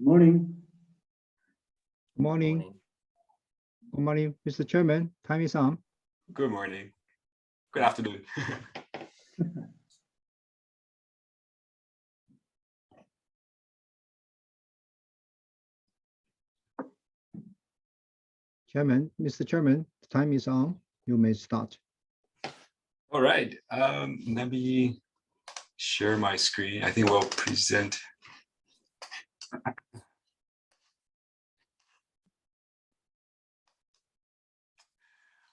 Morning. Good morning. Good morning, Mr. Chairman. Time is on. Good morning. Good afternoon. Mr. Chairman, time is on. You may start. All right. Let me share my screen. I think we'll present.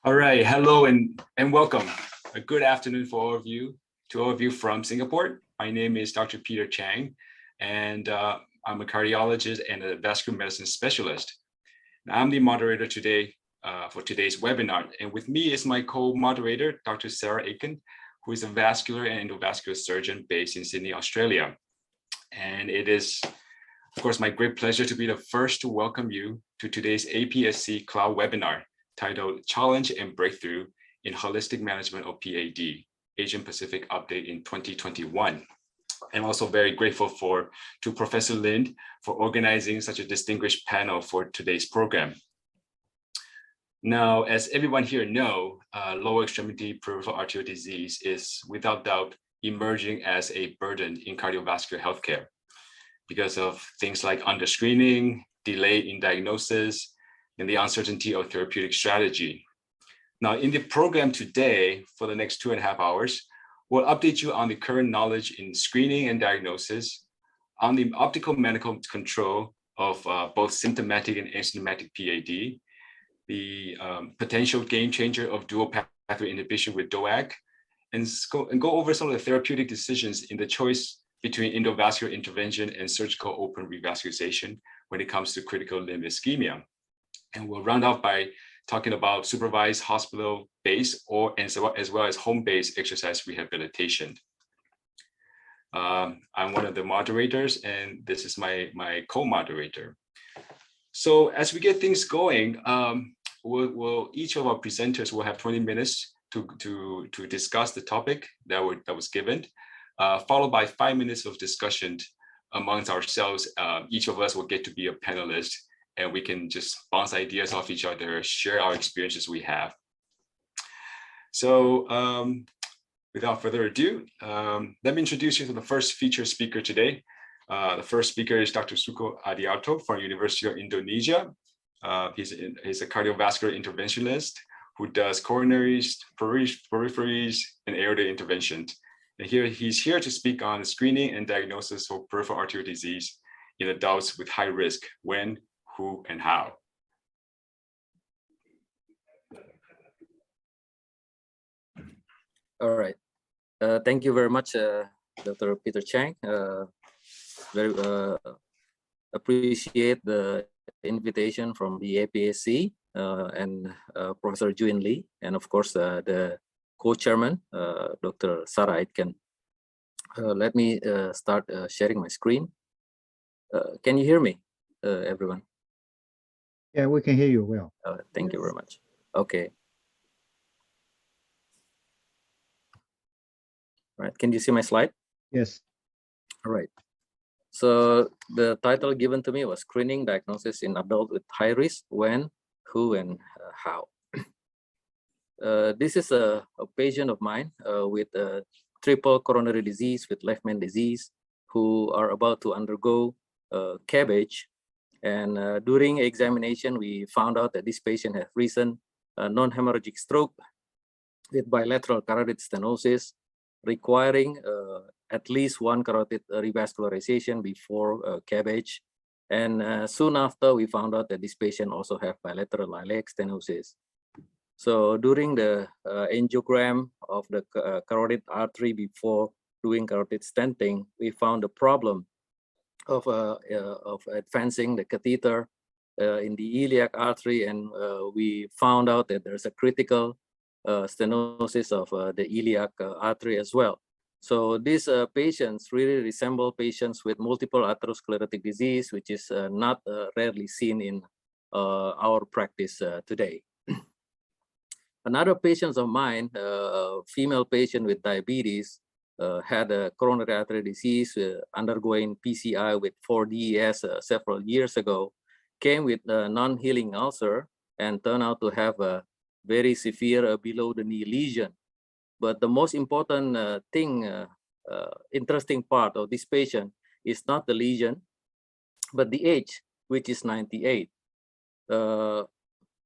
All right. Hello and welcome. A good afternoon for all of you, to all of you from Singapore. My name is Dr. Peter Chang, and I'm a cardiologist and a vascular medicine specialist. I'm the moderator today for today's webinar. And with me is my co-moderator, Dr. Sarah Aiken, who is a vascular and endovascular surgeon based in Sydney, Australia. And it is, of course, my great pleasure to be the first to welcome you to today's APSC Cloud webinar titled Challenge and Breakthrough in Holistic Management of PAD, Asian Pacific Update in 2021. I'm also very grateful to Professor Lind for organizing such a distinguished panel for today's program. Now, as everyone here know, lower extremity peripheral arterial disease is without doubt emerging as a burden in cardiovascular healthcare because of things like underscreening, delay in diagnosis, and the uncertainty of therapeutic strategy. Now, in the program today, for the next 2.5 hours, we'll update you on the current knowledge in screening and diagnosis, on the optical medical control of both symptomatic and asymptomatic PAD, the potential game changer of dual pathway inhibition with DOAC, and go over some of the therapeutic decisions in the choice between endovascular intervention and surgical open revascularization when it comes to critical limb ischemia. And we'll round off by talking about supervised hospital-based as well as home-based exercise rehabilitation. I'm one of the moderators, and this is my co-moderator. So as we get things going, each of our presenters will have 20 minutes to discuss the topic that was given, followed by 5 minutes of discussion amongst ourselves. Each of us will get to be a panelist, and we can just bounce ideas off each other, share our experiences we have. So without further ado, let me introduce you to the first featured speaker today. The first speaker is Dr. Suko Adiarto from University of Indonesia. He's a cardiovascular interventionist who does coronaries, peripheries, and aortic intervention. And he's here to speak on screening and diagnosis of peripheral arterial disease in adults with high risk, when, who, and how. All right. Thank you very much, Dr. Peter Chang. Very appreciate the invitation from the APSC and Professor Juin Lee, and of course the co-chairman, Dr. Sarah Aitken. Let me start sharing my screen. Can you hear me, everyone? Yeah, we can hear you well. Thank you very much. Okay. All right. Can you see my slide? Yes. All right. So the title given to me was Screening Diagnosis in Adults with High Risk, When, Who, and How. This is a patient of mine with triple coronary disease with left main disease who are about to undergo CABG. And during examination, we found out that this patient had recent non-hemorrhagic stroke with bilateral carotid stenosis, requiring at least one carotid revascularization before CABG. And soon after, we found out that this patient also have bilateral iliac stenosis. So during the angiogram of the carotid artery before doing carotid stenting, we found a problem of advancing the catheter in the iliac artery, and we found out that there's a critical stenosis of the iliac artery as well. So these patients really resemble patients with multiple atherosclerotic disease, which is not rarely seen in our practice today. Another patient of mine, a female patient with diabetes, had a coronary artery disease, undergoing PCI with 4DES several years ago, came with a non-healing ulcer and turned out to have a very severe below the knee lesion. But the most important interesting part of this patient is not the lesion, but the age, which is 98.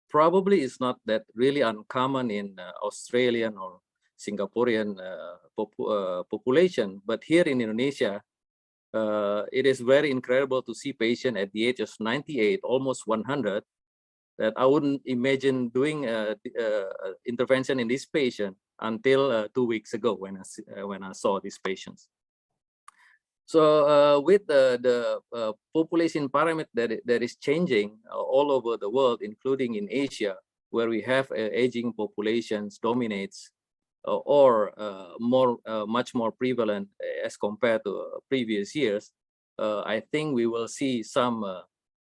Probably it's not that really uncommon in Australian or Singaporean population, but here in Indonesia, it is very incredible to see patient at the age of 98, almost 100, that I wouldn't imagine doing intervention in this patient until 2 weeks ago when I saw these patients. So with the population parameter that is changing all over the world, including in Asia, where we have aging populations dominates or much more prevalent as compared to previous years, I think we will see some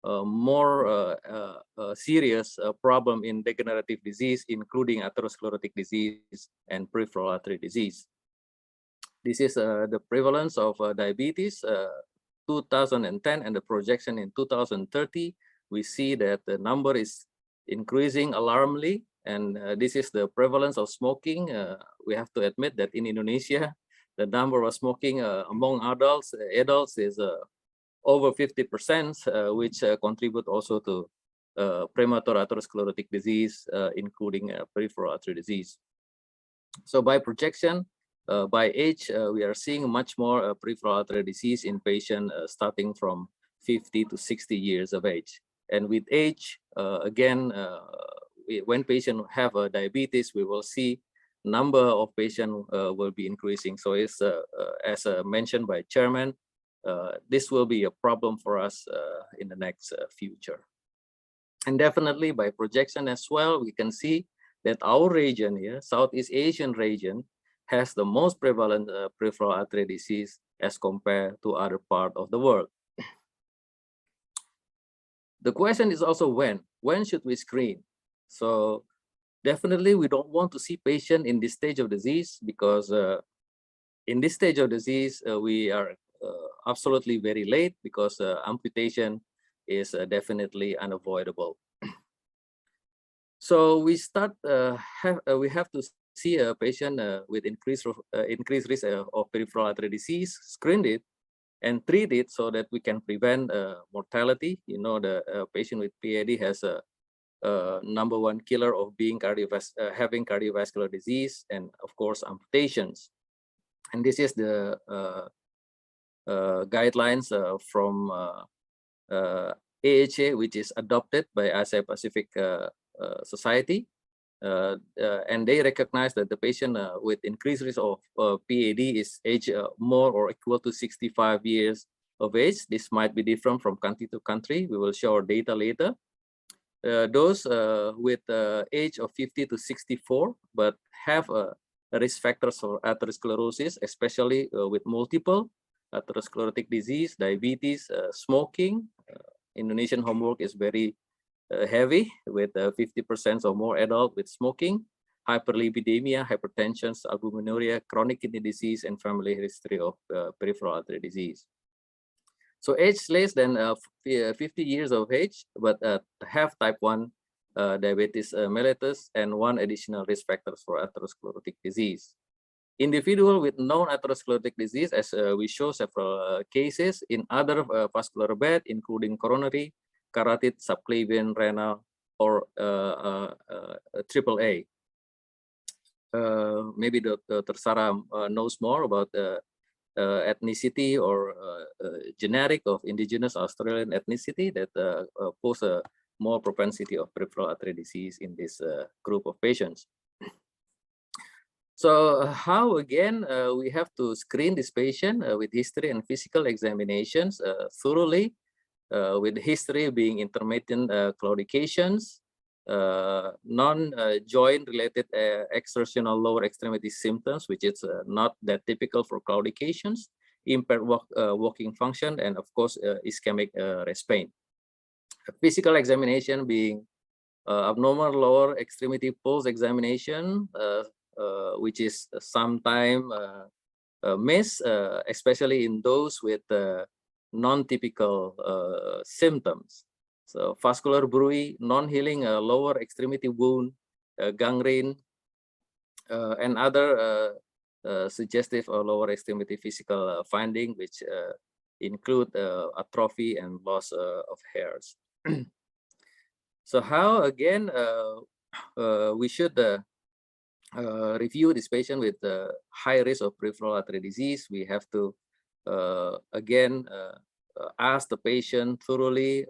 more serious problem in degenerative disease, including atherosclerotic disease and peripheral artery disease. This is the prevalence of diabetes 2010 and the projection in 2030. We see that the number is increasing alarmingly, and this is the prevalence of smoking. We have to admit that in Indonesia, the number of smoking among adults is over 50%, which contribute also to premature atherosclerotic disease, including peripheral artery disease. So by projection, by age, we are seeing much more peripheral artery disease in patients starting from 50 to 60 years of age. And with age, again, when patients have diabetes, we will see number of patients will be increasing. So it's as mentioned by Chairman, this will be a problem for us in the next future. And definitely by projection as well, we can see that our region here, Southeast Asian region, has the most prevalent peripheral artery disease as compared to other parts of the world. The question is also when should we screen? So definitely we don't want to see patients in this stage of disease, because in this stage of disease, we are absolutely very late, because amputation is definitely unavoidable. So we have to see a patient with increased risk of peripheral artery disease, screen it, and treat it so that we can prevent mortality. You know, the patient with PAD has a #1 killer of being having cardiovascular disease, and of course amputations. And this is the guidelines from AHA, which is adopted by Asia Pacific Society. And they recognize that the patient with increased risk of PAD is age more or equal to 65 years of age. This might be different from country to country. We will show our data later. Those with age of 50 to 64, but have risk factors for atherosclerosis, especially with multiple atherosclerotic disease, diabetes, smoking. Indonesian homework is very heavy, with 50% or more adult with smoking, hyperlipidemia, hypertension, albuminuria, chronic kidney disease, and family history of peripheral artery disease. So age less than 50 years of age, but have type 1 diabetes mellitus and 1 additional risk factors for atherosclerotic disease. Individual with known atherosclerotic disease, as we show several cases in other vascular bed, including coronary, carotid, subclavian, renal, or AAA. Maybe Dr. Sarah knows more about ethnicity or genetic of indigenous Australian ethnicity that pose a more propensity of peripheral artery disease in this group of patients. So how again we have to screen this patient with history and physical examinations thoroughly, with history being intermittent claudications, non-joint related exertional lower extremity symptoms, which is not that typical for claudications, impaired walking function, and of course ischemic rest pain. Physical examination being abnormal lower extremity pulse examination, which is sometime miss, especially in those with non-typical symptoms. So vascular bruit, non-healing lower extremity wound, gangrene, and other suggestive or lower extremity physical finding, which include atrophy and loss of hairs. So how, again, we should review this patient with high risk of peripheral artery disease? We have to, again, ask the patient thoroughly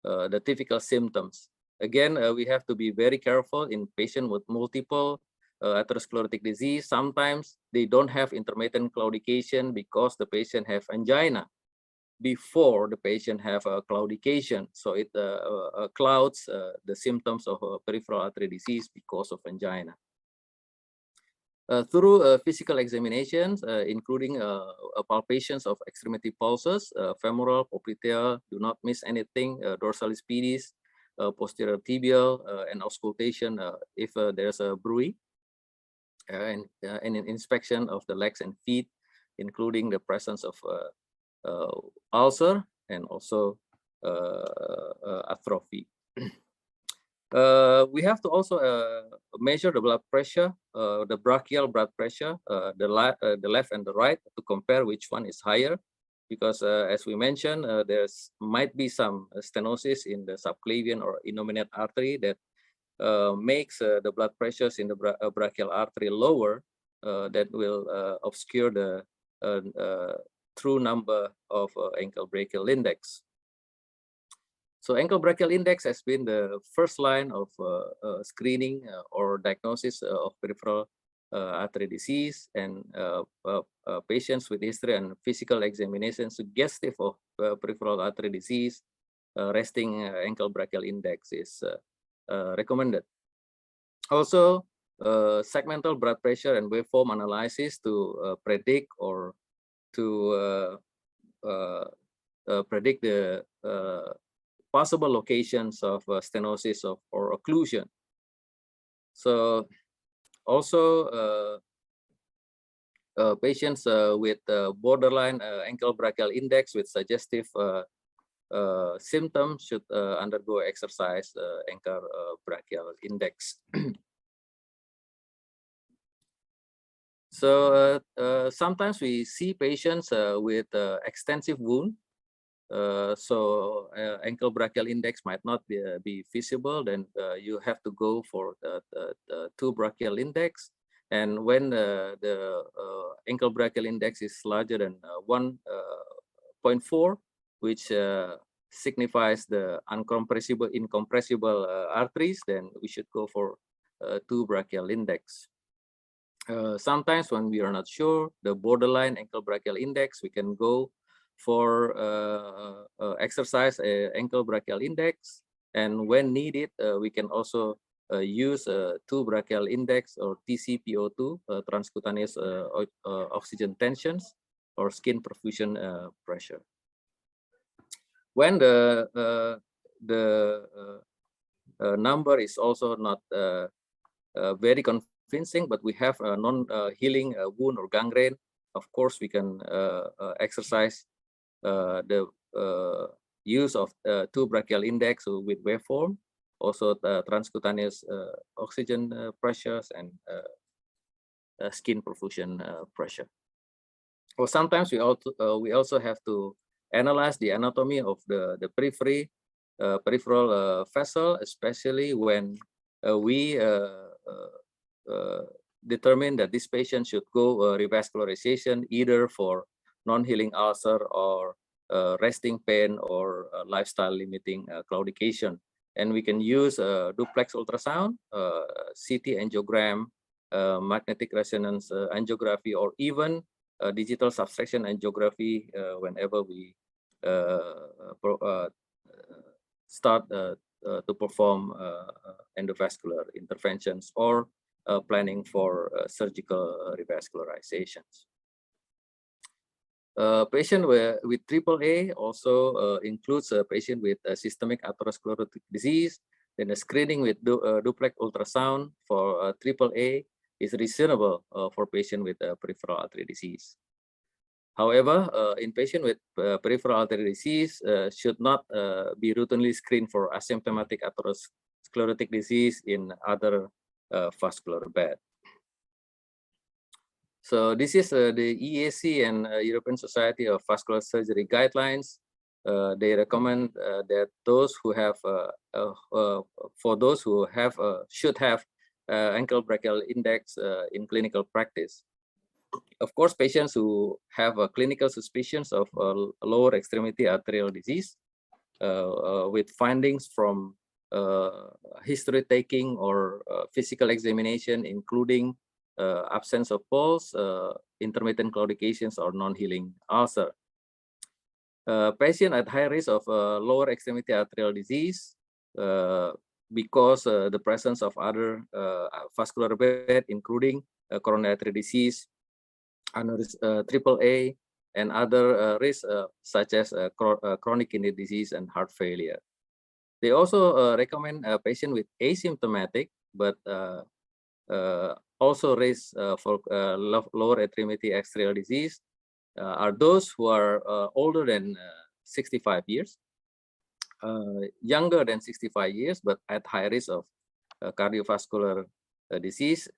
the typical symptoms. Again, we have to be very careful in patients with multiple atherosclerotic disease. Sometimes they don't have intermittent claudication because the patient have angina before the patient have a claudication. So it clouds the symptoms of peripheral artery disease because of angina. Through physical examinations, including palpations of extremity pulses, femoral, popliteal, do not miss anything, dorsalis pedis, posterior tibial, and auscultation if there's a bruit, and an inspection of the legs and feet, including the presence of ulcer and also atrophy. We have to also measure the blood pressure, the brachial blood pressure, the left and the right, to compare which one is higher, because as we mentioned, there's might be some stenosis in the subclavian or innominate artery that makes the blood pressures in the brachial artery lower, that will obscure the true number of ankle brachial index. So ankle brachial index has been the first line of screening or diagnosis of peripheral artery disease, and patients with history and physical examination suggestive of peripheral artery disease, resting ankle brachial index is recommended. Also, segmental blood pressure and waveform analysis to predict or to predict the possible locations of stenosis or occlusion. So also patients with borderline ankle brachial index with suggestive symptoms should undergo exercise ankle brachial index. So sometimes we see patients with extensive wound. So ankle brachial index might not be feasible, then you have to go for the 2 brachial index. And when the ankle brachial index is larger than 1.4, which signifies the incompressible arteries, then we should go for 2 brachial index. Sometimes when we are not sure the borderline ankle brachial index, we can go for exercise ankle brachial index, and when needed, we can also use 2 brachial index or TCPO2, transcutaneous oxygen tensions, or skin perfusion pressure. When the number is also not very convincing, but we have a non-healing wound or gangrene, of course we can exercise the use of 2 brachial index with waveform, also the transcutaneous oxygen pressures, and skin perfusion pressure. Or sometimes we also have to analyze the anatomy of the peripheral vessel, especially when we determine that this patient should go revascularization, either for non-healing ulcer or resting pain or lifestyle limiting claudication. And we can use duplex ultrasound, CT angiogram, magnetic resonance angiography, or even digital subtraction angiography whenever we start to perform endovascular interventions or planning for surgical revascularizations. Patient with AAA also includes a patient with systemic atherosclerotic disease. Then a screening with duplex ultrasound for AAA is reasonable for patient with peripheral artery disease. However, in patient with peripheral artery disease should not be routinely screened for asymptomatic atherosclerotic disease in other vascular bed. So this is the EAC and European Society of Vascular Surgery guidelines. They recommend that those who have, for those who have, should have ankle brachial index in clinical practice. Of course, patients who have clinical suspicions of lower extremity arterial disease with findings from history taking or physical examination, including absence of pulse, intermittent claudications, or non-healing ulcer. Patient at high risk of lower extremity arterial disease because the presence of other vascular bed, including coronary artery disease, AAA, and other risks such as chronic kidney disease and heart failure. They also recommend a patient with asymptomatic but also risk for lower extremity arterial disease are those who are older than 65 years, younger than 65 years, but at high risk of cardiovascular disease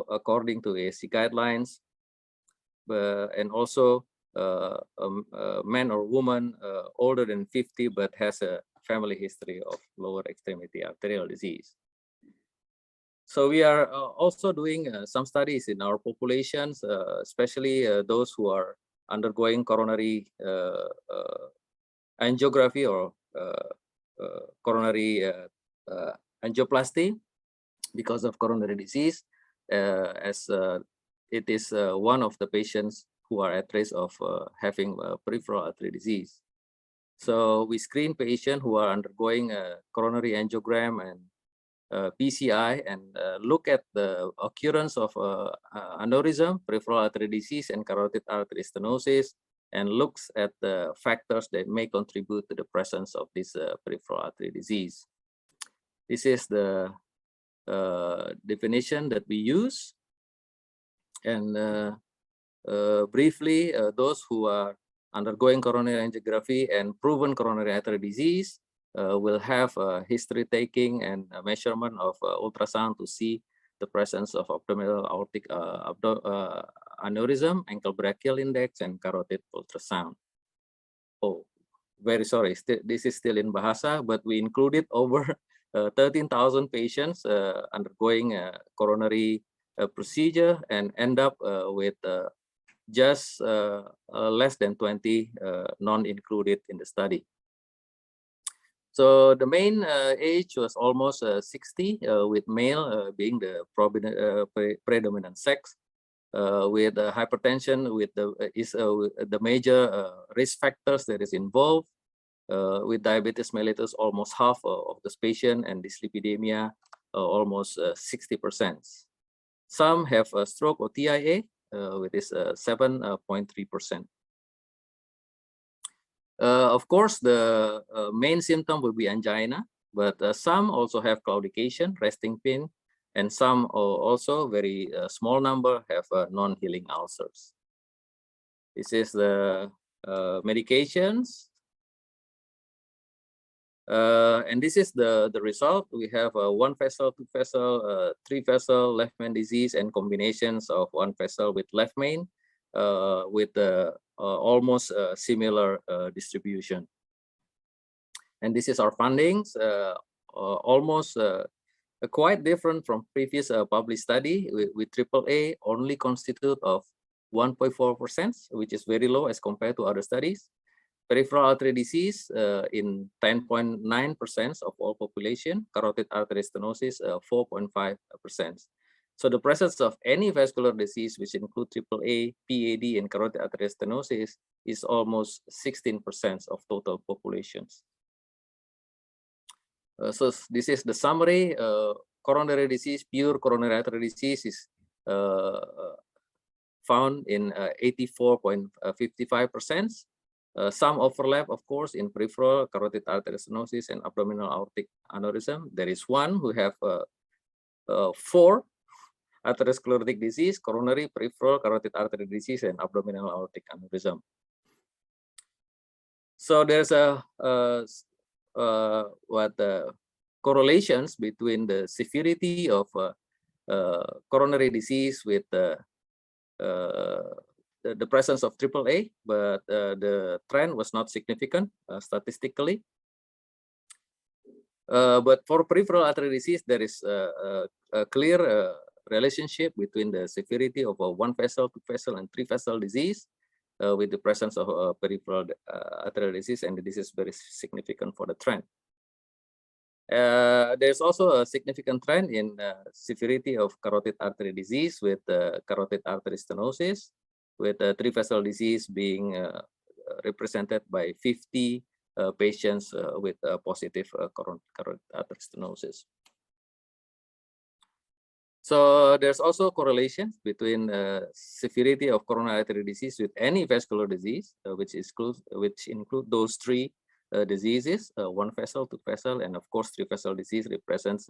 according to AAC guidelines, and also a man or woman older than 50 but has a family history of lower extremity arterial disease. So we are also doing some studies in our populations, especially those who are undergoing coronary angiography or coronary angioplasty because of coronary disease, as it is one of the patients who are at risk of having peripheral artery disease. So we screen patients who are undergoing a coronary angiogram and PCI and look at the occurrence of aneurysm, peripheral artery disease, and carotid artery stenosis, and looks at the factors that may contribute to the presence of this peripheral artery disease. This is the definition that we use. And briefly, those who are undergoing coronary angiography and proven coronary artery disease will have history taking and measurement of ultrasound to see the presence of abdominal aortic aneurysm, ankle brachial index, and carotid ultrasound. Oh, very sorry, this is still in Bahasa, but we included over 13,000 patients undergoing a coronary procedure and end up with just less than 20 non-included in the study. So the main age was almost 60, with male being the predominant sex, with hypertension with the major risk factors that is involved. With diabetes mellitus, almost half of the patient, and dyslipidemia, almost 60%. Some have a stroke or TIA, which is 7.3%. Of course, the main symptom will be angina, but some also have claudication, resting pain, and some also, very small number, have non-healing ulcers. This is the medications. And this is the result. We have one vessel, two vessel, three vessel, left main disease, and combinations of one vessel with left main with almost similar distribution. And this is our findings, almost quite different from previous published study with AAA only constitute of 1.4%, which is very low as compared to other studies. Peripheral artery disease in 10.9% of all population, carotid artery stenosis 4.5%. So the presence of any vascular disease, which include AAA, PAD, and carotid artery stenosis, is almost 16% of total populations. So this is the summary. Coronary disease, pure coronary artery disease, is found in 84.55%. Some overlap, of course, in peripheral carotid artery stenosis and abdominal aortic aneurysm. There is one who have 4 atherosclerotic disease, coronary, peripheral, carotid artery disease, and abdominal aortic aneurysm. So there's correlations between the severity of coronary disease with the presence of AAA, but the trend was not significant statistically. But for peripheral artery disease, there is a clear relationship between the severity of a 1 vessel, 2 vessel, and 3 vessel disease with the presence of peripheral arterial disease, and this is very significant for the trend. There's also a significant trend in severity of carotid artery disease with carotid artery stenosis, with 3 vessel disease being represented by 50 patients with positive carotid artery stenosis. So there's also correlation between severity of coronary artery disease with any vascular disease, which include those 3 diseases: 1 vessel, 2 vessel, and of course 3 vessel disease represents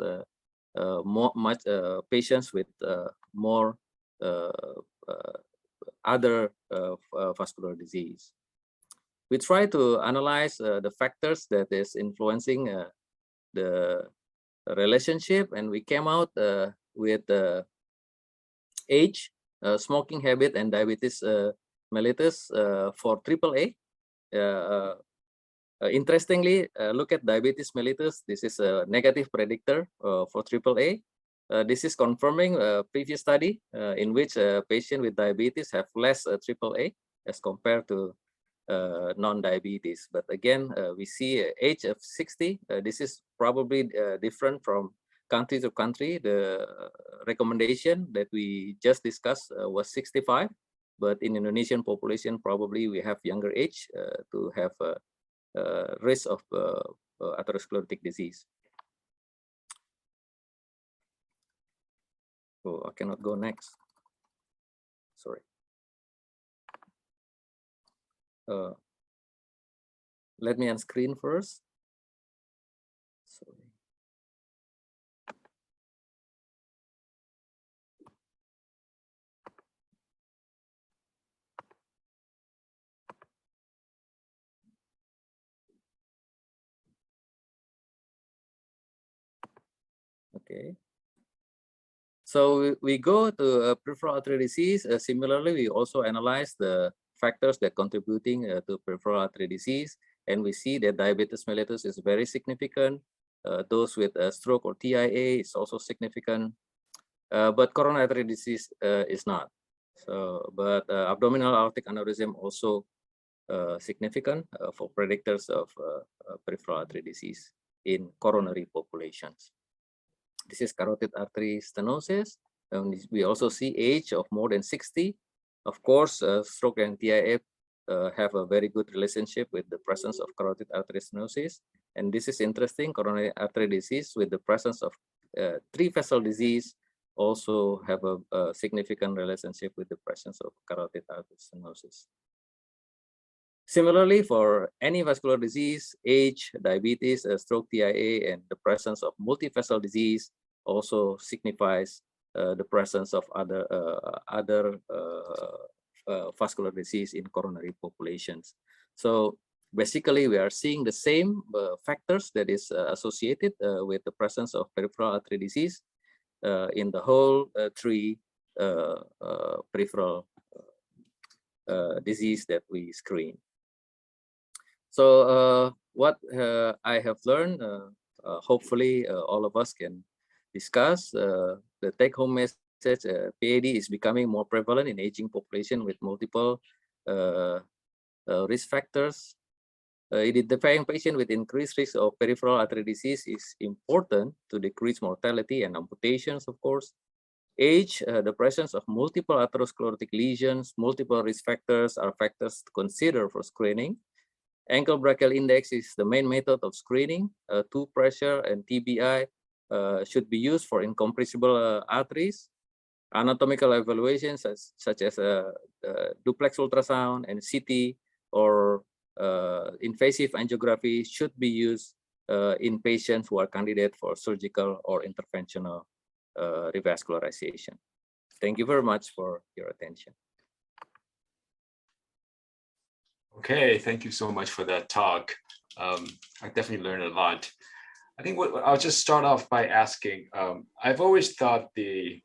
patients with more other vascular disease. We try to analyze the factors that is influencing the relationship, and we came out with age, smoking habit, and diabetes mellitus for AAA. Interestingly, look at diabetes mellitus. This is a negative predictor for AAA. This is confirming a previous study in which a patient with diabetes have less AAA as compared to non-diabetes. But again, we see age of 60. This is probably different from country to country. The recommendation that we just discussed was 65, but in Indonesian population, probably we have younger age to have risk of atherosclerotic disease. Oh, I cannot go next. Sorry. Let me unscreen first. Sorry. Okay. So we go to peripheral artery disease. Similarly, we also analyze the factors that contributing to peripheral artery disease, and we see that diabetes mellitus is very significant. Those with stroke or TIA is also significant, but coronary artery disease is not. So, but abdominal aortic aneurysm also significant for predictors of peripheral artery disease in coronary populations. This is carotid artery stenosis. We also see age of more than 60. Of course, stroke and TIA have a very good relationship with the presence of carotid artery stenosis. And this is interesting, coronary artery disease with the presence of 3 vessel disease also have a significant relationship with the presence of carotid artery stenosis. Similarly, for any vascular disease, age, diabetes, stroke, TIA, and the presence of multivessel disease also signifies the presence of other vascular disease in coronary populations. So basically, we are seeing the same factors that is associated with the presence of peripheral artery disease in the whole 3 peripheral disease that we screen. So what I have learned, hopefully all of us can discuss. The take-home message, PAD is becoming more prevalent in aging population with multiple risk factors. Identifying patients with increased risk of peripheral artery disease is important to decrease mortality and amputations, of course. Age, the presence of multiple atherosclerotic lesions, multiple risk factors are factors to consider for screening. Ankle brachial index is the main method of screening. Tooth pressure and TBI should be used for incompressible arteries. Anatomical evaluations such as duplex ultrasound and CT or invasive angiography should be used in patients who are candidate for surgical or interventional revascularization. Thank you very much for your attention. Okay, thank you so much for that talk. I definitely learned a lot. I think I'll just start off by asking, I've always thought in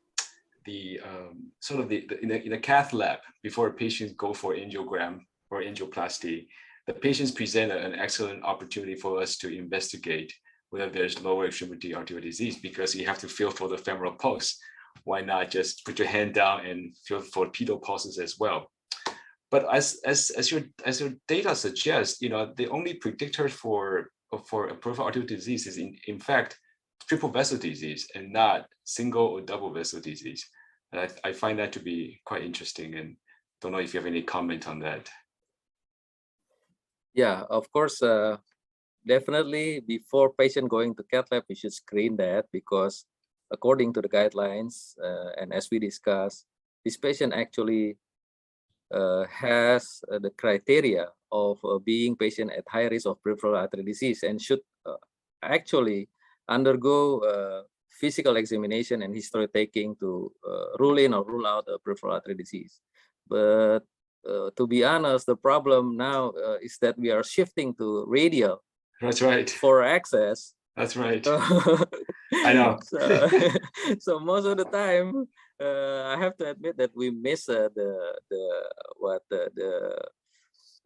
a cath lab, before patients go for angiogram or angioplasty, the patients present an excellent opportunity for us to investigate whether there's lower extremity arterial disease, because you have to feel for the femoral pulse. Why not just put your hand down and feel for pedal pulses as well? But as your data suggests, the only predictor for a peripheral arterial disease is in fact triple vessel disease and not single or double vessel disease. And I find that to be quite interesting, and don't know if you have any comment on that. Yeah, of course, definitely before patient going to cath lab, we should screen that, because according to the guidelines, and as we discussed, this patient actually has the criteria of being patient at high risk of peripheral artery disease, and should actually undergo physical examination and history taking to rule in or rule out a peripheral artery disease. But to be honest, the problem now is that we are shifting to radial. That's right. For access. That's right. I know. So most of the time, I have to admit that we miss the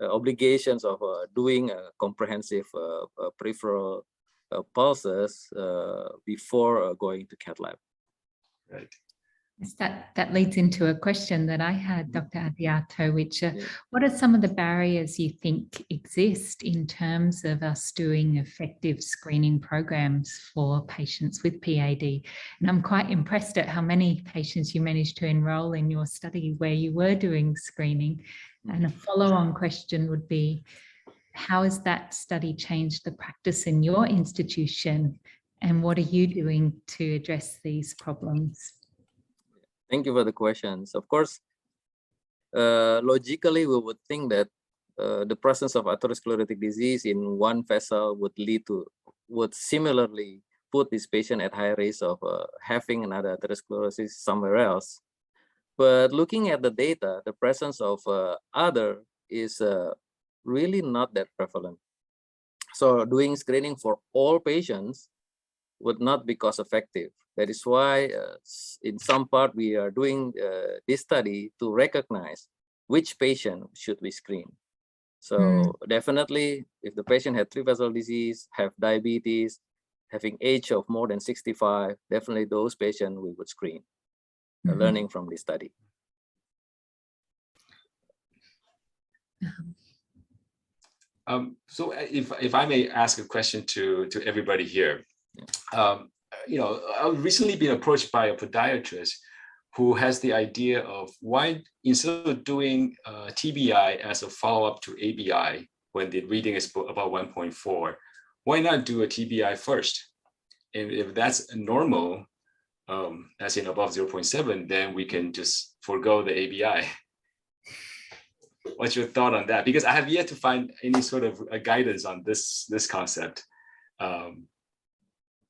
obligations of doing comprehensive peripheral pulses before going to cath lab. Right. Yes, that leads into a question that I had, Dr. Adiato, which what are some of the barriers you think exist in terms of us doing effective screening programs for patients with PAD? And I'm quite impressed at how many patients you managed to enroll in your study where you were doing screening. And a follow-on question would be, how has that study changed the practice in your institution? And what are you doing to address these problems? Thank you for the questions. Of course, logically, we would think that the presence of atherosclerotic disease in one vessel would similarly put this patient at high risk of having another atherosclerosis somewhere else. But looking at the data, the presence of other is really not that prevalent. So doing screening for all patients would not be cost effective. That is why in some part we are doing this study to recognize which patient should we screen. So definitely, if the patient had 3 vessel disease, have diabetes, having age of more than 65, definitely those patients we would screen, learning from this study. So if I may ask a question to everybody here. I've recently been approached by a podiatrist who has the idea of why, instead of doing TBI as a follow-up to ABI when the reading is about 1.4, why not do a TBI first? And if that's normal, as in above 0.7, then we can just forego the ABI. What's your thought on that? Because I have yet to find any sort of guidance on this concept.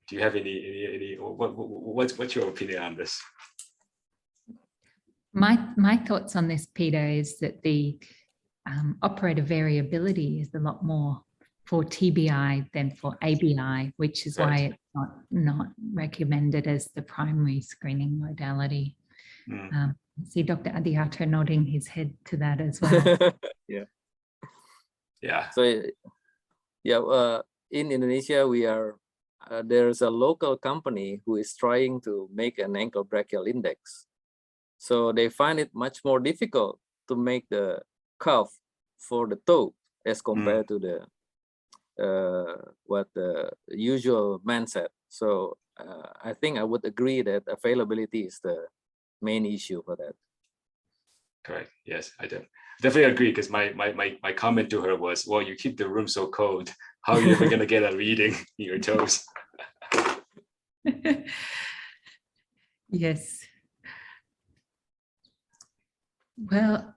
Do you have any what's your opinion on this? My thoughts on this, Peter, is that the operator variability is a lot more for TBI than for ABI, which is why it's not recommended as the primary screening modality. See Dr. Adiato nodding his head to that as well. Yeah. So in Indonesia, we are there's a local company who is trying to make an ankle brachial index. So they find it much more difficult to make the cuff for the toe as compared to the what the usual mindset. So I think I would agree that availability is the main issue for that. Correct. Yes, I definitely agree, because my comment to her was, well, you keep the room so cold, how are you ever going to get a reading in your toes? Yes. Well,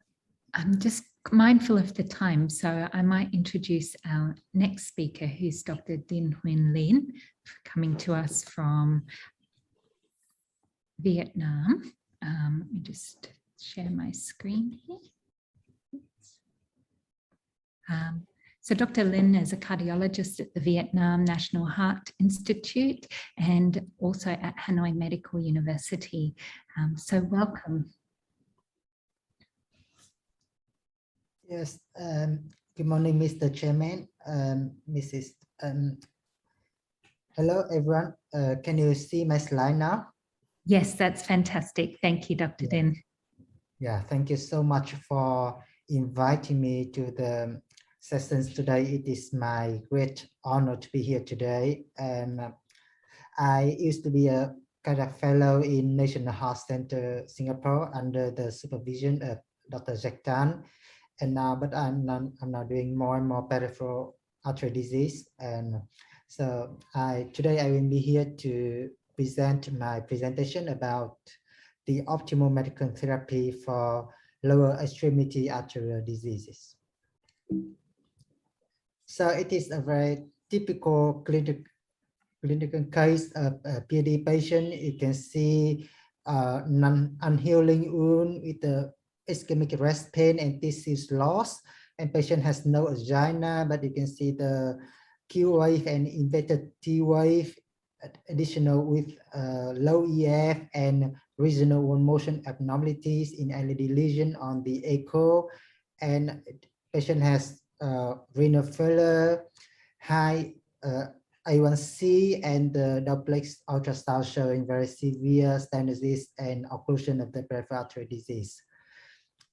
I'm just mindful of the time, so I might introduce our next speaker, who's Dr. Dinh Nguyen Lin, coming to us from Vietnam. Let me just share my screen here. So Dr. Lin is a cardiologist at the Vietnam National Heart Institute and also at Hanoi Medical University. So welcome. Yes, good morning, Mr. Chairman, Mrs. Hello, everyone. Can you see my slide now? Yes, that's fantastic. Thank you, Dr. Lin. Yeah, thank you so much for inviting me to the sessions today. It is my great honor to be here today. And I used to be a kind of fellow in National Heart Center, Singapore, under the supervision of Dr. Jack Tan. And now, but I'm now doing more and more peripheral artery disease. And so today I will be here to present my presentation about the optimal medical therapy for lower extremity arterial diseases. So it is a very typical clinical case of a PAD patient. You can see unhealing wound with the ischemic rest pain and tissue loss, and patient has no angina, but you can see the Q wave and inverted T wave, additional with low EF and regional one motion abnormalities in LED lesion on the echo, and patient has renal failure, high A1C, and the duplex ultrasound showing very severe stenosis and occlusion of the peripheral artery disease.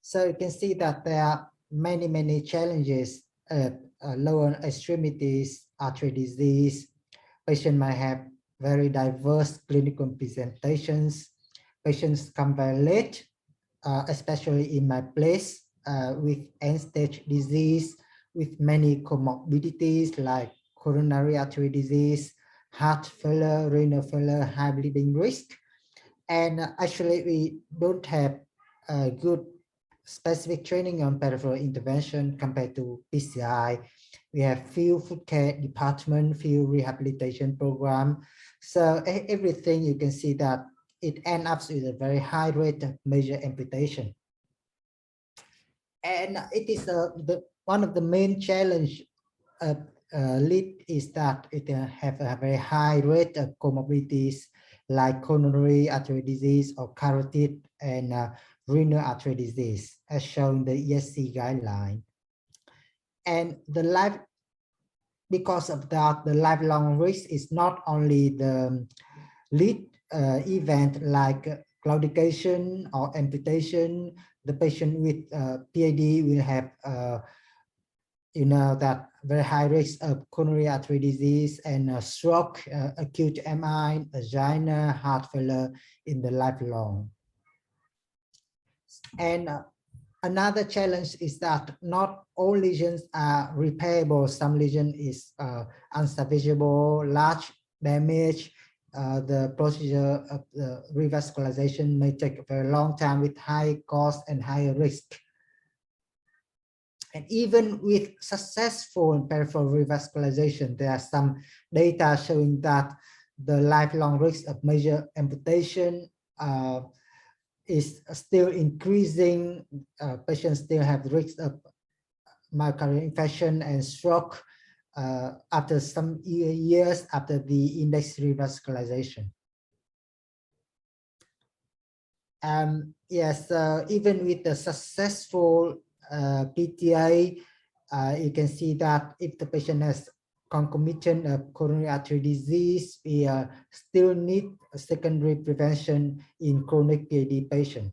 So you can see that there are many challenges at lower extremities artery disease. Patient might have very diverse clinical presentations. Patients come very late, especially in my place, with end-stage disease, with many comorbidities like coronary artery disease, heart failure, renal failure, high bleeding risk. And actually, we don't have good specific training on peripheral intervention compared to PCI. We have few foot care department, few rehabilitation program. So everything you can see that it ends up with a very high rate of major amputation. And it is one of the main challenge lead is that it have a very high rate of comorbidities like coronary artery disease or carotid and renal artery disease, as shown in the ESC guideline. And because of that, the lifelong risk is not only the lead event like claudication or amputation. The patient with PAD will have that very high risk of coronary artery disease and stroke, acute MI, angina, heart failure in the lifelong. And another challenge is that not all lesions are repairable. Some lesion is unsalvageable, large damage. The procedure of the revascularization may take a very long time with high cost and higher risk. And even with successful peripheral revascularization, there are some data showing that the lifelong risk of major amputation is still increasing. Patients still have risk of myocardial infarction and stroke after some years after the index revascularization. Yes, even with the successful PTA, you can see that if the patient has concomitant coronary artery disease, we still need a secondary prevention in chronic PAD patient.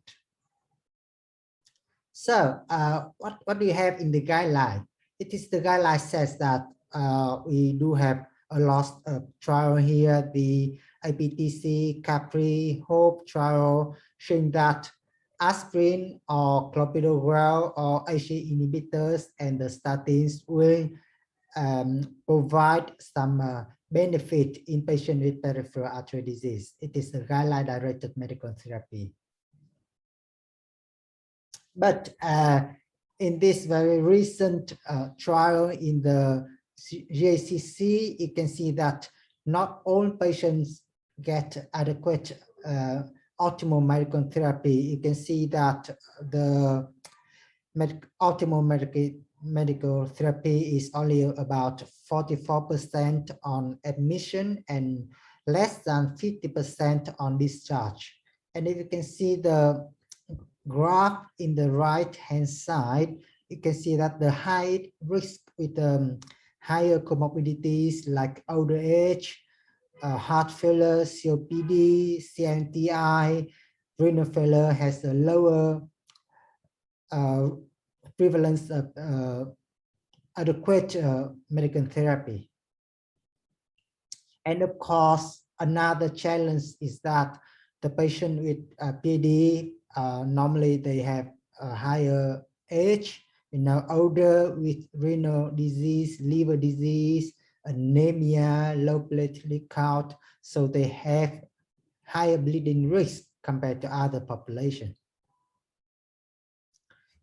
So what do you have in the guideline? It is the guideline says that we do have a lot of trial here, the IPTC, Capri, Hope trial, showing that aspirin or clopidogrel or HA inhibitors and the statins will provide some benefit in patients with peripheral artery disease. It is a guideline-directed medical therapy. But in this very recent trial in the GACC, you can see that not all patients get adequate optimal medical therapy, you can see that the optimal medical therapy is only about 44% on admission and less than 50% on discharge. And if you can see the graph in the right hand side, you can see that the high risk with higher comorbidities like older age, heart failure, COPD, CMTI, renal failure has a lower prevalence of adequate medical therapy. And of course, another challenge is that the patient with PD, normally they have a higher age, older with renal disease, liver disease, anemia, low platelet count, so they have higher bleeding risk compared to other population.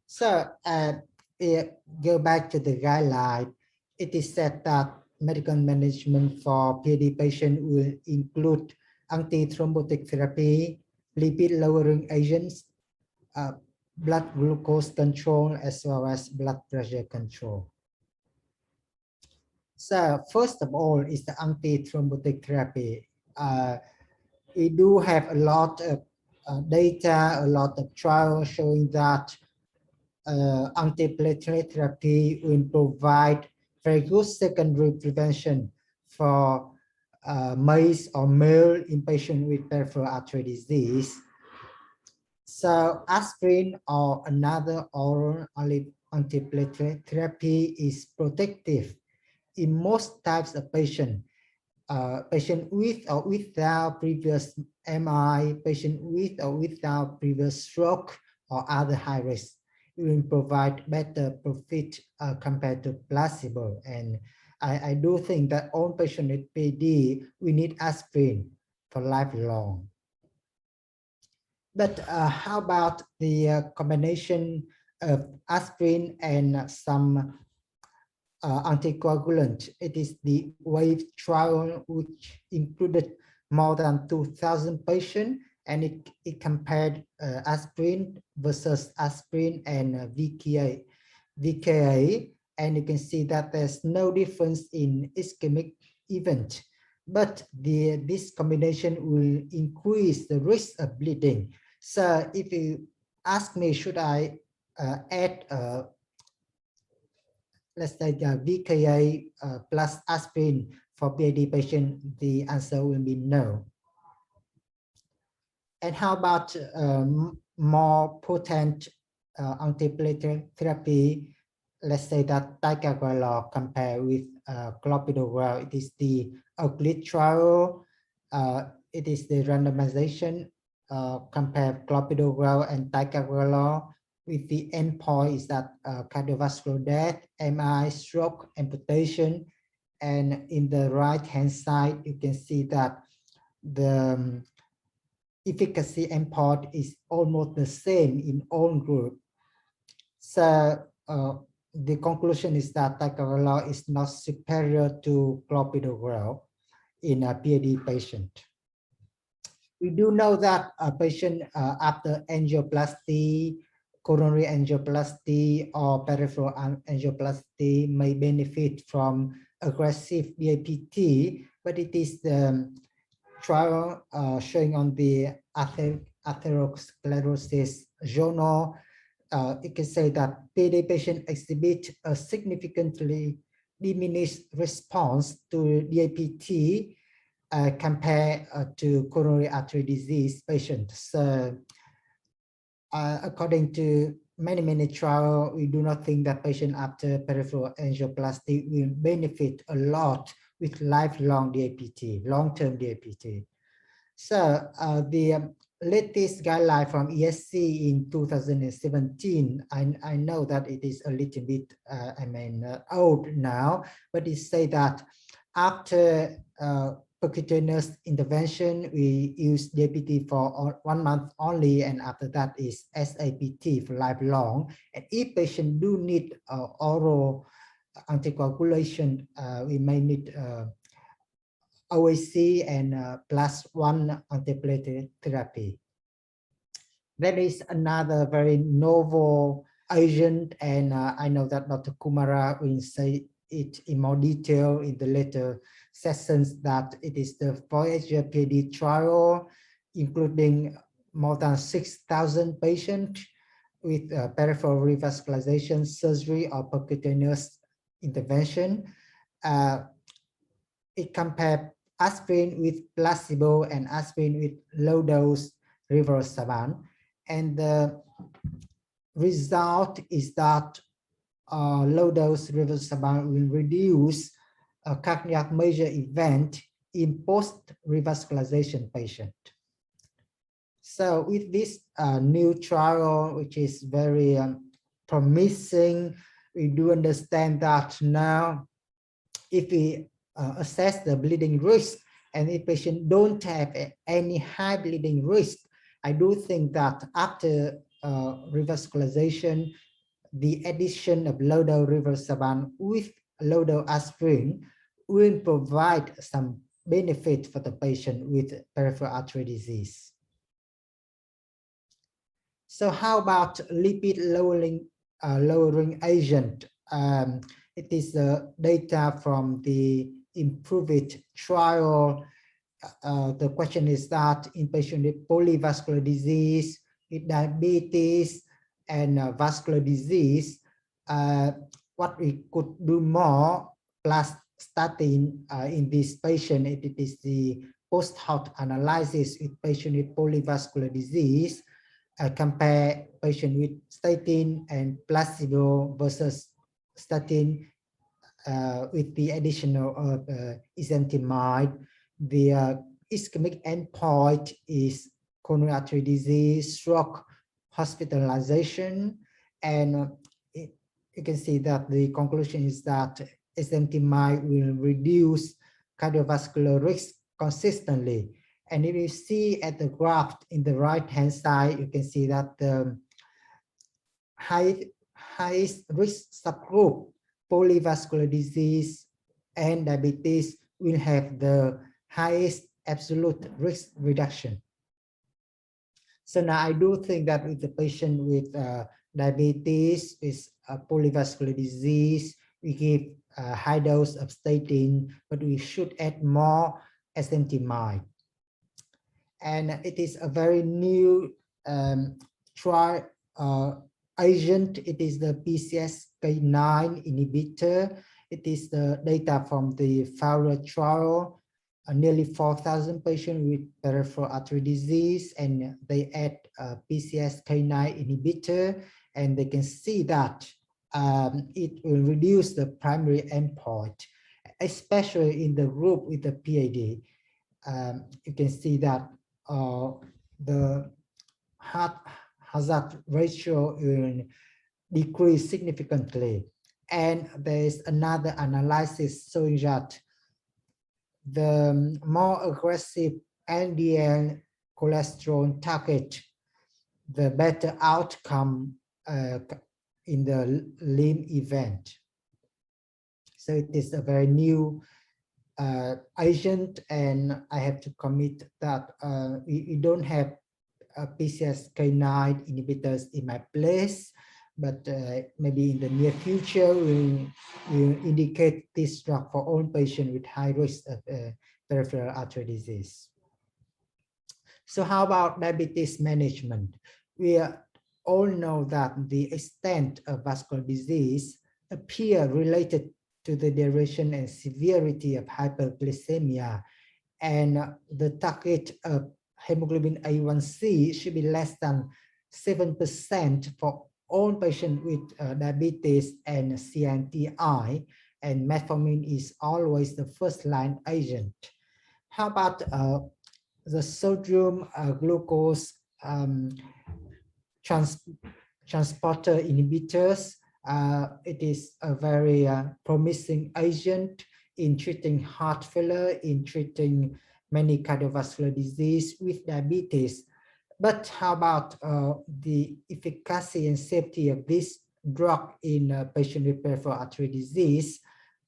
So go back to the guideline. It is said that medical management for PAD patient will include antithrombotic therapy, lipid lowering agents, blood glucose control, as well as blood pressure control. So first of all is the antithrombotic therapy. We do have a lot of data, a lot of trials showing that antiplatelet therapy will provide very good secondary prevention for MACE or male in patient with peripheral artery disease. So aspirin or another oral antiplatelet therapy is protective in most types of patient. Patient with or without previous MI, patient with or without previous stroke or other high risk. It will provide better profit compared to placebo. And I do think that all patients with PD, we need aspirin for lifelong. But how about the combination of aspirin and some anticoagulant? It is the WAVE trial, which included more than 2,000 patients, and it compared aspirin versus aspirin and VKA, and you can see that there's no difference in ischemic event, but this combination will increase the risk of bleeding. So if you ask me, should I add let's say VKA plus aspirin for PAD patient, the answer will be no. And how about more potent antiplatelet therapy? Let's say that ticagrelor compared with clopidogrel. It is the Euclid trial. It is the randomization compare clopidogrel and ticagrelor, with the endpoint is that cardiovascular death, MI, stroke, amputation. And in the right hand side, you can see that the efficacy endpoint is almost the same in all groups. So the conclusion is that ticagrelor is not superior to clopidogrel in a PAD patient. We do know that a patient after angioplasty, coronary angioplasty, or peripheral angioplasty may benefit from aggressive DAPT, but it is the trial showing on the atherosclerosis journal. It can say that PAD patient exhibit a significantly diminished response to DAPT compared to coronary artery disease patients. So, according to many trials, we do not think that patient after peripheral angioplasty will benefit a lot with lifelong DAPT, long-term DAPT. So the latest guideline from ESC in 2017, I know that it is a little bit, old now, but it say that after percutaneous intervention, we use DAPT for 1 month only, and after that is SAPT for lifelong. And if patient do need oral anticoagulation, we may need OAC and +1 antiplatelet therapy. There is another very novel agent, and I know that Dr. Kumara will say it in more detail in the later sessions, that it is the Voyager PhD trial, including more than 6,000 patients with peripheral revascularization surgery or percutaneous intervention. It compared aspirin with placebo and aspirin with low dose rivaroxaban, and the result is that low dose rivaroxaban will reduce a cardiac major event in post revascularization patient. So with this new trial, which is very promising, we do understand that now if we assess the bleeding risk, and if patient don't have any high bleeding risk, I do think that after revascularization, the addition of low-dose rivaroxaban with low-dose aspirin will provide some benefit for the patient with peripheral artery disease. So how about lipid lowering agent? It is the data from the IMPROVE-IT trial. The question is that in patients with polyvascular disease, with diabetes, and vascular disease, what we could do more plus statin in this patient, it is the post-hoc analysis with patient with polyvascular disease, compare patient with statin and placebo versus statin with the additional of ezetimibe. The ischemic endpoint is coronary artery disease, stroke, hospitalization, and you can see that the conclusion is that ezetimibe will reduce cardiovascular risk consistently. And if you see at the graph in the right hand side, you can see that the highest risk subgroup, polyvascular disease and diabetes, will have the highest absolute risk reduction. So now I do think that with the patient with diabetes, with polyvascular disease, we give a high dose of statin, but we should add more ezetimibe. And it is a very new trial agent. It is the PCSK9 inhibitor. It is the data from the Peripheral trial. Nearly 4,000 patients with peripheral artery disease, and they add PCSK9 inhibitor, and they can see that it will reduce the primary endpoint, especially in the group with the PAD. You can see that the heart hazard ratio will decrease significantly. And there is another analysis showing that the more aggressive LDL cholesterol target, the better outcome in the limb event. So it is a very new agent, and I have to commit that we don't have PCSK9 inhibitors in my place, but maybe in the near future we'll indicate this drug for all patients with high risk of peripheral artery disease. So how about diabetes management? We all know that the extent of vascular disease appear related to the duration and severity of hyperglycemia, and the target of hemoglobin A1C should be less than 7% for all patients with diabetes and CNTI, and metformin is always the first line agent. How about the sodium glucose transporter inhibitors? It is a very promising agent in treating heart failure, in treating many cardiovascular disease with diabetes. But how about the efficacy and safety of this drug in patients with peripheral artery disease?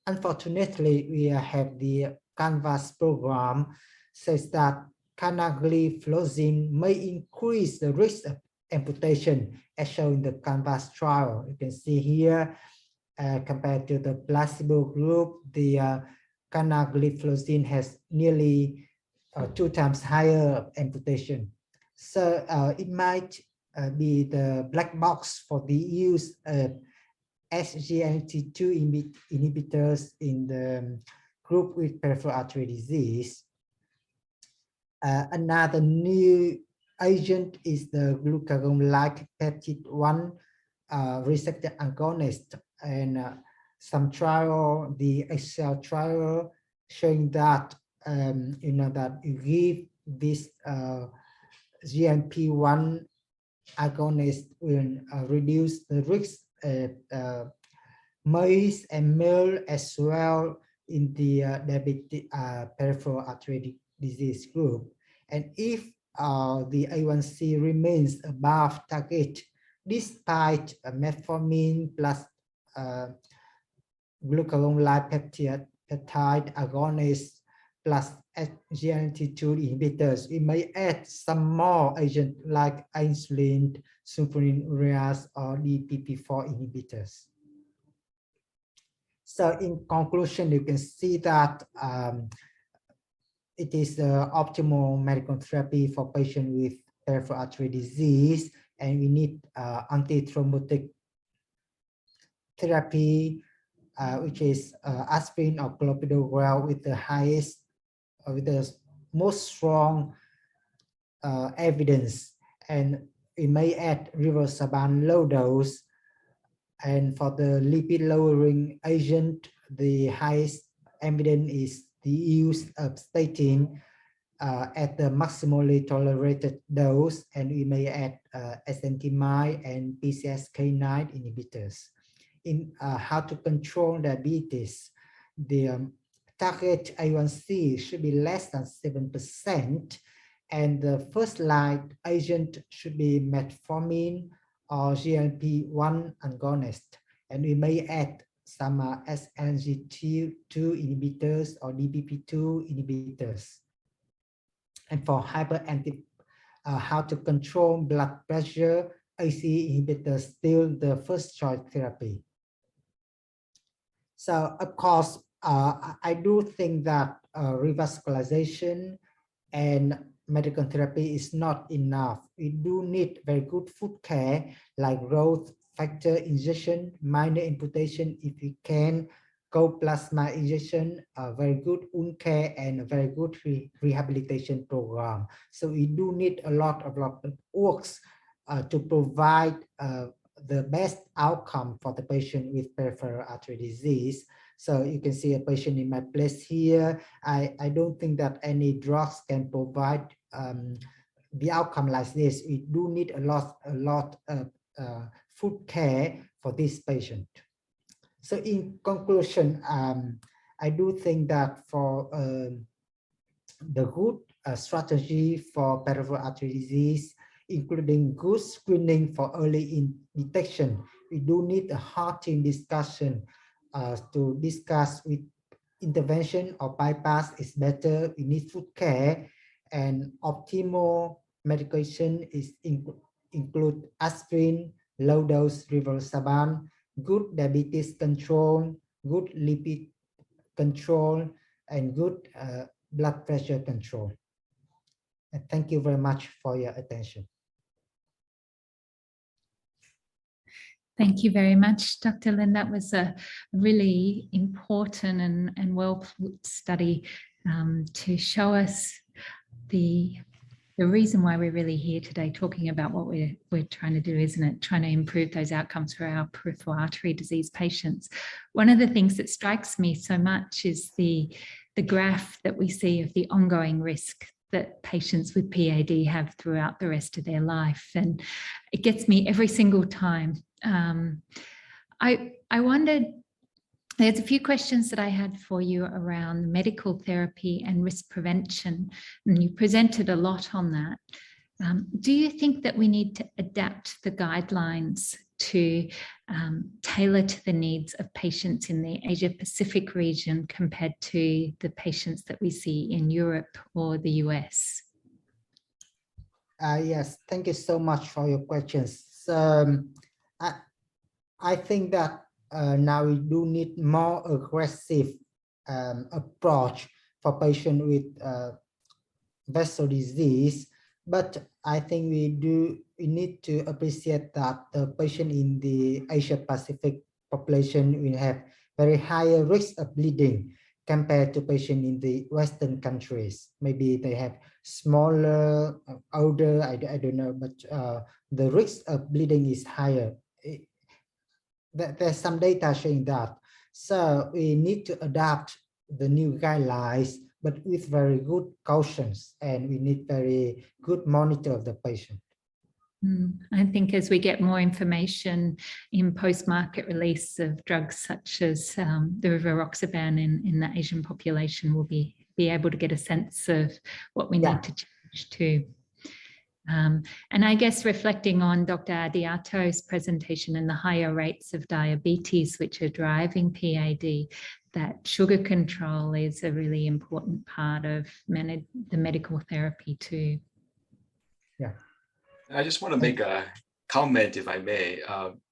Unfortunately, we have the CANVAS program says that canagliflozin may increase the risk of amputation as shown in the Canvas trial. You can see here, compared to the placebo group, the canagliflozin has nearly 2 times higher amputation. So it might be the black box for the use of SGLT2 inhibitors in the group with peripheral artery disease. Another new agent is the glucagon-like peptide-1 receptor agonist, and some trial, the Excel trial, showing that that you give this GMP-1 agonist will reduce the risk of mice and male as well in the diabetic peripheral artery disease group. And if the A1C remains above target, despite metformin plus glucagon-like peptide agonist plus SGLT2 inhibitors, we may add some more agents like insulin, sulfonylureas, or DPP4 inhibitors. So in conclusion, you can see that it is the optimal medical therapy for patients with peripheral artery disease, and we need antithrombotic therapy, which is aspirin or clopidogrel with the highest, with the most strong evidence, and we may add rivaroxaban low dose. And for the lipid lowering agent, the highest evidence is the use of statin at the maximally tolerated dose, and we may add ezetimibe and PCSK9 inhibitors. In how to control diabetes, the target A1C should be less than 7%, and the first line agent should be metformin or GLP-1 agonist, and we may add some SGLT2 inhibitors or DPP2 inhibitors. And for hypertensive, how to control blood pressure, ACE inhibitors still the first choice therapy. So of course, I do think that revascularization and medical therapy is not enough. We do need very good food care, like growth factor injection, minor amputation if we can, cold plasma injection, very good wound care, and a very good rehabilitation program. So we do need a lot of works to provide the best outcome for the patient with peripheral artery disease. So you can see a patient in my place here. I don't think that any drugs can provide the outcome like this. We do need a lot of food care for this patient. So in conclusion, I do think that for the good strategy for peripheral artery disease, including good screening for early detection, we do need a heart team discussion to discuss with intervention or bypass is better. We need food care, and optimal medication is include aspirin, low dose rivaroxaban, good diabetes control, good lipid control, and good blood pressure control. And thank you very much for your attention. Thank you very much, Dr. Lin. That was a really important and well study to show us the reason why we're really here today, talking about what we're trying to do, isn't it? Trying to improve those outcomes for our peripheral artery disease patients. One of the things that strikes me so much is the graph that we see of the ongoing risk that patients with PAD have throughout the rest of their life. And it gets me every single time. I wondered, there's a few questions that I had for you around medical therapy and risk prevention, and you presented a lot on that. Do you think that we need to adapt the guidelines to tailor to the needs of patients in the Asia-Pacific region compared to the patients that we see in Europe or the US? Yes, thank you so much for your questions. I think that now we do need more aggressive approach for patient with vessel disease, but I think we need to appreciate that the patient in the Asia Pacific population will have very higher risk of bleeding compared to patient in the Western countries. Maybe they have smaller, older, I don't know, but the risk of bleeding is higher. There's some data showing that. So we need to adapt the new guidelines, but with very good cautions, and we need very good monitor of the patient. I think as we get more information in post-market release of drugs such as the rivaroxaban in the Asian population, we'll be able to get a sense of what we need to change too. And I guess reflecting on Dr. Adiato's presentation and the higher rates of diabetes which are driving PAD, that sugar control is a really important part of the medical therapy too. Yeah. I just want to make a comment, if I may.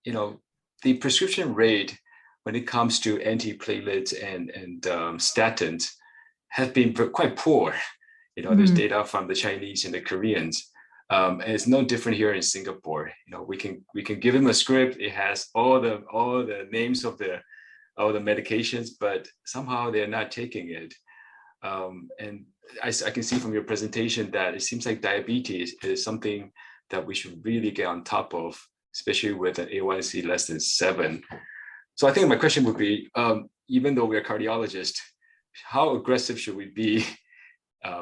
You know, the prescription rate when it comes to antiplatelets and statins has been quite poor. You know, there's data from the Chinese and the Koreans. And it's no different here in Singapore. You know, we can give them a script. It has all the names of all the medications, but somehow they're not taking it. And I can see from your presentation that it seems like diabetes is something that we should really get on top of, especially with an A1C less than 7. So I think my question would be, even though we're cardiologists, how aggressive should we be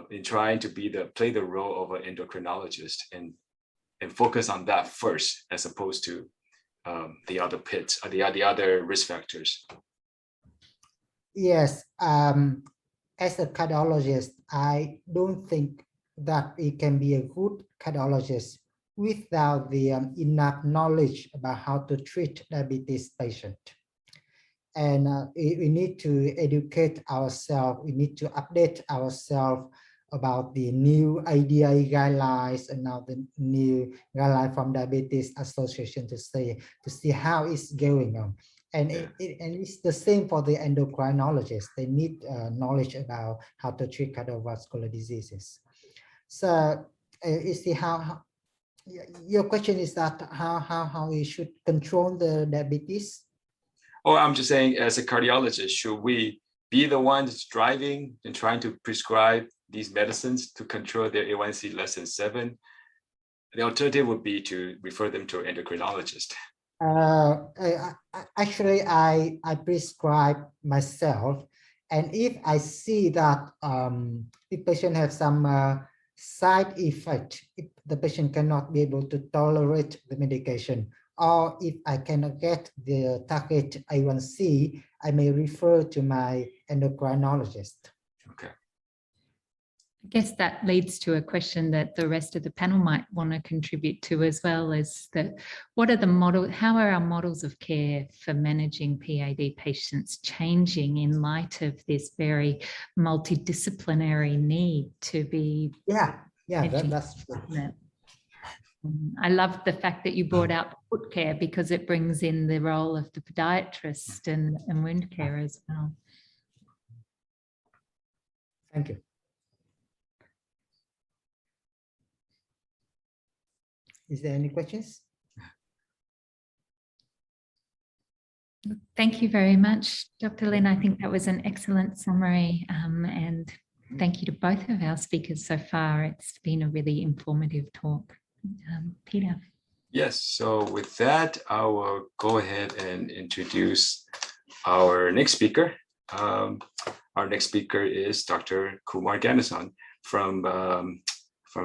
in trying to play the role of an endocrinologist and focus on that first, as opposed to the other pits, or the other risk factors? Yes, as a cardiologist, I don't think that we can be a good cardiologist without the enough knowledge about how to treat diabetes patient. And we need to educate ourselves. We need to update ourselves about the new IDA guidelines and now the new guideline from Diabetes Association to see how it's going on. And it's the same for the endocrinologists. They need knowledge about how to treat cardiovascular diseases. So you see how your question is that how we should control the diabetes? Oh, I'm just saying, as a cardiologist, should we be the ones driving and trying to prescribe these medicines to control their A1C less than 7? The alternative would be to refer them to an endocrinologist. Actually, I prescribe myself, and if I see that the patient has some side effect, if the patient cannot be able to tolerate the medication, or if I cannot get the target A1C, I may refer to my endocrinologist. Okay. I guess that leads to a question that the rest of the panel might want to contribute to as well, is that how are our models of care for managing PAD patients changing in light of this very multidisciplinary need to be that's true. I love the fact that you brought out foot care, because it brings in the role of the podiatrist and wound care as well. Thank you. Is there any questions? Thank you very much, Dr. Lin. I think that was an excellent summary, and thank you to both of our speakers so far. It's been a really informative talk. Peter. Yes, so with that, I will go ahead and introduce our next speaker. Our next speaker is Dr. Kumar Ganesan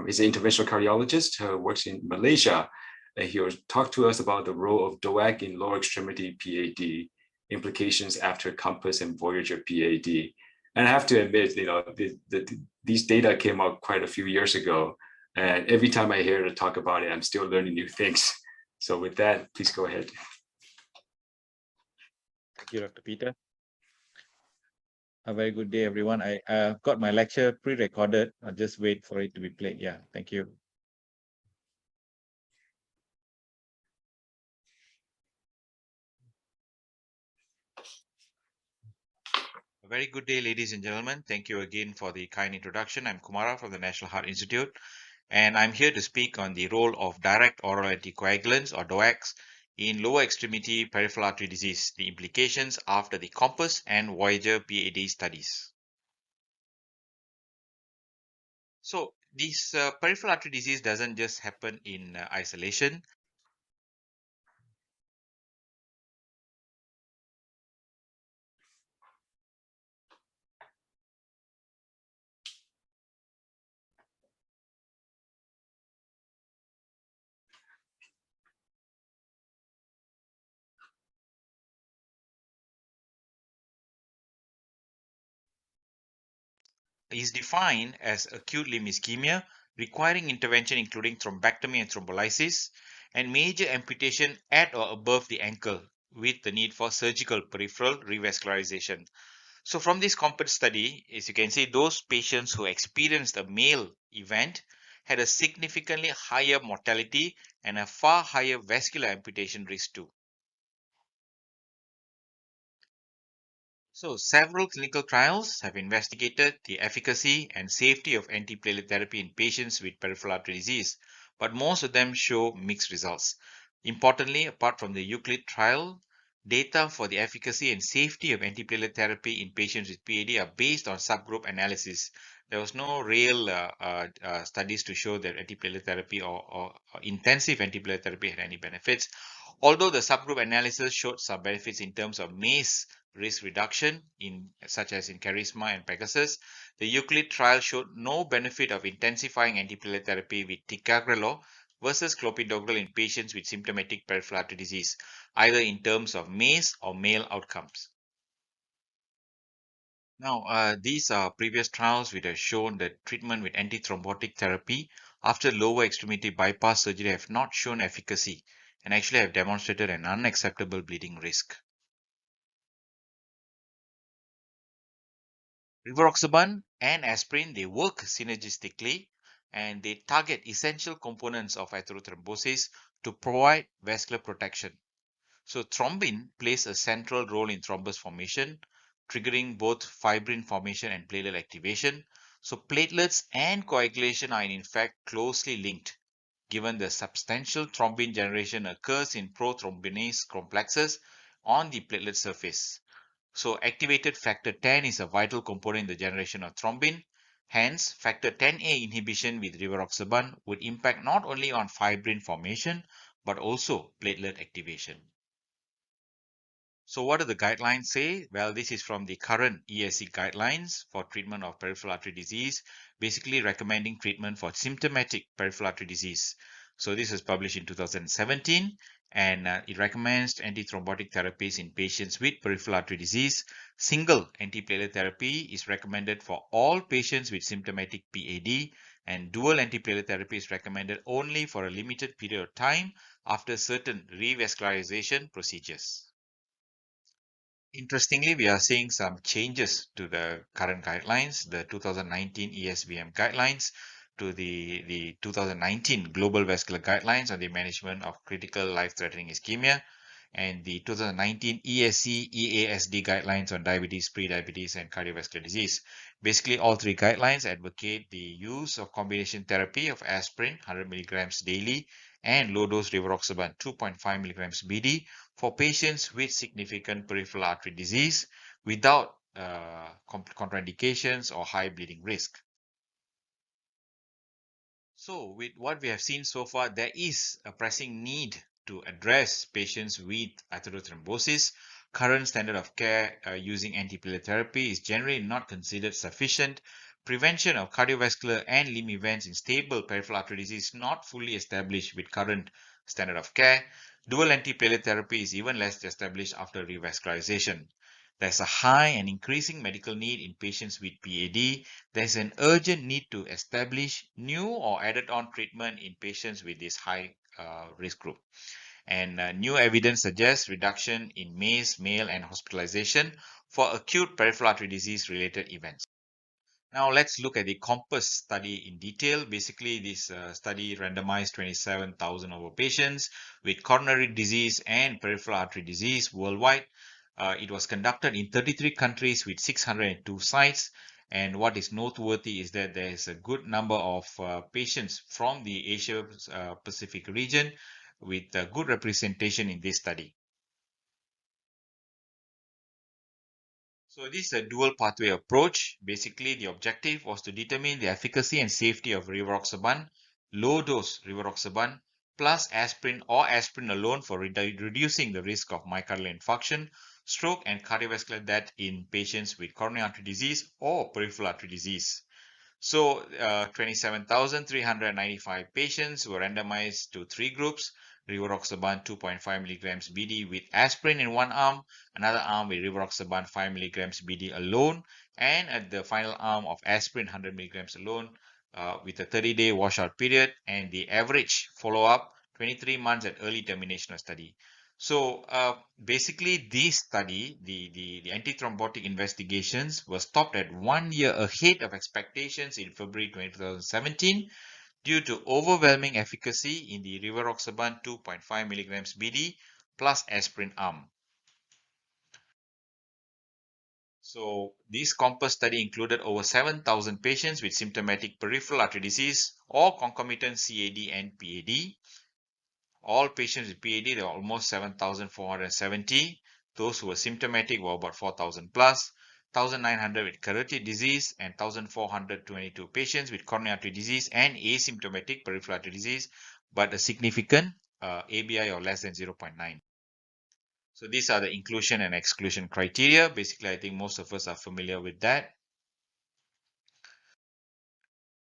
he's an interventional cardiologist who works in Malaysia. And he will talk to us about the role of DOAC in lower extremity PAD, implications after Compass and Voyager PAD. And I have to admit, you know, these data came out quite a few years ago. And every time I hear to talk about it, I'm still learning new things. So with that, please go ahead. Thank you, Dr. Peter. A very good day, everyone. I got my lecture pre-recorded. I'll just wait for it to be played. Yeah, thank you. A very good day, ladies and gentlemen. Thank you again for the kind introduction. I'm Kumara from the National Heart Institute, and I'm here to speak on the role of direct oral anticoagulants or DOACs in lower extremity peripheral artery disease, the implications after the COMPASS and Voyager PAD studies. So this peripheral artery disease doesn't just happen in isolation. Is defined as acute limb ischemia requiring intervention including thrombectomy and thrombolysis and major amputation at or above the ankle with the need for surgical peripheral revascularization. So from this COMPASS study, as you can see, those patients who experienced a male event had a significantly higher mortality and a far higher vascular amputation risk too. So several clinical trials have investigated the efficacy and safety of antiplatelet therapy in patients with peripheral artery disease, but most of them show mixed results. Importantly, apart from the Euclid trial, data for the efficacy and safety of antiplatelet therapy in patients with PAD are based on subgroup analysis. There was no real studies to show that antiplatelet therapy or intensive antiplatelet therapy had any benefits. Although the subgroup analysis showed some benefits in terms of MACE risk reduction in such as in Charisma and Pegasus, the Euclid trial showed no benefit of intensifying antiplatelet therapy with ticagrelor versus clopidogrel in patients with symptomatic peripheral artery disease, either in terms of MACE or male outcomes. Now, these are previous trials which have shown that treatment with antithrombotic therapy after lower extremity bypass surgery have not shown efficacy and actually have demonstrated an unacceptable bleeding risk. Rivaroxaban and aspirin, they work synergistically and they target essential components of atherothrombosis to provide vascular protection. So thrombin plays a central role in thrombus formation, triggering both fibrin formation and platelet activation. So platelets and coagulation are in fact closely linked, given the substantial thrombin generation occurs in prothrombinase complexes on the platelet surface. So activated factor 10 is a vital component in the generation of thrombin. Hence, factor 10A inhibition with rivaroxaban would impact not only on fibrin formation, but also platelet activation. So what do the guidelines say? Well, this is from the current ESC guidelines for treatment of peripheral artery disease, basically recommending treatment for symptomatic peripheral artery disease. So this was published in 2017 and it recommends antithrombotic therapies in patients with peripheral artery disease. Single antiplatelet therapy is recommended for all patients with symptomatic PAD and dual antiplatelet therapy is recommended only for a limited period of time after certain revascularization procedures. Interestingly, we are seeing some changes to the current guidelines, the 2019 ESVM guidelines to the 2019 Global Vascular Guidelines on the Management of Critical Life-Threatening Ischemia, and the 2019 ESC EASD guidelines on diabetes, prediabetes, and cardiovascular disease. Basically, all three guidelines advocate the use of combination therapy of aspirin 100 milligrams daily and low-dose rivaroxaban 2.5 milligrams BD for patients with significant peripheral artery disease without contraindications or high bleeding risk. So with what we have seen so far, there is a pressing need to address patients with atherothrombosis. Current standard of care using antiplatelet therapy is generally not considered sufficient. Prevention of cardiovascular and limb events in stable peripheral artery disease is not fully established with current standard of care. Dual antiplatelet therapy is even less established after revascularization. There's a high and increasing medical need in patients with PAD. There's an urgent need to establish new or added on treatment in patients with this high risk group. And new evidence suggests reduction in MACE, male, and hospitalization for acute peripheral artery disease related events. Now let's look at the COMPASS study in detail. Basically, this study randomized 27,000 over patients with coronary disease and peripheral artery disease worldwide. It was conducted in 33 countries with 602 sites. And what is noteworthy is that there is a good number of patients from the Asia Pacific region with good representation in this study. So this is a dual pathway approach. Basically, the objective was to determine the efficacy and safety of rivaroxaban, low dose rivaroxaban, plus aspirin or aspirin alone for reducing the risk of myocardial infarction, stroke, and cardiovascular death in patients with coronary artery disease or peripheral artery disease. So 27,395 patients were randomized to 3 groups: rivaroxaban 2.5 milligrams BD with aspirin in one arm, another arm with rivaroxaban 5 milligrams BD alone, and at the final arm of aspirin 100 milligrams alone with a 30-day washout period, and the average follow-up 23 months at early termination of study. So basically, this study, the antithrombotic investigations, was stopped at 1 year ahead of expectations in February 2017 due to overwhelming efficacy in the rivaroxaban 2.5 milligrams BD plus aspirin arm. So this COMPASS study included over 7,000 patients with symptomatic peripheral artery disease or concomitant CAD and PAD. All patients with PAD, there were almost 7,470. Those who were symptomatic were about 4,000 plus. 1,900 with carotid disease and 1,422 patients with coronary artery disease and asymptomatic peripheral artery disease, but a significant ABI of less than 0.9. So these are the inclusion and exclusion criteria. Basically, I think most of us are familiar with that.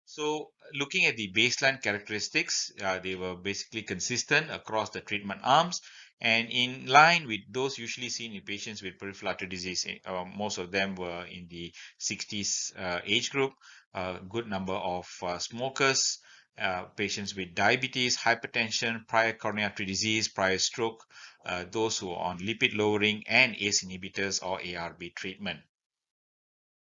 So looking at the baseline characteristics, they were basically consistent across the treatment arms and in line with those usually seen in patients with peripheral artery disease. Most of them were in the 60s age group, a good number of smokers, patients with diabetes, hypertension, prior coronary artery disease, prior stroke, those who are on lipid lowering and ACE inhibitors or ARB treatment.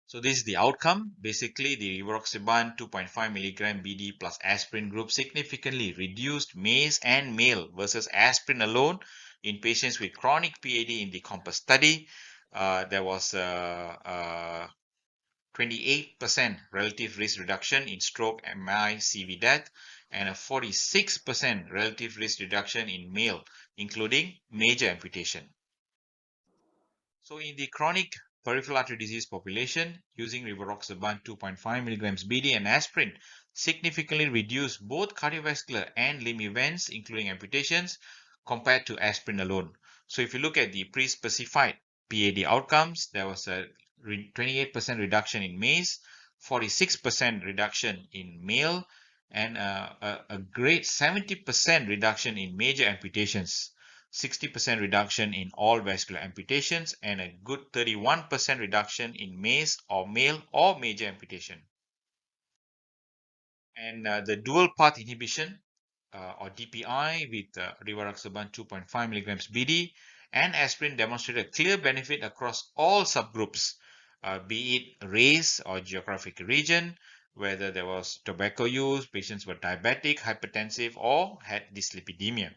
So this is the outcome. Basically, the rivaroxaban 2.5 milligram BD plus aspirin group significantly reduced MACE and MALE versus aspirin alone in patients with chronic PAD in the COMPASS study. There was a 28% relative risk reduction in stroke, MI, CV death, and a 46% relative risk reduction in MALE, including major amputation. So in the chronic peripheral artery disease population, using rivaroxaban 2.5 milligrams BD and aspirin significantly reduced both cardiovascular and limb events, including amputations, compared to aspirin alone. So if you look at the pre-specified PAD outcomes, there was a 28% reduction in MACE, 46% reduction in MALE, and a great 70% reduction in major amputations. 60% reduction in all vascular amputations, and a good 31% reduction in MACE or MALE or major amputation. And the dual path inhibition or DPI with rivaroxaban 2.5 milligrams BD and aspirin demonstrated a clear benefit across all subgroups, be it race or geographic region, whether there was tobacco use, patients were diabetic, hypertensive, or had dyslipidemia.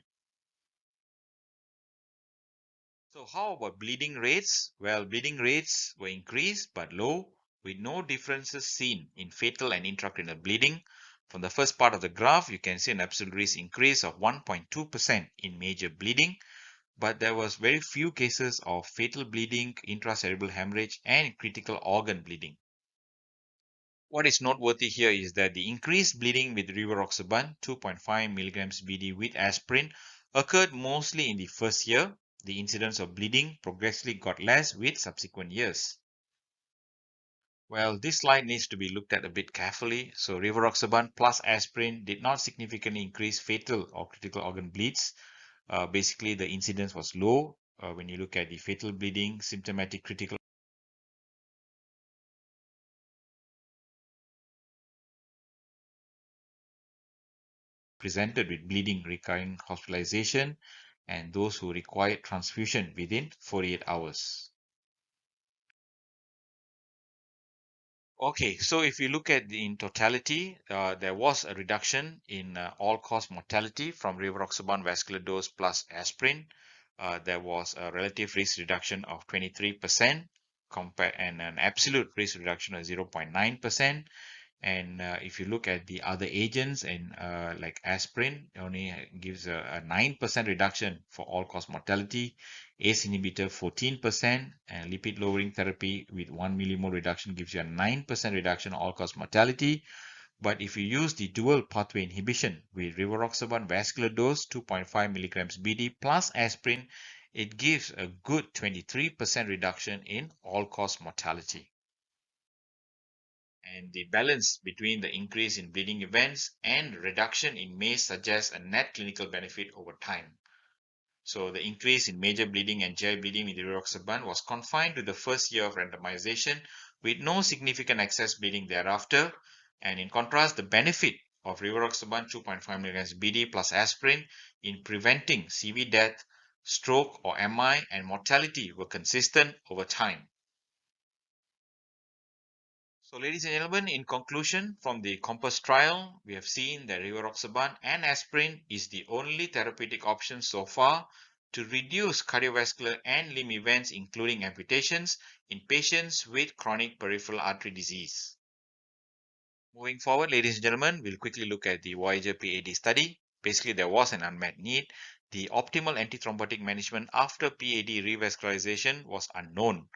So how about bleeding rates? Well, bleeding rates were increased but low, with no differences seen in fatal and intracranial bleeding. From the first part of the graph, you can see an absolute risk increase of 1.2% in major bleeding, but there was very few cases of fatal bleeding, intracerebral hemorrhage, and critical organ bleeding. What is noteworthy here is that the increased bleeding with rivaroxaban 2.5 milligrams BD with aspirin occurred mostly in the first year. The incidence of bleeding progressively got less with subsequent years. Well, this slide needs to be looked at a bit carefully. So rivaroxaban plus aspirin did not significantly increase fatal or critical organ bleeds. Basically, the incidence was low when you look at the fatal bleeding, symptomatic critical presented with bleeding requiring hospitalization, and those who required transfusion within 48 hours. Okay, so if you look at in totality, there was a reduction in all-cause mortality from rivaroxaban vascular dose plus aspirin. there was a relative risk reduction of 23% and an absolute risk reduction of 0.9%. And if you look at the other agents and like aspirin, it only gives a 9% reduction for all-cause mortality, ACE inhibitor 14%, and lipid lowering therapy with 1 millimole reduction gives you a 9% reduction in all-cause mortality. But if you use the dual pathway inhibition with rivaroxaban vascular dose 2.5 milligrams BD plus aspirin, it gives a good 23% reduction in all-cause mortality. And the balance between the increase in bleeding events and reduction in MACE suggests a net clinical benefit over time. So the increase in major bleeding and GI bleeding with rivaroxaban was confined to the first year of randomization with no significant excess bleeding thereafter. And in contrast, the benefit of rivaroxaban 2.5 mg BD plus aspirin in preventing CV death, stroke or MI and mortality were consistent over time. So ladies and gentlemen, in conclusion, from the COMPASS trial, we have seen that rivaroxaban and aspirin is the only therapeutic option so far to reduce cardiovascular and limb events, including amputations, in patients with chronic peripheral artery disease. Moving forward, ladies and gentlemen, we'll quickly look at the Voyager PAD study. Basically, there was an unmet need. The optimal antithrombotic management after PAD revascularization was unknown,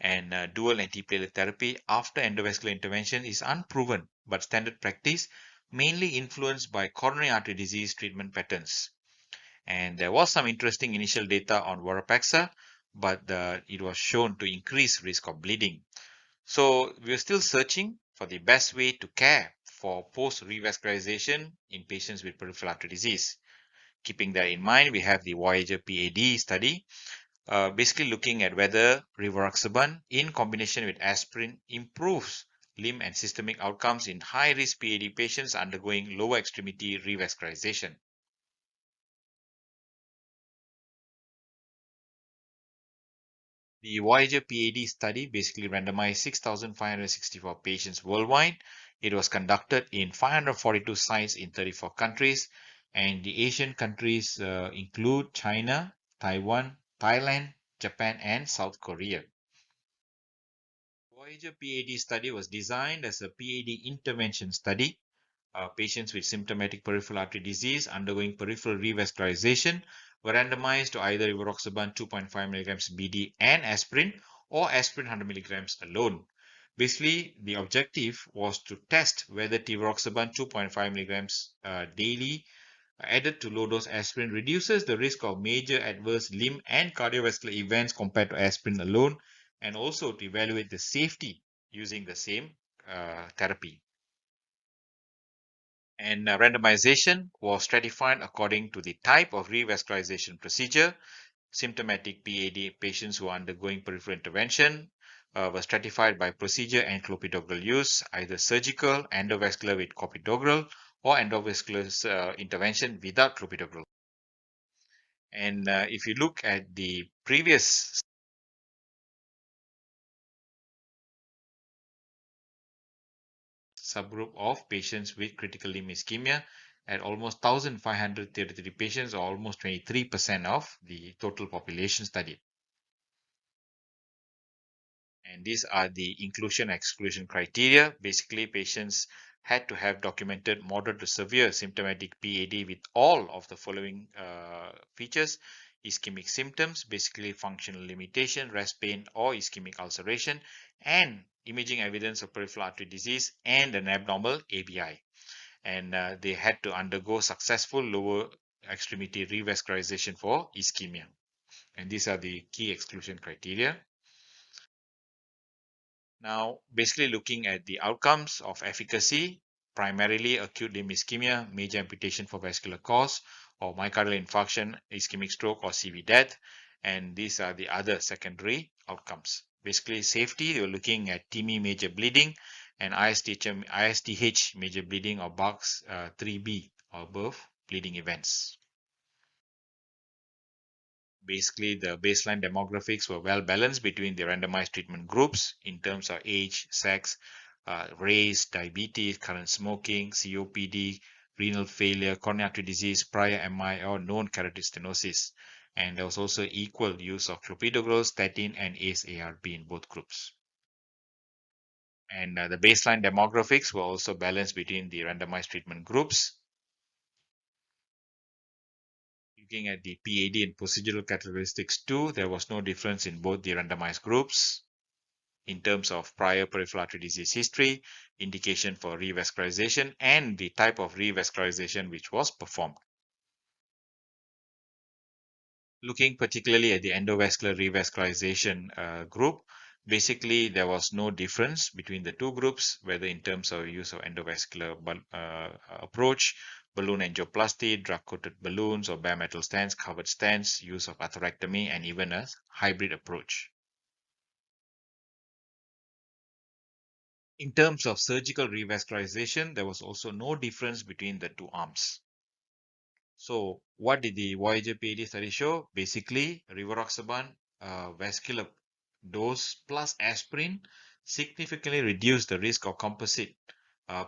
and dual antiplatelet therapy after endovascular intervention is unproven but standard practice, mainly influenced by coronary artery disease treatment patterns. And there was some interesting initial data on Vorapaxa, but it was shown to increase risk of bleeding. So we're still searching for the best way to care for post-revascularization in patients with peripheral artery disease. Keeping that in mind, we have the Voyager PAD study, basically looking at whether rivaroxaban in combination with aspirin improves limb and systemic outcomes in high-risk PAD patients undergoing lower extremity revascularization. The Voyager PAD study basically randomized 6,564 patients worldwide. It was conducted in 542 sites in 34 countries, and the Asian countries include China, Taiwan, Thailand, Japan, and South Korea. Voyager PAD study was designed as a PAD intervention study. Patients with symptomatic peripheral artery disease undergoing peripheral revascularization were randomized to either rivaroxaban 2.5 mg BD and aspirin, or aspirin 100 mg alone. Basically, the objective was to test whether rivaroxaban 2.5 mg daily added to low-dose aspirin reduces the risk of major adverse limb and cardiovascular events compared to aspirin alone, and also to evaluate the safety using the same therapy. And randomization was stratified according to the type of revascularization procedure. Symptomatic PAD patients who are undergoing peripheral intervention were stratified by procedure and clopidogrel use, either surgical, endovascular with clopidogrel, or endovascular intervention without clopidogrel. And if you look at the previous subgroup of patients with critical limb ischemia, at almost 1,533 patients, or almost 23% of the total population studied. And these are the inclusion exclusion criteria. Basically, patients had to have documented moderate to severe symptomatic PAD with all of the following features: ischemic symptoms, basically functional limitation, rest pain, or ischemic ulceration, and imaging evidence of peripheral artery disease and an abnormal ABI. And they had to undergo successful lower extremity revascularization for ischemia. And these are the key exclusion criteria. Now, basically looking at the outcomes of efficacy, primarily acute limb ischemia, major amputation for vascular cause, or myocardial infarction, ischemic stroke, or CV death. And these are the other secondary outcomes. Basically, safety, they were looking at TIMI major bleeding and ISTH major bleeding or BARCS 3B or above bleeding events. Basically, the baseline demographics were well balanced between the randomized treatment groups in terms of age, sex, race, diabetes, current smoking, COPD, renal failure, coronary artery disease, prior MI, or known carotid stenosis. And there was also equal use of clopidogrel, statin, and ACE-ARB in both groups. And the baseline demographics were also balanced between the randomized treatment groups. Looking at the PAD and procedural characteristics too, there was no difference in both the randomized groups in terms of prior peripheral artery disease history, indication for revascularization, and the type of revascularization which was performed. Looking particularly at the endovascular revascularization group, basically there was no difference between the two groups, whether in terms of use of endovascular approach, balloon angioplasty, drug-coated balloons, or bare metal stents, covered stents, use of atherectomy, and even a hybrid approach. In terms of surgical revascularization, there was also no difference between the two arms. So what did the Voyager PAD study show? Basically, rivaroxaban vascular dose plus aspirin significantly reduced the risk of composite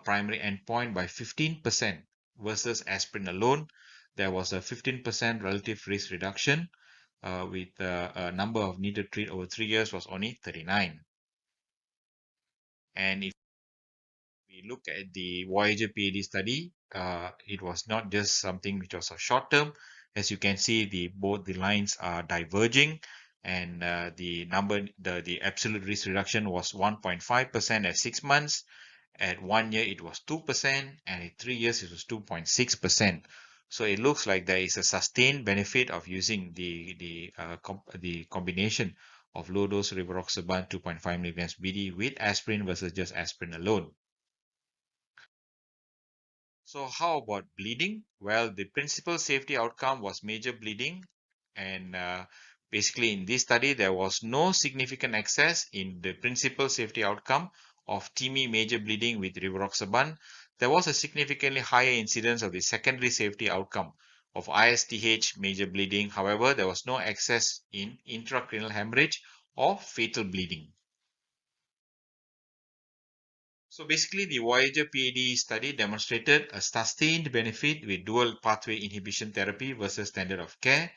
primary endpoint by 15% versus aspirin alone. There was a 15% relative risk reduction with a number of needed treat over 3 years was only 39. And if we look at the Voyager PAD study, it was not just something which was a short term. As you can see, both the lines are diverging, and the absolute risk reduction was 1.5% at 6 months. At 1 year, it was 2%, and at 3 years, it was 2.6%. So it looks like there is a sustained benefit of using the combination of low dose rivaroxaban 2.5 milligrams BD with aspirin versus just aspirin alone. So how about bleeding? Well, the principal safety outcome was major bleeding, and basically in this study there was no significant excess in the principal safety outcome of TIMI major bleeding with rivaroxaban. There was a significantly higher incidence of the secondary safety outcome of ISTH major bleeding. However, there was no excess in intracranial hemorrhage or fatal bleeding. So basically, the Voyager PAD study demonstrated a sustained benefit with dual pathway inhibition therapy versus standard of care.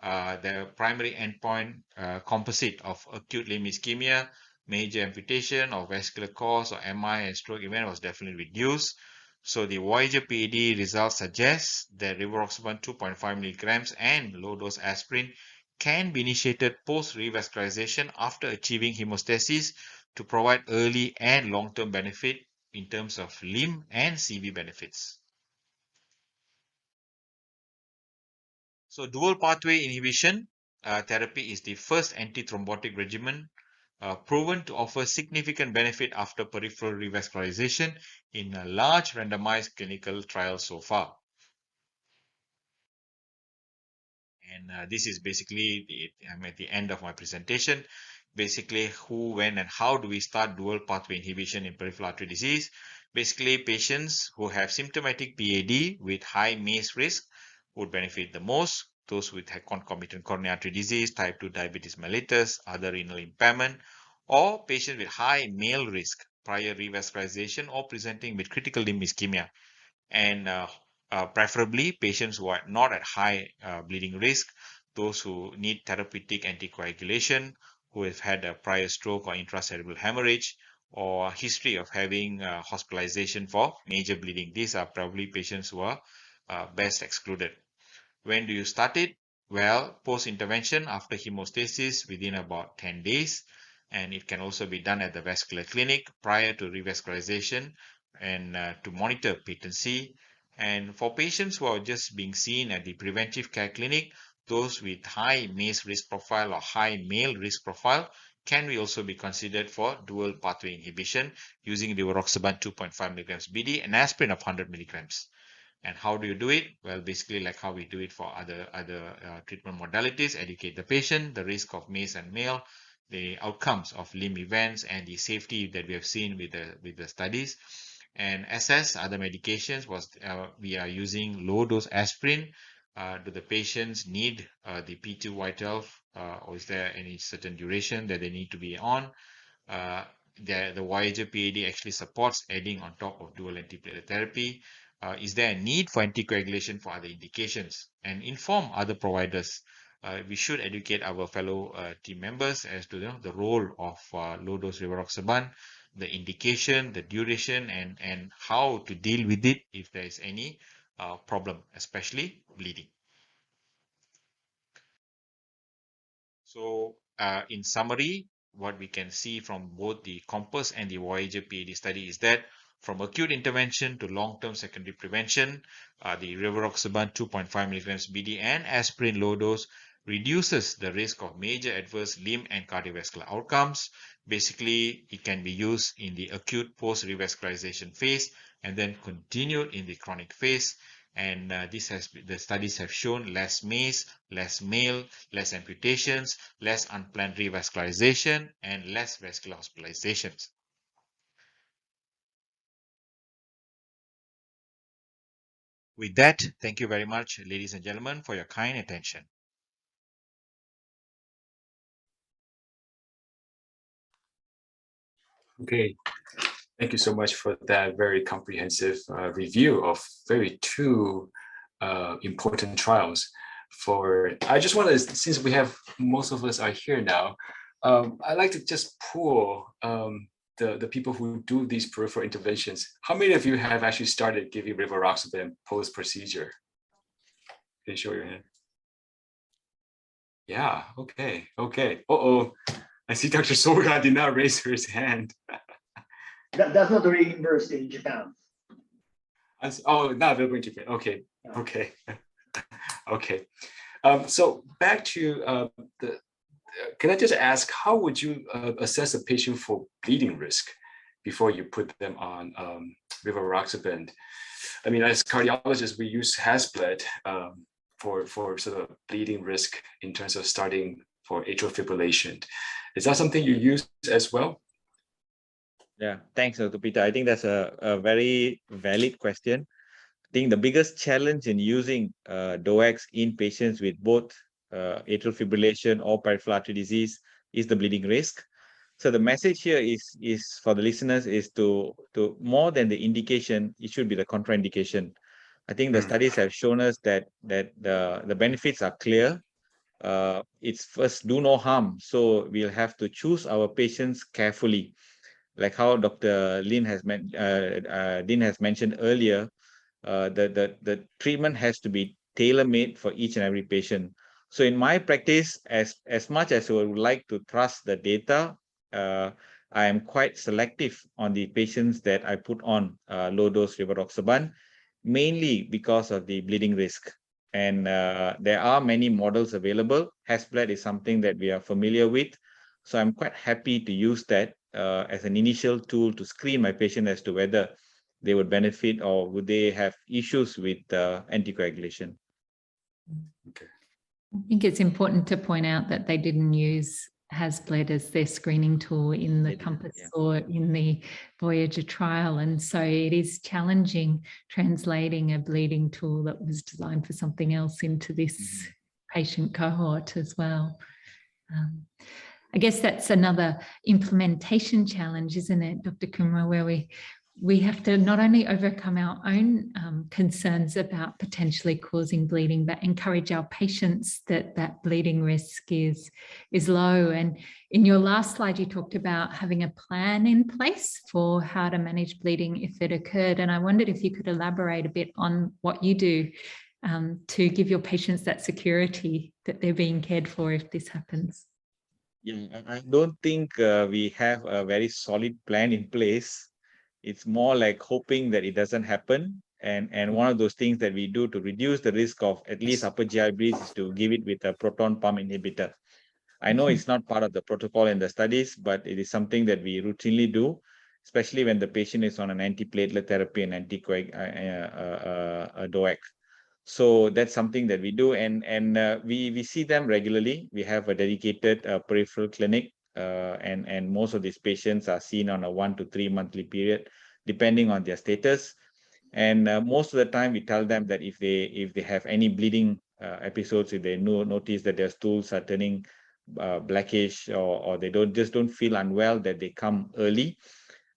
The primary endpoint composite of acute limb ischemia, major amputation or vascular cause or MI and stroke event was definitely reduced. So the Voyager PAD results suggest that rivaroxaban 2.5 milligrams and low dose aspirin can be initiated post revascularization after achieving hemostasis to provide early and long-term benefit in terms of limb and CV benefits. So dual pathway inhibition therapy is the first antithrombotic regimen proven to offer significant benefit after peripheral revascularization in a large randomized clinical trial so far. And this is basically, I'm at the end of my presentation. Basically, who, when, and how do we start dual pathway inhibition in peripheral artery disease? Basically, patients who have symptomatic PAD with high MACE risk would benefit the most. Those with concomitant coronary artery disease, type 2 diabetes mellitus, other renal impairment, or patients with high male risk, prior revascularization, or presenting with critical limb ischemia. And preferably patients who are not at high bleeding risk, those who need therapeutic anticoagulation, who have had a prior stroke or intracerebral hemorrhage, or history of having hospitalization for major bleeding. These are probably patients who are best excluded. When do you start it? Well, post-intervention after hemostasis within about 10 days. And it can also be done at the vascular clinic prior to revascularization and to monitor patency. And for patients who are just being seen at the preventive care clinic, those with high MACE risk profile or high male risk profile can also be considered for dual pathway inhibition using rivaroxaban 2.5 milligrams BD and aspirin of 100 milligrams. And how do you do it? Well, basically like how we do it for other treatment modalities: educate the patient, the risk of MACE and male, the outcomes of limb events, and the safety that we have seen with the studies. And assess other medications. We are using low dose aspirin. Do the patients need the P2Y12 or is there any certain duration that they need to be on? The Voyager PAD actually supports adding on top of dual antiplatelet therapy. Is there a need for anticoagulation for other indications? And inform other providers we should educate our fellow team members as to the role of low-dose rivaroxaban, the indication, the duration, and how to deal with it if there is any problem, especially bleeding. So in summary, what we can see from both the COMPASS and the Voyager PAD study is that from acute intervention to long-term secondary prevention, the rivaroxaban 2.5 milligrams BD and aspirin low dose reduces the risk of major adverse limb and cardiovascular outcomes. Basically, it can be used in the acute post-revascularization phase and then continued in the chronic phase. And the studies have shown less MACE, less MALE, less amputations, less unplanned revascularization, and less vascular hospitalizations. With that, thank you very much, ladies and gentlemen, for your kind attention. Okay, thank you so much for that very comprehensive review of two important trials. I just want to, since we have most of us are here now, I'd like to just pull the people who do these peripheral interventions. How many of you have actually started giving rivaroxaban post-procedure? Can you show your hand? Yeah, okay. Uh-oh, I see Dr. Soga did not raise his hand. That's not reimbursed in Japan. Oh, not available in Japan. Okay. Okay. So back to can I just ask, how would you assess a patient for bleeding risk before you put them on rivaroxaban? I mean, as cardiologists, we use HASBLED for sort of bleeding risk in terms of starting for atrial fibrillation. Is that something you use as well? Yeah, thanks, Dr. Peter. I think that's a very valid question. I think the biggest challenge in using DOACs in patients with both atrial fibrillation or peripheral artery disease is the bleeding risk. So the message here is for the listeners is to more than the indication, it should be the contraindication. I think the studies have shown us that the benefits are clear. It's first, do no harm. So we'll have to choose our patients carefully. Like how Dr. Dean has mentioned earlier, the treatment has to be tailor-made for each and every patient. So in my practice, as much as I would like to trust the data, I am quite selective on the patients that I put on low-dose rivaroxaban, mainly because of the bleeding risk. And there are many models available. HASBLED is something that we are familiar with. So I'm quite happy to use that as an initial tool to screen my patient as to whether they would benefit or would they have issues with anticoagulation. Okay. I think it's important to point out that they didn't use HASBLED as their screening tool in the COMPASS or in the Voyager trial. And so it is challenging translating a bleeding tool that was designed for something else into this patient cohort as well. I guess that's another implementation challenge, isn't it, Dr. Kumra, where we have to not only overcome our own concerns about potentially causing bleeding, but encourage our patients that bleeding risk is low. And in your last slide, you talked about having a plan in place for how to manage bleeding if it occurred. And I wondered if you could elaborate a bit on what you do to give your patients that security that they're being cared for if this happens. Yeah, I don't think we have a very solid plan in place. It's more like hoping that it doesn't happen. And one of those things that we do to reduce the risk of at least upper GI bleeds is to give it with a proton pump inhibitor. I know it's not part of the protocol in the studies, but it is something that we routinely do, especially when the patient is on an antiplatelet therapy and anticoag DOAC. So that's something that we do, and we see them regularly. We have a dedicated peripheral clinic, and most of these patients are seen on a 1 to 3 monthly period, depending on their status. And most of the time, we tell them that if they have any bleeding episodes, if they notice that their stools are turning blackish, or they don't feel unwell, that they come early.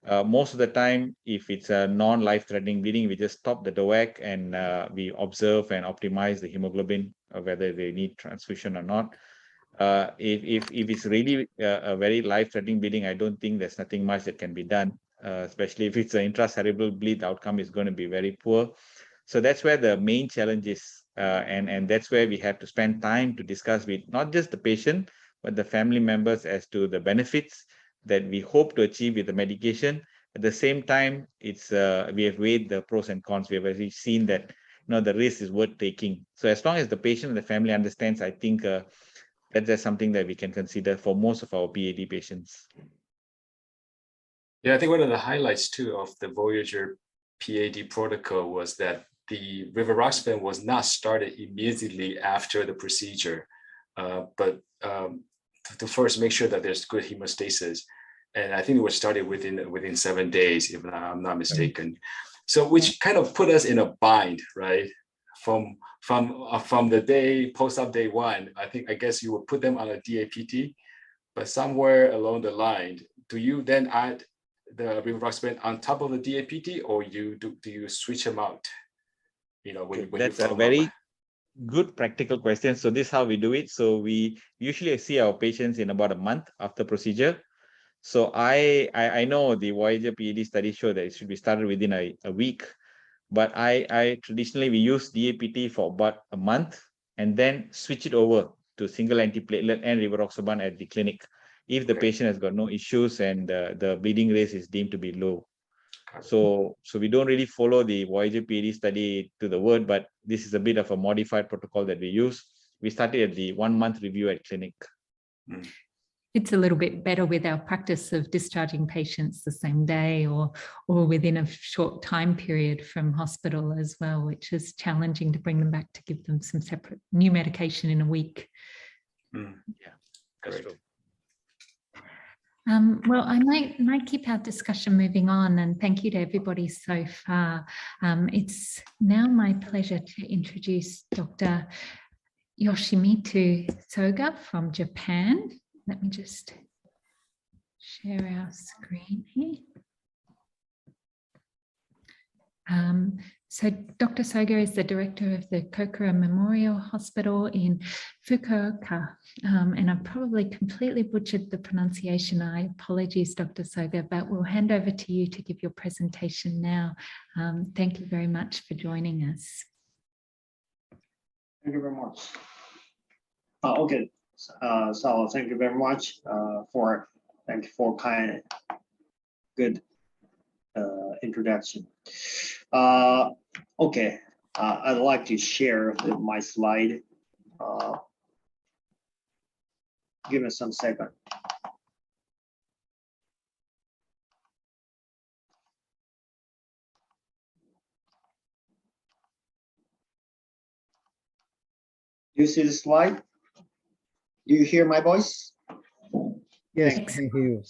Most of the time, if it's a non-life-threatening bleeding, we just stop the DOAC and we observe and optimize the hemoglobin, whether they need transfusion or not. If it's really a very life-threatening bleeding, I don't think there's nothing much that can be done, especially if it's an intracerebral bleed, the outcome is going to be very poor. So that's where the main challenge is, and that's where we have to spend time to discuss with not just the patient, but the family members as to the benefits that we hope to achieve with the medication. At the same time, it's we have weighed the pros and cons. We have already seen that the risk is worth taking. So as long as the patient and the family understands, I think that's something that we can consider for most of our PAD patients. Yeah, I think one of the highlights too of the Voyager PAD protocol was that the rivaroxaban was not started immediately after the procedure, but to first make sure that there's good hemostasis. And I think it was started within 7 days, if I'm not mistaken. So which kind of put us in a bind, right? From the day post-op day one, I guess you would put them on a DAPT, but somewhere along the line, do you then add the rivaroxaban on top of the DAPT, or do you switch them out? When that's you a very good practical question. So this is how we do it. So we usually see our patients in about a month after procedure. So I know the Voyager PAD study show that it should be started within a week, but I traditionally we use DAPT for about a month and then switch it over to single antiplatelet and rivaroxaban at the clinic if the patient has got no issues and the bleeding rate is deemed to be low. So we don't really follow the Voyager PAD study to the word, but this is a bit of a modified protocol that we use. We started at the 1 month review at clinic. It's a little bit better with our practice of discharging patients the same day or within a short time period from hospital as well, which is challenging to bring them back to give them some separate new medication in a week. Yeah, that's true. Well, I might keep our discussion moving on, and thank you to everybody so far. It's now my pleasure to introduce Dr. Yoshimitsu Soga from Japan. Let me just share our screen here. So Dr. Soga is the director of the Kokura Memorial Hospital in Fukuoka, and I've probably completely butchered the pronunciation. I apologize, Dr. Soga, but we'll hand over to you to give your presentation now. Thank you very much for joining us. Thank you very much. Okay, so thank you very much for kind, good introduction. Okay, I'd like to share my slide. Give me some second. Do you see the slide? Do you hear my voice? Yes, Thanks. thank you.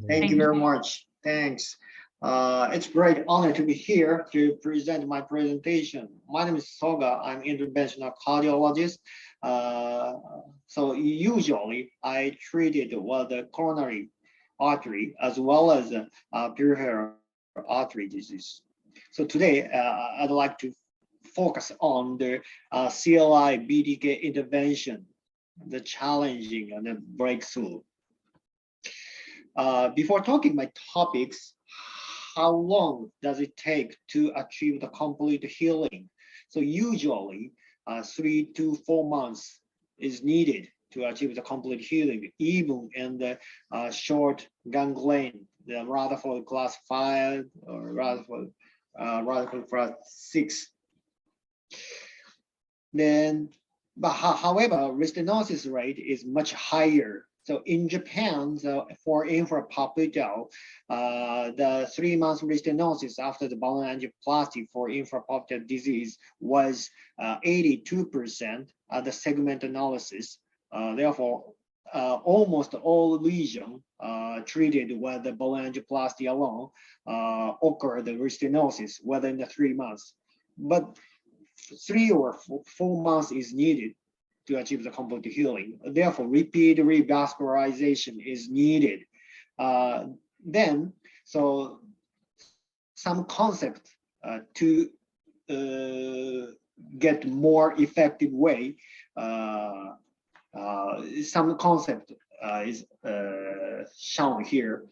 Thank you very much. Thanks. It's a great honor to be here to present my presentation. My name is Soga. I'm interventional cardiologist. So usually I treated the coronary artery as well as peripheral artery disease. So today I'd like to focus on the CLI BTK intervention, the challenging and the breakthrough. Before talking my topics, how long does it take to achieve the complete healing? So usually 3 to 4 months is needed to achieve the complete healing, even in the short gangrene, the Rutherford class 5 or Rutherford class 6. Then, but however, restenosis rate is much higher. So in Japan, for infrapopliteal, the 3-month restenosis after the bone angioplasty for infrapopliteal disease was 82% at the segment analysis. Therefore, almost all lesions treated with the bone angioplasty alone occurred the restenosis within the 3 months. But 3 or 4 months is needed to achieve the complete healing. Therefore, repeat revascularization is needed. Then So some concept to get more effective way. Some concept is shown here.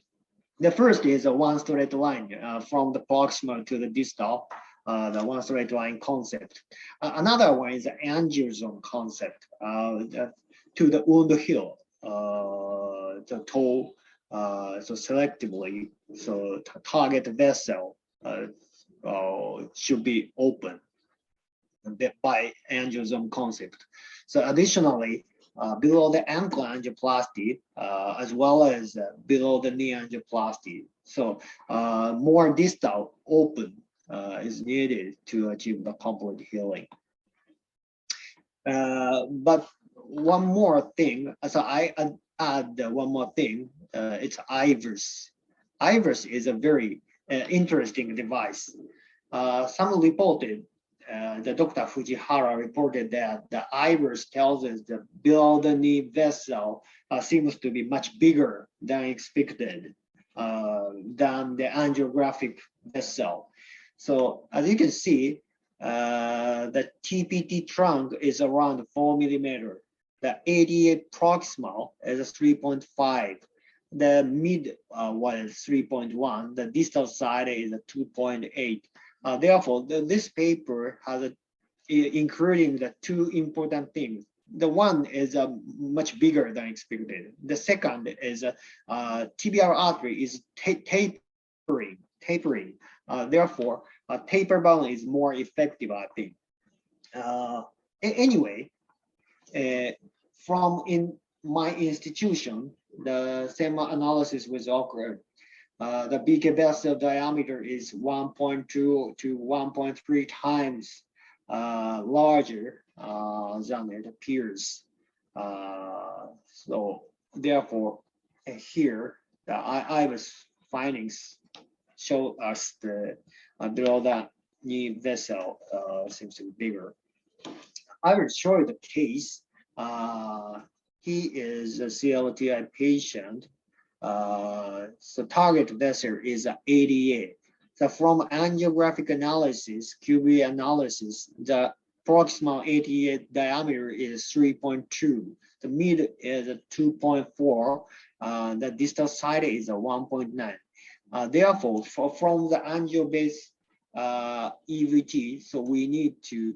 The first is a one straight line from the proximal to the distal, the one straight line concept. Another one is the angiosome concept to the wound heal, the toe, so selectively, so target vessel should be open by angiosome concept. So additionally, below the ankle angioplasty, as well as below the knee angioplasty. So more distal open is needed to achieve the complete healing. But one more thing, so I add one more thing, it's IVERS. IVERS is a very interesting device. Some reported, the Dr. Fujihara reported that the IVERS tells us the below the knee vessel seems to be much bigger than expected than the angiographic vessel. So as you can see, the TPT trunk is around 4 millimeter. The 88 proximal is 3.5. The mid was 3.1. The distal side is 2.8. Therefore, this paper has including the two important things. The one is much bigger than expected. The second is tibial artery is tapering. Therefore, taper bone is more effective, I think. Anyway, from in my institution, the same analysis was occurred. The BK vessel diameter is 1.2 to 1.3 times larger than it appears. So therefore, here the IVERS findings show us the below the knee vessel seems to be bigger. I will show you the case. He is a CLTI patient. So target vessel is 88. So from angiographic analysis, QB analysis, the proximal 88 diameter is 3.2. The mid is 2.4. The distal side is 1.9. Therefore, from the angio-based EVT, so we need to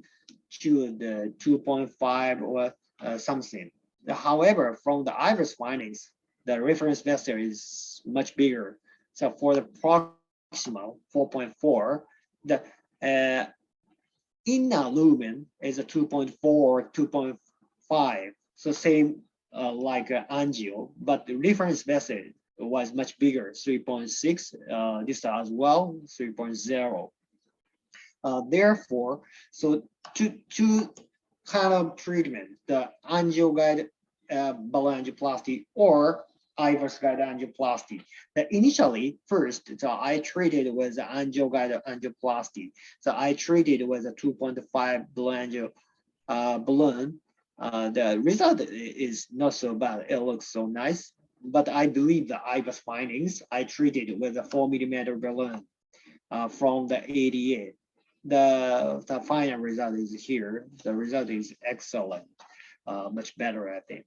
choose the 2.5 or something. However, from the IVERS findings, the reference vessel is much bigger. So for the proximal 4.4, the inner lumen is a 2.4, 2.5. So same like angio, but the reference vessel was much bigger, 3.6. This as well, 3.0. Therefore, so two kind of treatment, the angio-guided balloon angioplasty or IVERS guided angioplasty. Initially, first, so I treated with the angio-guided angioplasty. So I treated with a 2.5 balloon. The result is not so bad. It looks so nice. But I believe the IVERS findings, I treated with a 4 millimeter balloon from the ADA. The final result is here. The result is excellent, much better, I think.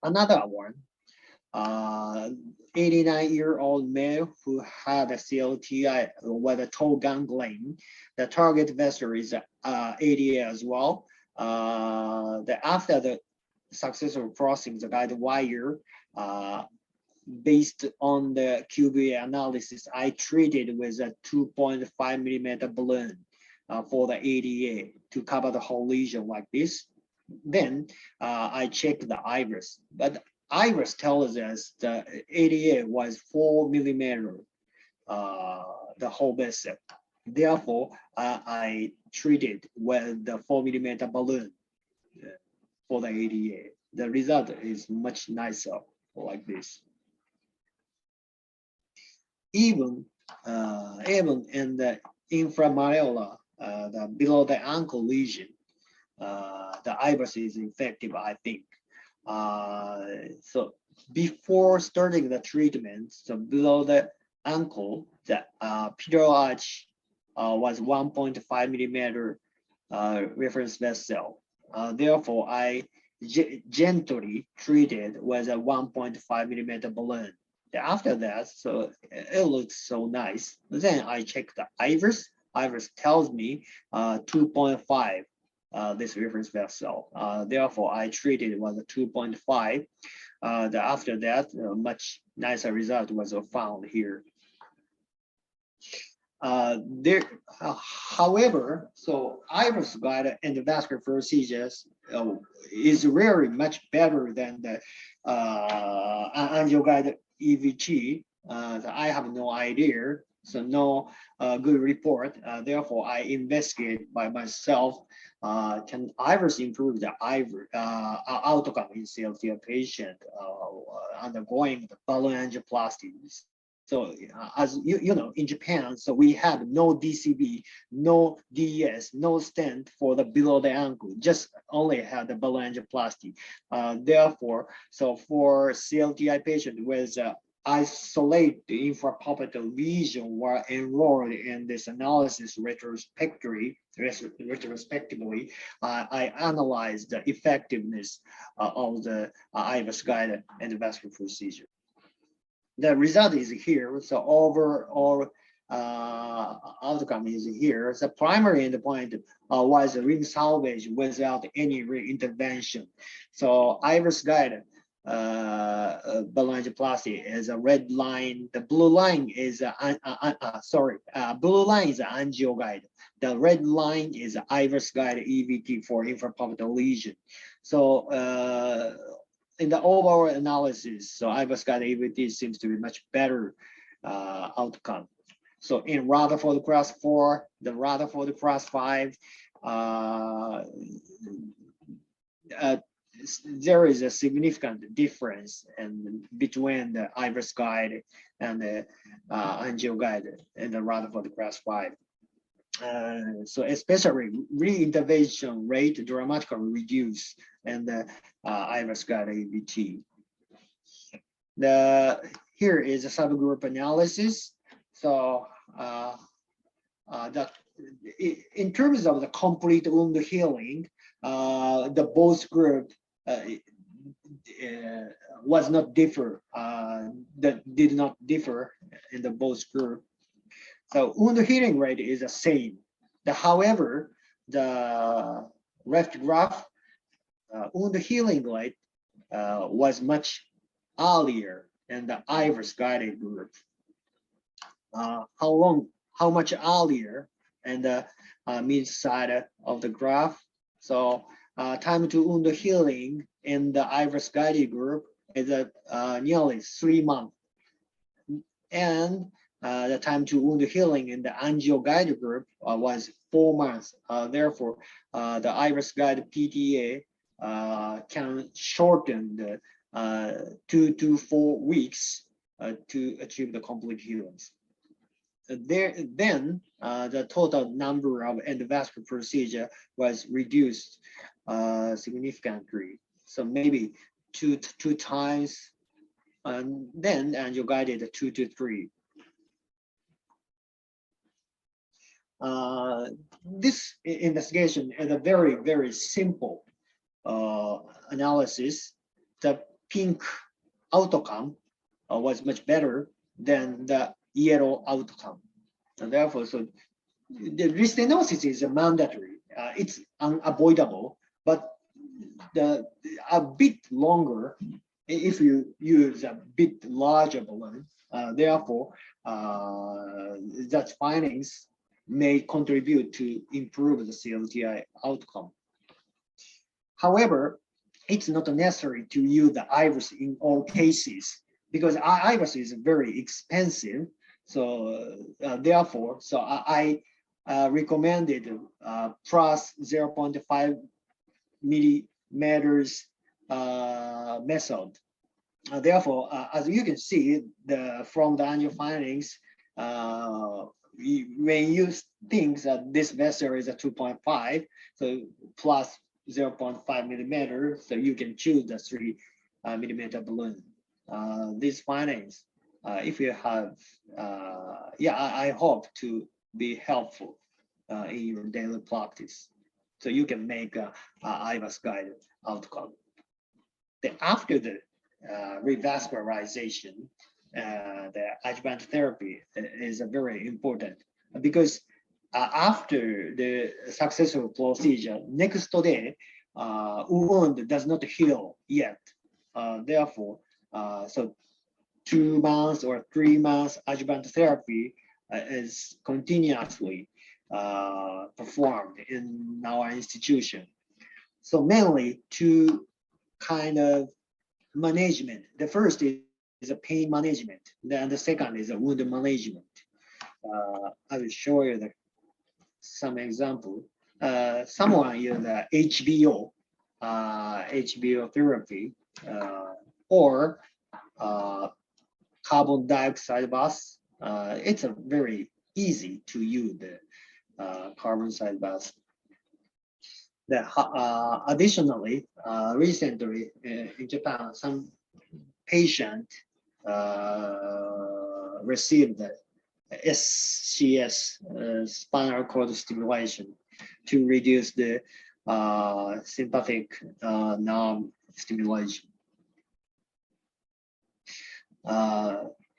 Another one, 89-year-old male who had a CLTI with a toe ganglion. The target vessel is ADA as well. After the successful crossing the guide wire, based on the QB analysis, I treated with a 2.5 millimeter balloon for the ADA to cover the whole lesion like this. Then I checked the IVERS, but IVERS tells us the ADA was 4 millimeter, the whole vessel. Therefore, I treated with the 4 millimeter balloon for the ADA. The result is much nicer like this. Even in the inframalleolar, the below the ankle lesion, the IVERS is effective, I think. So before starting the treatment, so below the ankle, the peteral arch was 1.5 millimeter reference vessel. Therefore, I gently treated with a 1.5 millimeter balloon. After that, so it looks so nice. Then I check the iris. Iris tells me 2.5 this reference vessel. Therefore, I treated with a 2.5. After that, much nicer result was found here. However, so iris guide endovascular procedures is very much better than the angio guide EVG. I have no idea, so no good report. Therefore, I investigate by myself. Can iris improve the outcome in CLTI patient undergoing the balloon angioplasty? So as you know, in Japan, so we have no DCB, no DES, no stent for the below the ankle, just only had the balloon angioplasty. Therefore, so for CLTI patient with isolate the infrapalpable lesion were enrolled in this analysis retrospectively, I analyzed the effectiveness of the IVUS guided endovascular procedure. The result is here. So overall outcome is here. The primary endpoint was limb salvage without any re-intervention. So IVUS guided balloon angioplasty is a red line. The blue line is blue line is angio guide. The red line is IVUS guide EVT for infrapalpable lesion. So in the overall analysis, so IVUS guide EVT seems to be much better outcome. So in Rutherford class 4, the Rutherford class 5, there is a significant difference between the IVUS guide and the angio guide in the Rutherford class 5. So especially re-intervention rate dramatically reduced in the IVUS guide EVT. Here is a subgroup analysis. So in terms of the complete wound healing, the both group was not differ, that did not differ in the both group. So wound healing rate is the same. However, the left graph wound healing rate was much earlier in the IVUS guided group. How much earlier in the mid side of the graph? So time to wound healing in the IVUS guided group is nearly 3 months, and the time to wound healing in the angio guided group was 4 months. Therefore, the IVUS guided PTA can shorten the 2 to 4 weeks to achieve the complete healings. Then the total number of endovascular procedure was reduced significantly. So maybe two times, and then angio guided 2 to 3. This investigation is a very, very simple analysis. The pink outcome was much better than the yellow outcome. And therefore, so the restenosis is mandatory. It's unavoidable, but a bit longer if you use a bit larger balloon. Therefore, that findings may contribute to improve the CLTI outcome. However, it's not necessary to use the IVUS in all cases because IVUS is very expensive. So therefore, so I recommended plus 0.5 millimeters method. Therefore, as you can see, from the annual findings, when you think that this vessel is a 2.5, so plus 0.5 millimeter, so you can choose the 3 millimeter balloon. these findings, if you have, I hope to be helpful in your daily practice, so you can make a IVAS guided outcome. Then after the revascularization, the adjuvant therapy is very important, because after the successful procedure, next day, wound does not heal yet. Therefore, so 2 months or 3 months adjuvant therapy is continuously performed in our institution. So mainly two kind of management. The first is a pain management. Then the second is a wound management. I will show you some example. Someone use HBO, HBO therapy, or carbon dioxide bath. It's a very easy to use the carbon dioxide bath. Additionally, recently in Japan, some patient received the SCS, spinal cord stimulation, to reduce the sympathetic nerve stimulation.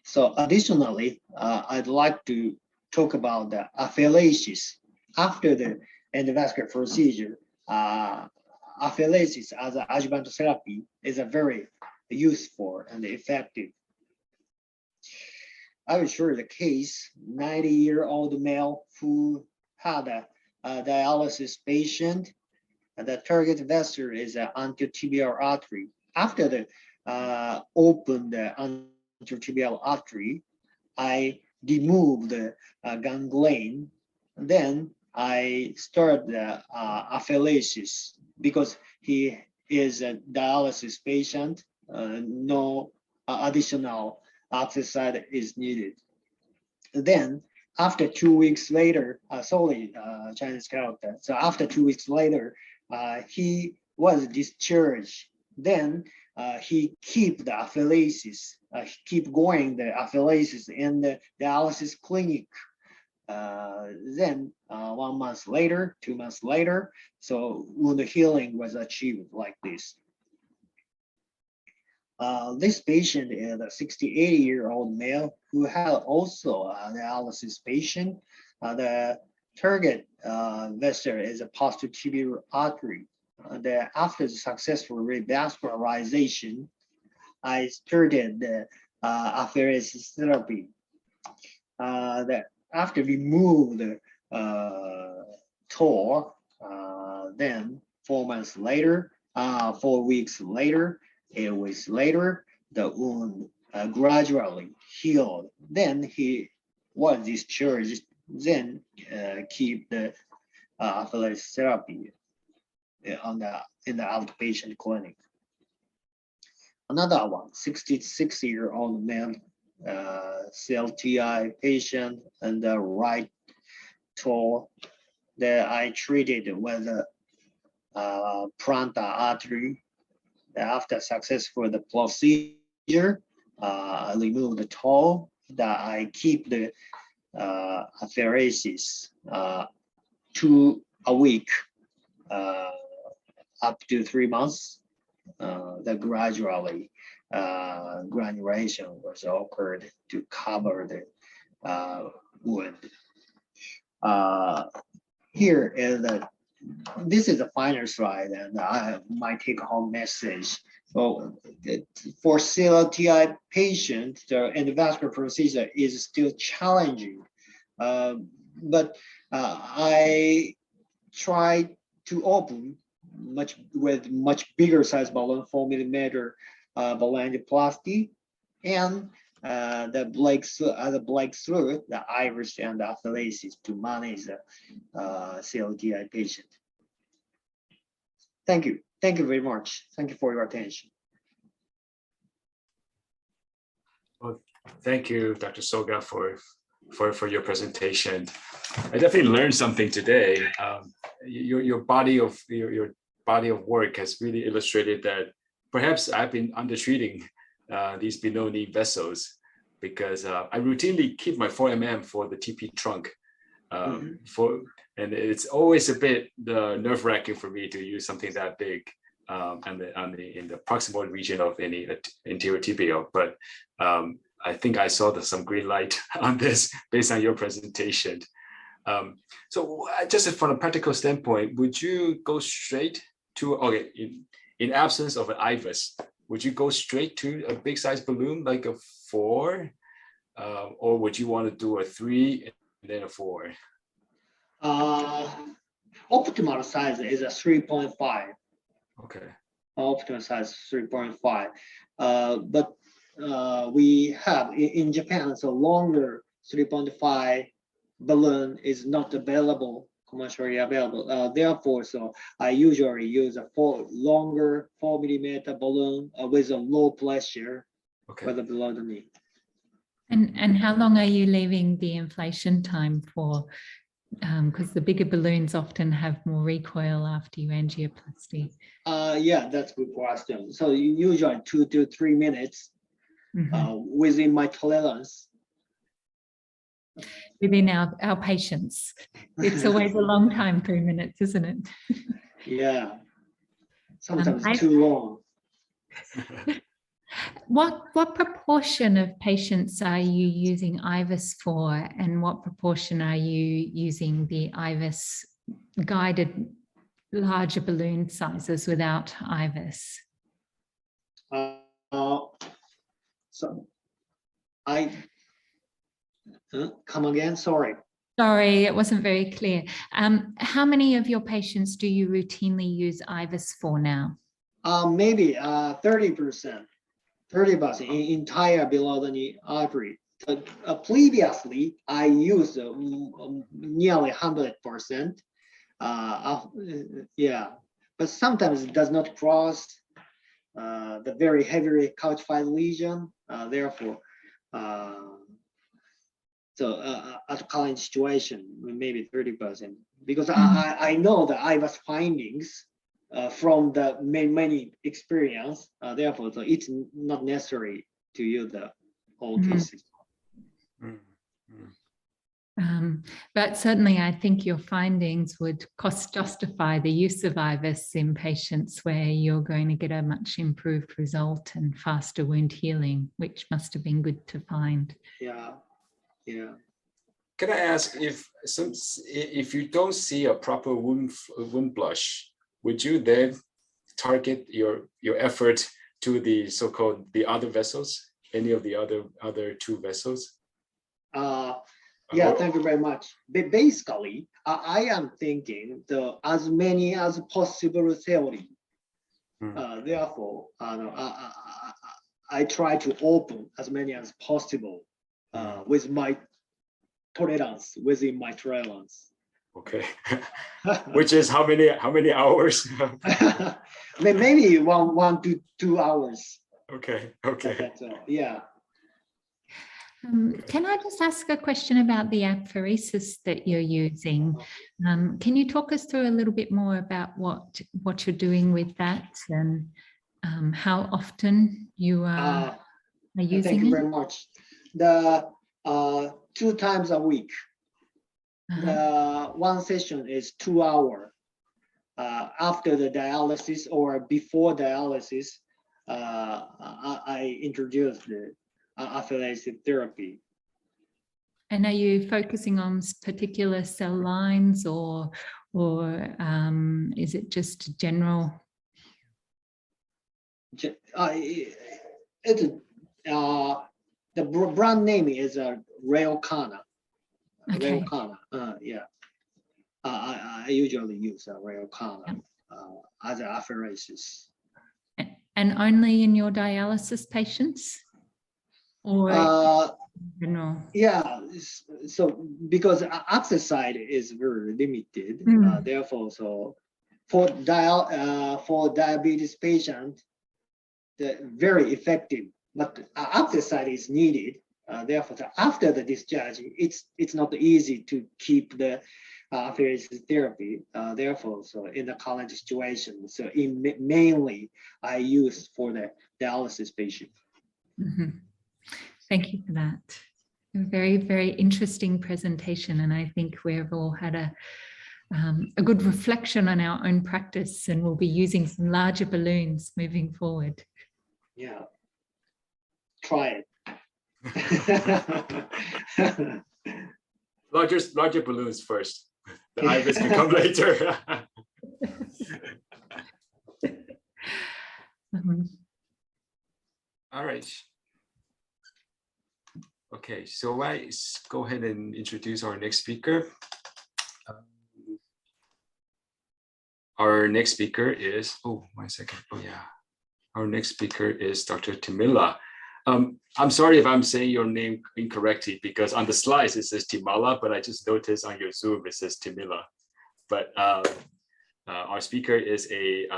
So additionally, I'd like to talk about the apheresis. After the endovascular procedure, apheresis as an adjuvant therapy is a very useful and effective. I will show you the case, 90-year-old male who had a dialysis patient. The target vessel is an anteriotibial artery. After the open the anteriotibial artery, I remove the ganglion. Then I start the apheresis, because he is a dialysis patient. No additional exercise is needed. Then after 2 weeks later, Chinese character. So after 2 weeks later, he was discharged. Then he keep the apheresis, keep going the apheresis in the dialysis clinic. Then 1 month later, 2 months later, so wound healing was achieved like this. This patient is a 68-year-old male who had also a dialysis patient. The target vessel is a posterior tibial artery. After the successful revascularization, I started the apheresis therapy. After remove the TOR, then 4 months later, 4 weeks later, 8 weeks later, the wound gradually healed. Then he was discharged. Then keep the apheresis therapy in the outpatient clinic. Another one, 66-year-old man, CLTI patient, and the right TOR that I treated with plantar artery. After successful the procedure, I remove the TOR. That I keep the apheresis to a week, up to 3 months. That gradually granulation was occurred to cover the wound. Here is this is a final slide, and my take-home message. Well, for CLTI patients, the endovascular procedure is still challenging, but I try to open with much bigger size balloon, 4 millimeter balloonoplasty, and the breakthrough, the iris and the apheresis to manage the CLTI patient. Thank you. Thank you very much. Thank you for your attention. Well, thank you, Dr. Soga, for your presentation. I definitely learned something today. Your body of work has really illustrated that perhaps I've been undertreating these below knee vessels, because I routinely keep my 4 mm for the TP trunk. And it's always a bit nerve-wracking for me to use something that big in the proximal region of any anterior tibial. But I think I saw some green light on this based on your presentation. So just from a practical standpoint, would you go straight to, okay, in absence of an IVUS, would you go straight to a big size balloon like a 4? Or would you want to do a 3 and then a 4? Optimal size is a 3.5. Okay. Optimal size 3.5. But we have in Japan, so longer 3.5 balloon is not available, commercially available. Therefore, so I usually use a longer 4 mm balloon with a low pressure, Okay. whether below the knee. And how long are you leaving the inflation time for? Because the bigger balloons often have more recoil after you angioplasty. Yeah, that's a good question. So usually 2 to 3 minutes within my tolerance. Within our patients. It's always a long time, 3 minutes, isn't it? Yeah, sometimes too long. What proportion of patients are you using IVUS for, and what proportion are you using the IVUS guided larger balloon sizes without IVUS? So come again, sorry. Sorry, it wasn't very clear. How many of your patients do you routinely use IVUS for now? Maybe 30%. 30% in entire below the knee artery. Previously, I used nearly 100%. Yeah, but sometimes it does not cross the very heavily calcified lesion. Therefore, at current situation, maybe 30%, because I know the IVUS findings from the many experience. Therefore, so it's not necessary to use the whole cases. But certainly, I think your findings would justify the use of IVUS in patients where you're going to get a much improved result and faster wound healing, which must have been good to find. Yeah, yeah. Can I ask if you don't see a proper wound blush, would you then target your effort to the so-called the other vessels, any of the other 2 vessels? Yeah, thank you very much. But basically, I am thinking as many as possible theory. Therefore, I try to open as many as possible with my tolerance, within my tolerance. Okay. Which is how many hours? Maybe 1 to 2 hours. Okay. Okay. Yeah. Can I just ask a question about the apheresis that you're using? Can you talk us through a little bit more about what you're doing with that and how often you are using it? Thank you very much. The 2 times a week. The one session is 2 hours. After the dialysis or before dialysis, I introduced the apheresis therapy. And are you focusing on particular cell lines or is it just general? The brand name is Railcana. Okay. Railcana, yeah. I usually use Railcana as an apheresis. And only in your dialysis patients? Or general? Yeah, so because access side is very limited, therefore, so for diabetes patient, very effective, but access side is needed. Therefore, after the discharge, it's not easy to keep the apheresis therapy. Therefore, so in the current situation, so mainly I use for the dialysis patient. Mhm. Thank you for that. A very, very interesting presentation. And I think we've all had a good reflection on our own practice, and we'll be using some larger balloons moving forward. Yeah. Try it. Larger balloons first. The iris can come later. All right. Okay, so let's go ahead and introduce our next speaker. Our next speaker is, oh, 1 second. Oh, yeah. Our next speaker is Dr. Timila. I'm sorry if I'm saying your name incorrectly, because on the slides it says Timala, but I just noticed on your Zoom it says Timila. But our speaker is a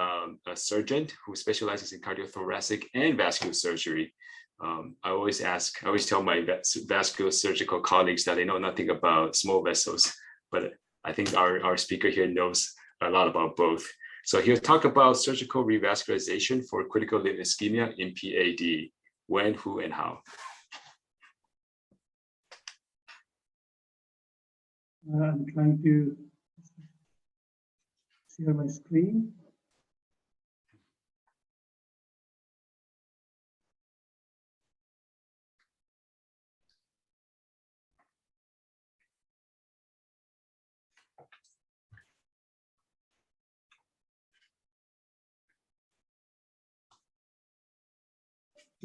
surgeon who specializes in cardiothoracic and vascular surgery. I always tell my vascular surgical colleagues that they know nothing about small vessels, but I think our speaker here knows a lot about both. So he'll talk about surgical revascularization for critical limb ischemia in PAD, when, who, and how. I'm trying to share my screen.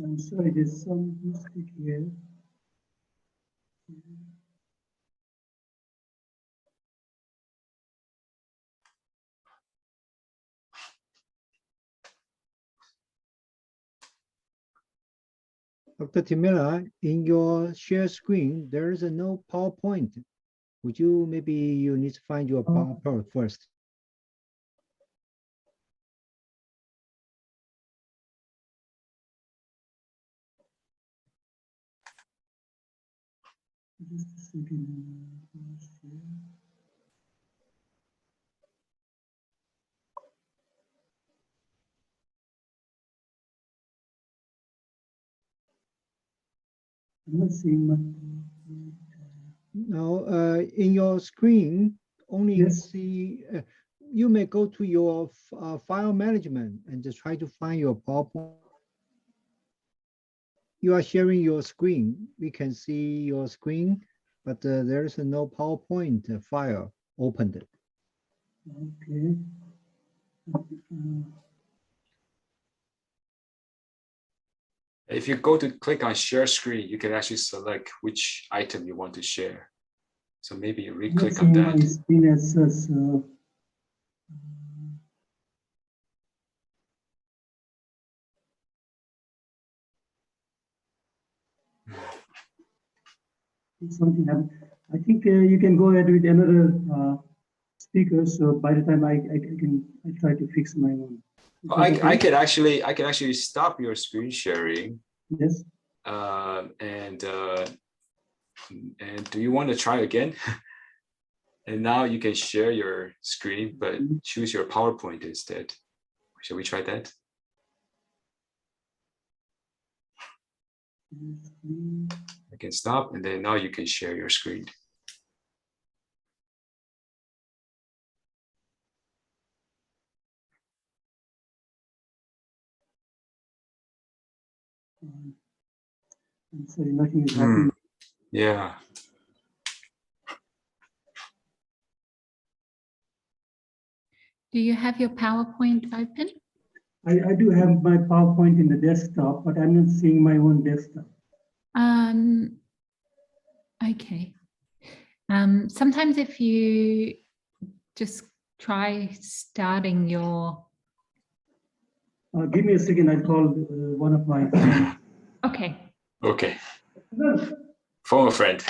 I'm sorry, there's some mistake here. Dr. Timila, in your share screen, there is no PowerPoint. Would you, maybe you need to find your PowerPoint first. Just a second. I'm not seeing my. Now, in your screen, only Yes. see, you may go to your file management and just try to find your PowerPoint. You are sharing your screen. We can see your screen, but there is no PowerPoint file opened. Okay. If you go to click on share screen, you can actually select which item you want to share. So maybe you re-click on my that. screen as such, so. Something happened. I think you can go ahead with another speaker. So by the time I try to fix my own. I can actually stop your screen sharing. Yes. And do you want to try again? And now you can share your screen, but choose your PowerPoint instead. Shall we try that? I can stop, and then now you can share your screen. I'm sorry, nothing is happening. Yeah. Do you have your PowerPoint open? I do have my PowerPoint in the desktop, but I'm not seeing my own desktop. Okay. Sometimes if you just try starting your... Give me a second, I'll call one of my friends. Okay. Okay. Phone a friend.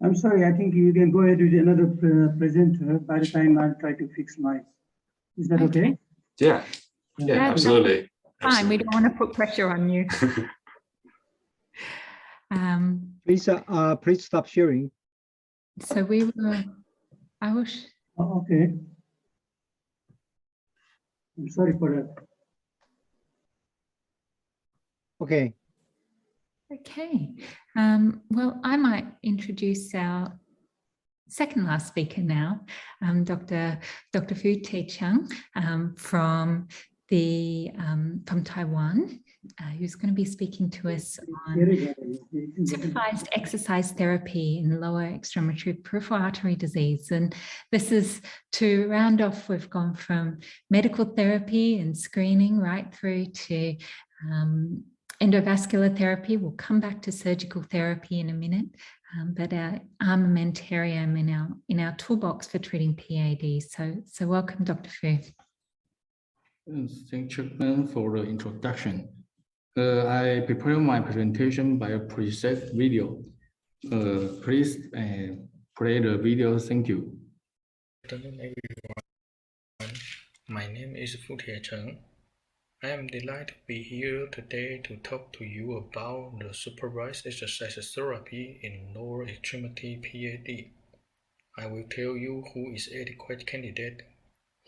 I'm sorry, I think you can go ahead with another presenter by the time I'll try to fix mine. Is that okay? Yeah, That's absolutely. fine. We don't want to put pressure on you. Please stop sharing. So we were, I was. Oh, okay. I'm sorry for that. Okay. Okay. Well, I might introduce our second last speaker now, Dr. Fu Te-Chung from Taiwan, who's going to be speaking to us on supervised exercise therapy in lower extremity peripheral artery disease. And this is to round off, we've gone from medical therapy and screening right through to endovascular therapy. We'll come back to surgical therapy in a minute, but our armamentarium in our toolbox for treating PAD. So welcome, Dr. Fu. Thank you for the introduction. I prepare my presentation by a preset video. Please play the video. Thank you. Good afternoon, everyone. My name is Fu Te-Chung. I am delighted to be here today to talk to you about the supervised exercise therapy in lower extremity PAD. I will tell you who is adequate candidate,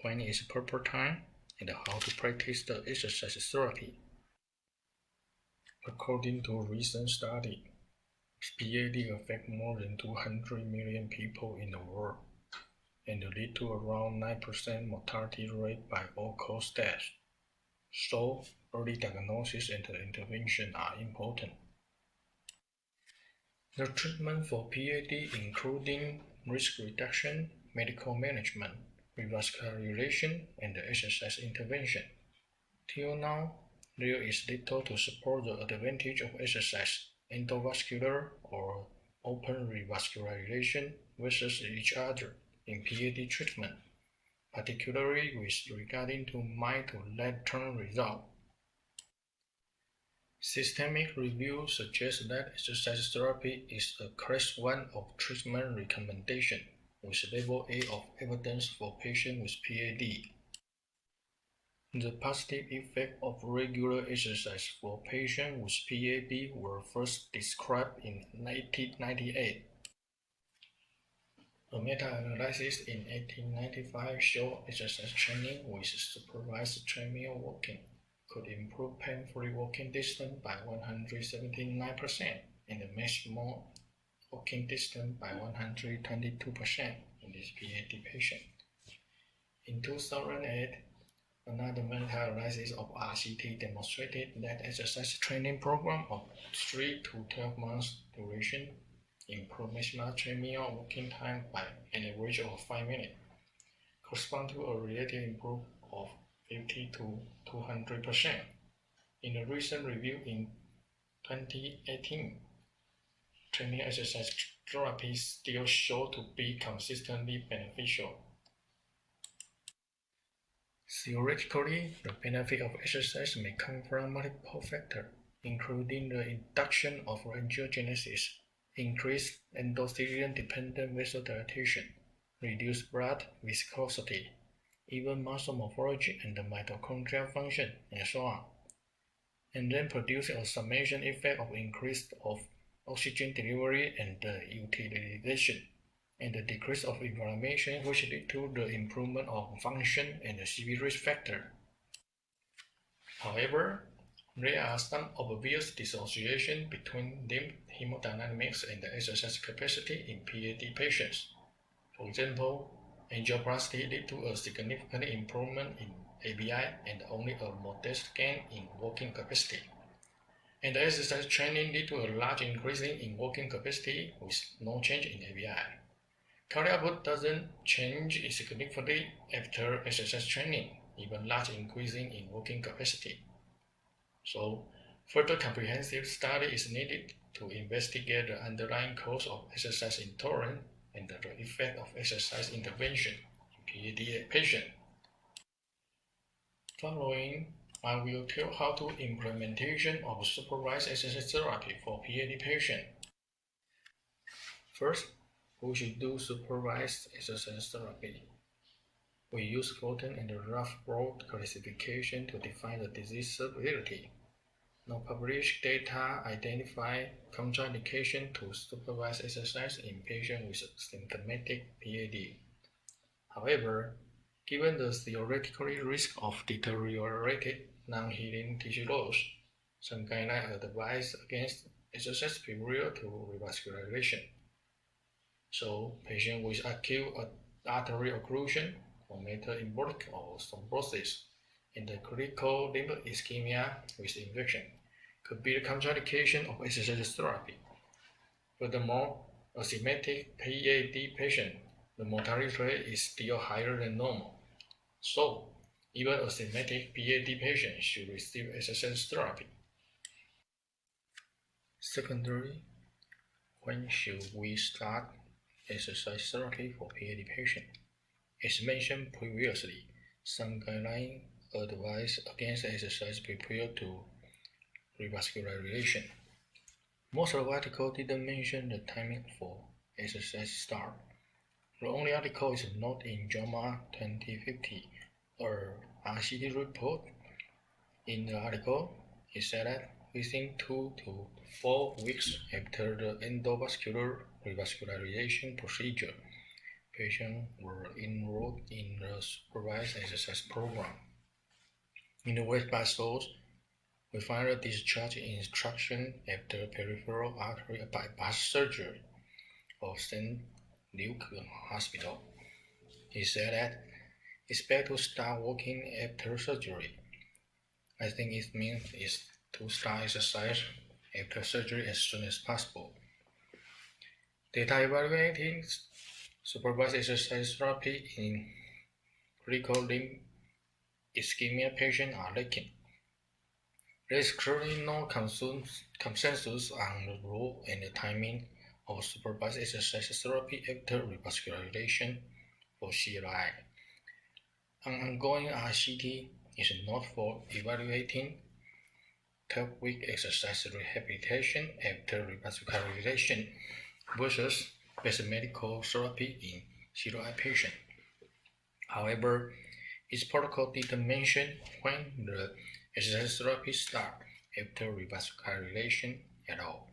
when is proper time, and how to practice the exercise therapy. According to a recent study, PAD affects more than 200 million people in the world and lead to around 9% mortality rate by all-cause death. So, early diagnosis and intervention are important. The treatment for PAD including risk reduction, medical management, revascularization, and exercise intervention. Till now, there is little to support the advantage of exercise, endovascular or open revascularization versus each other in PAD treatment, particularly with regarding to mild to late-term result. Systemic review suggests that exercise therapy is a class 1 of treatment recommendation with level A of evidence for patients with PAD. The positive effect of regular exercise for patients with PAD were first described in 1998. A meta-analysis in 1895 showed exercise training with supervised treadmill walking could improve pain-free walking distance by 179% and the maximal walking distance by 122% in this PAD patient. In 2008, another meta-analysis of RCT demonstrated that exercise training program of 3 to 12 months duration improved maximal treadmill walking time by an average of 5 minutes, correspond to a relative improvement of 50 to 200%. In a recent review in 2018, training exercise therapy still showed to be consistently beneficial. Theoretically, the benefit of exercise may come from multiple factors, including the induction of angiogenesis, increased endothelium-dependent vasodilation, reduced blood viscosity, even muscle morphology and mitochondrial function, and so on, and then produce a summation effect of increase of oxygen delivery and utilization, and the decrease of inflammation, which lead to the improvement of function and the CV risk factor. However, there are some obvious dissociation between limb hemodynamics and the exercise capacity in PAD patients. For example, angioplasty lead to a significant improvement in ABI and only a modest gain in walking capacity. And the exercise training lead to a large increase in walking capacity with no change in ABI. Cardiac output doesn't change significantly after exercise training, even large increasing in walking capacity. So, further comprehensive study is needed to investigate the underlying cause of exercise intolerance and the effect of exercise intervention in PAD patients. Following, I will tell how to implementation of supervised exercise therapy for PAD patients. First, who should do supervised exercise therapy. We use Fulton and the rough broad classification to define the disease severity. No published data identify contraindication to supervised exercise in patients with symptomatic PAD. However, given the theoretical risk of deteriorated non-healing tissue loss, some guidelines advise against exercise prior to revascularization. So, patients with acute arterial occlusion, or meta-embolic or thrombosis, and the critical limb ischemia with infection could be the contraindication of exercise therapy. Furthermore, a symptomatic PAD patient, the mortality rate is still higher than normal. So, even a symptomatic PAD patient should receive exercise therapy. Secondly, when should we start exercise therapy for PAD patients? As mentioned previously, some guidelines advise against exercise prior to revascularization. Most of the articles didn't mention the timing for exercise start. The only article is not in JAMA 2050 or RCT report. In the article, it said that within 2 to 4 weeks after the endovascular revascularization procedure, patients were enrolled in the supervised exercise program. In the web source, we find a discharge instruction after peripheral artery bypass surgery of St. Luke Hospital. He said that expect to start walking after surgery. I think it means is to start exercise after surgery as soon as possible. Data evaluating supervised exercise therapy in critical limb ischemia patients are lacking. There is currently no consensus on the role and the timing of supervised exercise therapy after revascularization for CLI. An ongoing RCT is not for evaluating 12-week exercise rehabilitation after revascularization versus best medical therapy in CLI patients. However, its protocol didn't mention when the exercise therapy starts after revascularization at all.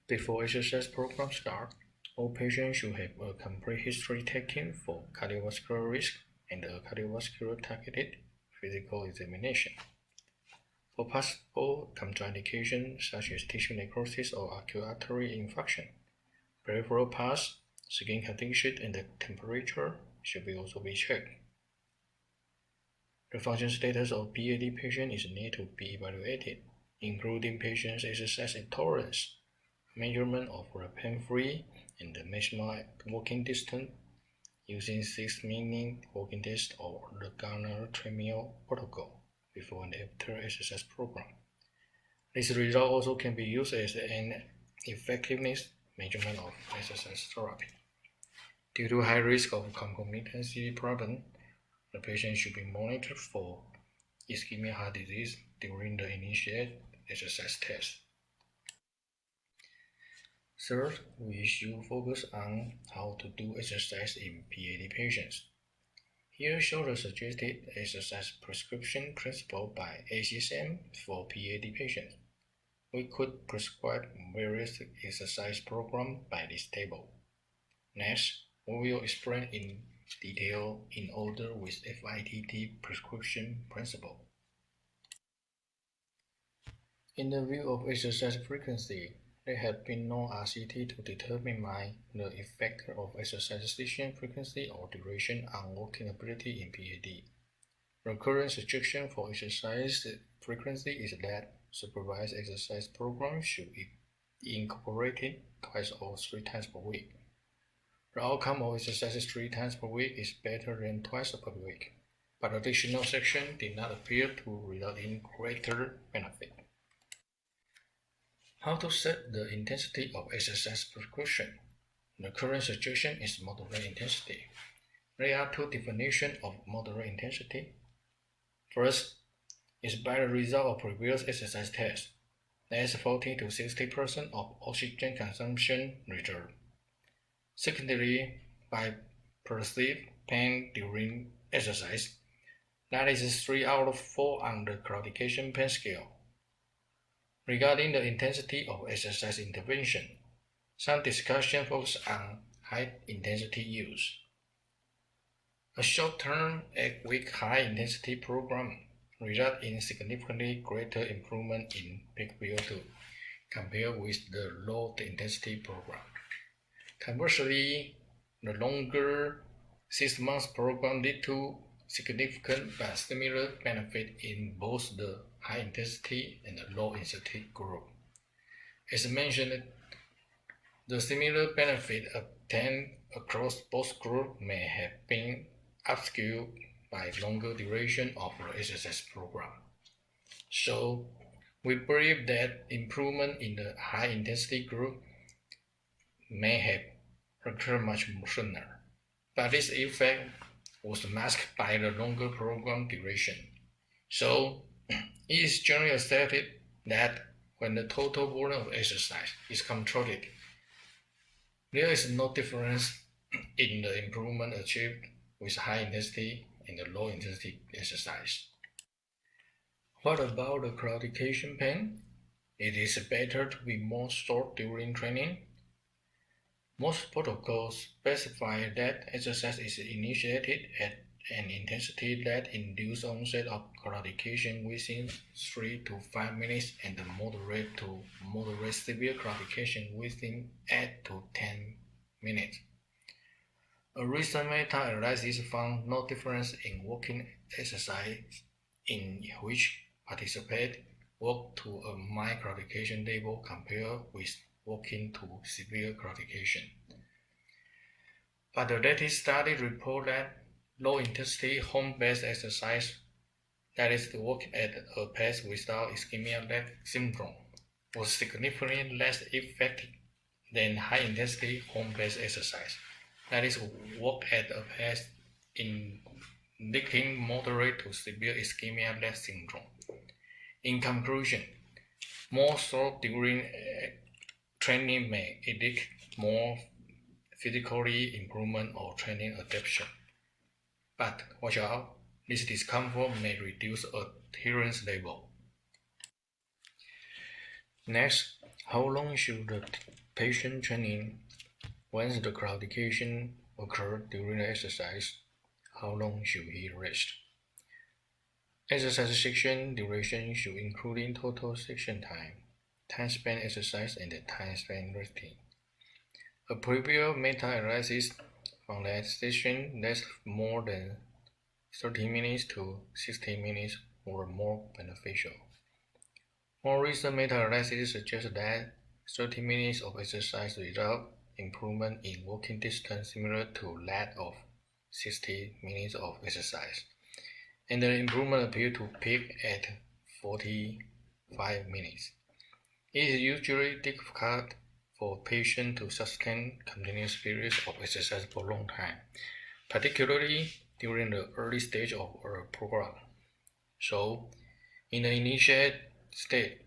Before exercise program start, all patients should have a complete history taken for cardiovascular risk and a cardiovascular targeted physical examination. For possible contraindications such as tissue necrosis or acute artery infarction, peripheral pulse, skin condition, and the temperature should also be checked. The function status of PAD patient is need to be evaluated, including patient's exercise intolerance, measurement of the pain-free and the maximal walking distance using 6-minute walking test or the Garner treadmill protocol before and after exercise program. This result also can be used as an effectiveness measurement of exercise therapy. Due to high risk of concomitancy problem, the patient should be monitored for ischemic heart disease during the initial exercise test. Third, we should focus on how to do exercise in PAD patients. Here shows the suggested exercise prescription principle by ACSM for PAD patients. We could prescribe various exercise programs by this table. Next, we will explain in detail in order with FITT prescription principle. In the view of exercise frequency, there have been no RCT to determine the effect of exercise session frequency or duration on walking ability in PAD. The current suggestion for exercise frequency is that supervised exercise programs should be incorporated twice or 3 times per week. The outcome of exercises 3 times per week is better than twice per week, but additional section did not appear to result in greater benefit. How to set the intensity of exercise prescription? The current suggestion is moderate intensity. There are 2 definitions of moderate intensity. First is by the result of previous exercise tests. There's 40 to 60% of oxygen consumption reserve. Secondly, by perceived pain during exercise, that is 3 out of 4 on the claudication pain scale. Regarding the intensity of exercise intervention, some discussion focuses on high-intensity use. A short-term 8-week high-intensity program results in significantly greater improvement in peak VO2 compared with the low-intensity program. Conversely, the longer 6-month program leads to significant but similar benefit in both the high-intensity and the low-intensity group. As mentioned, the similar benefit obtained across both groups may have been obscured by longer duration of the exercise program. So, we believe that improvement in the high-intensity group may have occurred much sooner, but this effect was masked by the longer program duration. So, it is generally accepted that when the total volume of exercise is controlled, there is no difference in the improvement achieved with high intensity and the low intensity exercise. What about the claudication pain? It is better to be more short during training. Most protocols specify that exercise is initiated at an intensity that induces onset of claudication within 3 to 5 minutes and moderate to moderate severe claudication within 8 to 10 minutes. A recent meta-analysis found no difference in walking exercise in which participants walk to a mild claudication level compared with walking to severe claudication. But the latest study reports that low-intensity home-based exercise, that is to walk at a pace without ischemic leg syndrome, was significantly less effective than high-intensity home-based exercise, that is walk at a pace indicating moderate to severe ischemic leg syndrome. In conclusion, more thought during training may indicate more physically improvement or training adaptation. But watch out, this discomfort may reduce adherence level. Next, how long should the patient training? Once the claudication occurs during the exercise, how long should he rest? Exercise section duration should include total section time spent exercise, and the time spent resting. A previous meta-analysis found that session lasts more than 30 minutes to 60 minutes were more beneficial. More recent meta-analysis suggests that 30 minutes of exercise result improvement in walking distance similar to that of 60 minutes of exercise, and the improvement appeared to peak at 45 minutes. It is usually difficult for patients to sustain continuous periods of exercise for a long time, particularly during the early stage of a program. So, in the initial state,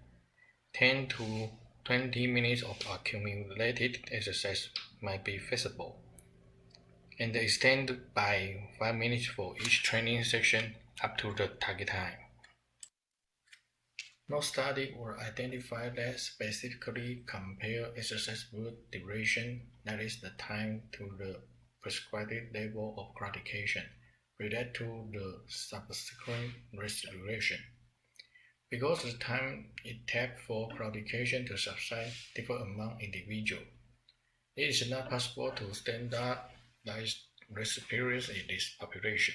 10 to 20 minutes of accumulated exercise might be feasible, and extend by 5 minutes for each training section up to the target time. No study were identified that specifically compare exercise duration, that is the time to the prescribed level of claudication, related to the subsequent rest duration. Because the time it takes for claudication to subside differs among individuals, it is not possible to standardize rest periods in this population.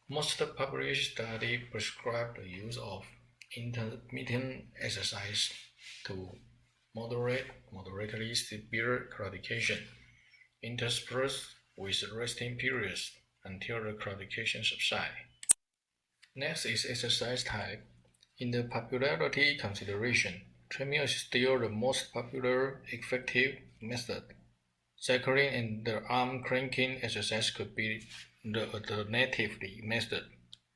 Most published studies prescribe the use of intermittent exercise to moderately severe claudication, interspersed with resting periods until the claudication subsides. Next is exercise type. In the popularity consideration, treadmill is still the most popular effective method. Cycling and the arm cranking exercise could be the alternative method,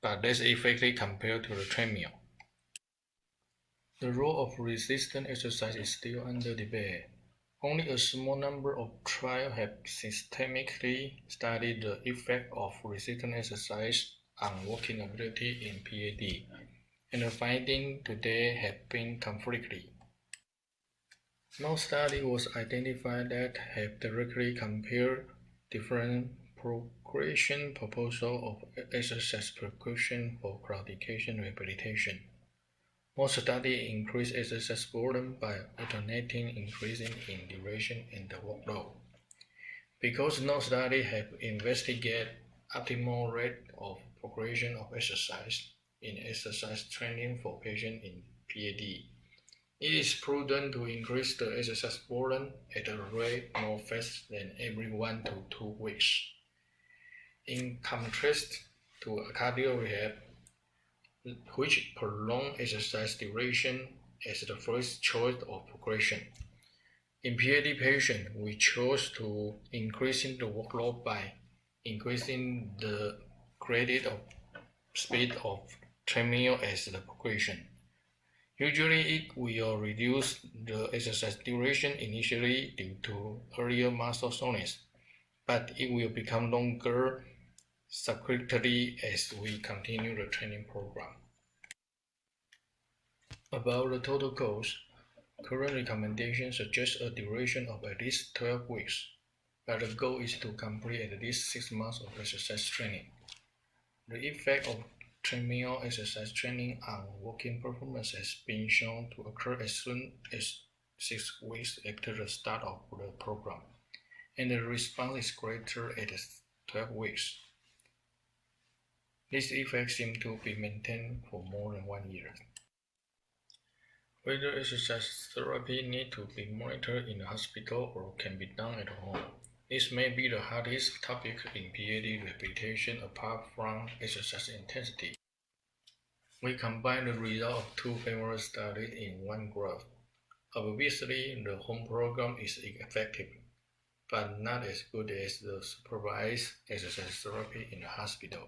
but less effective compared to the treadmill. The role of resistance exercise is still under debate. Only a small number of trials have systematically studied the effect of resistance exercise on walking ability in PAD, and the findings today have been conflicting. No study was identified that have directly compared different progression proposal of exercise prescription for claudication rehabilitation. Most studies increase exercise burden by alternating increasing in duration and the workload. Because no study have investigated optimal rate of progression of exercise in exercise training for patients in PAD, it is prudent to increase the exercise burden at a rate more fast than every 1 to 2 weeks. In contrast to cardio rehab, which prolong exercise duration as the first choice of progression. In PAD patients, we chose to increasing the workload by increasing the gradient of speed of treadmill as the progression. Usually, it will reduce the exercise duration initially due to earlier muscle soreness, but it will become longer subsequently as we continue the training program. About the total course, current recommendations suggest a duration of at least 12 weeks, but the goal is to complete at least 6 months of exercise training. The effect of treadmill exercise training on walking performance has been shown to occur as soon as 6 weeks after the start of the program, and the response is greater at 12 weeks. This effect seems to be maintained for more than 1 year. Whether exercise therapy needs to be monitored in the hospital or can be done at home. This may be the hardest topic in PAD rehabilitation apart from exercise intensity. We combine the result of 2 favorable studies in one graph. Obviously, the home program is effective, but not as good as the supervised exercise therapy in the hospital.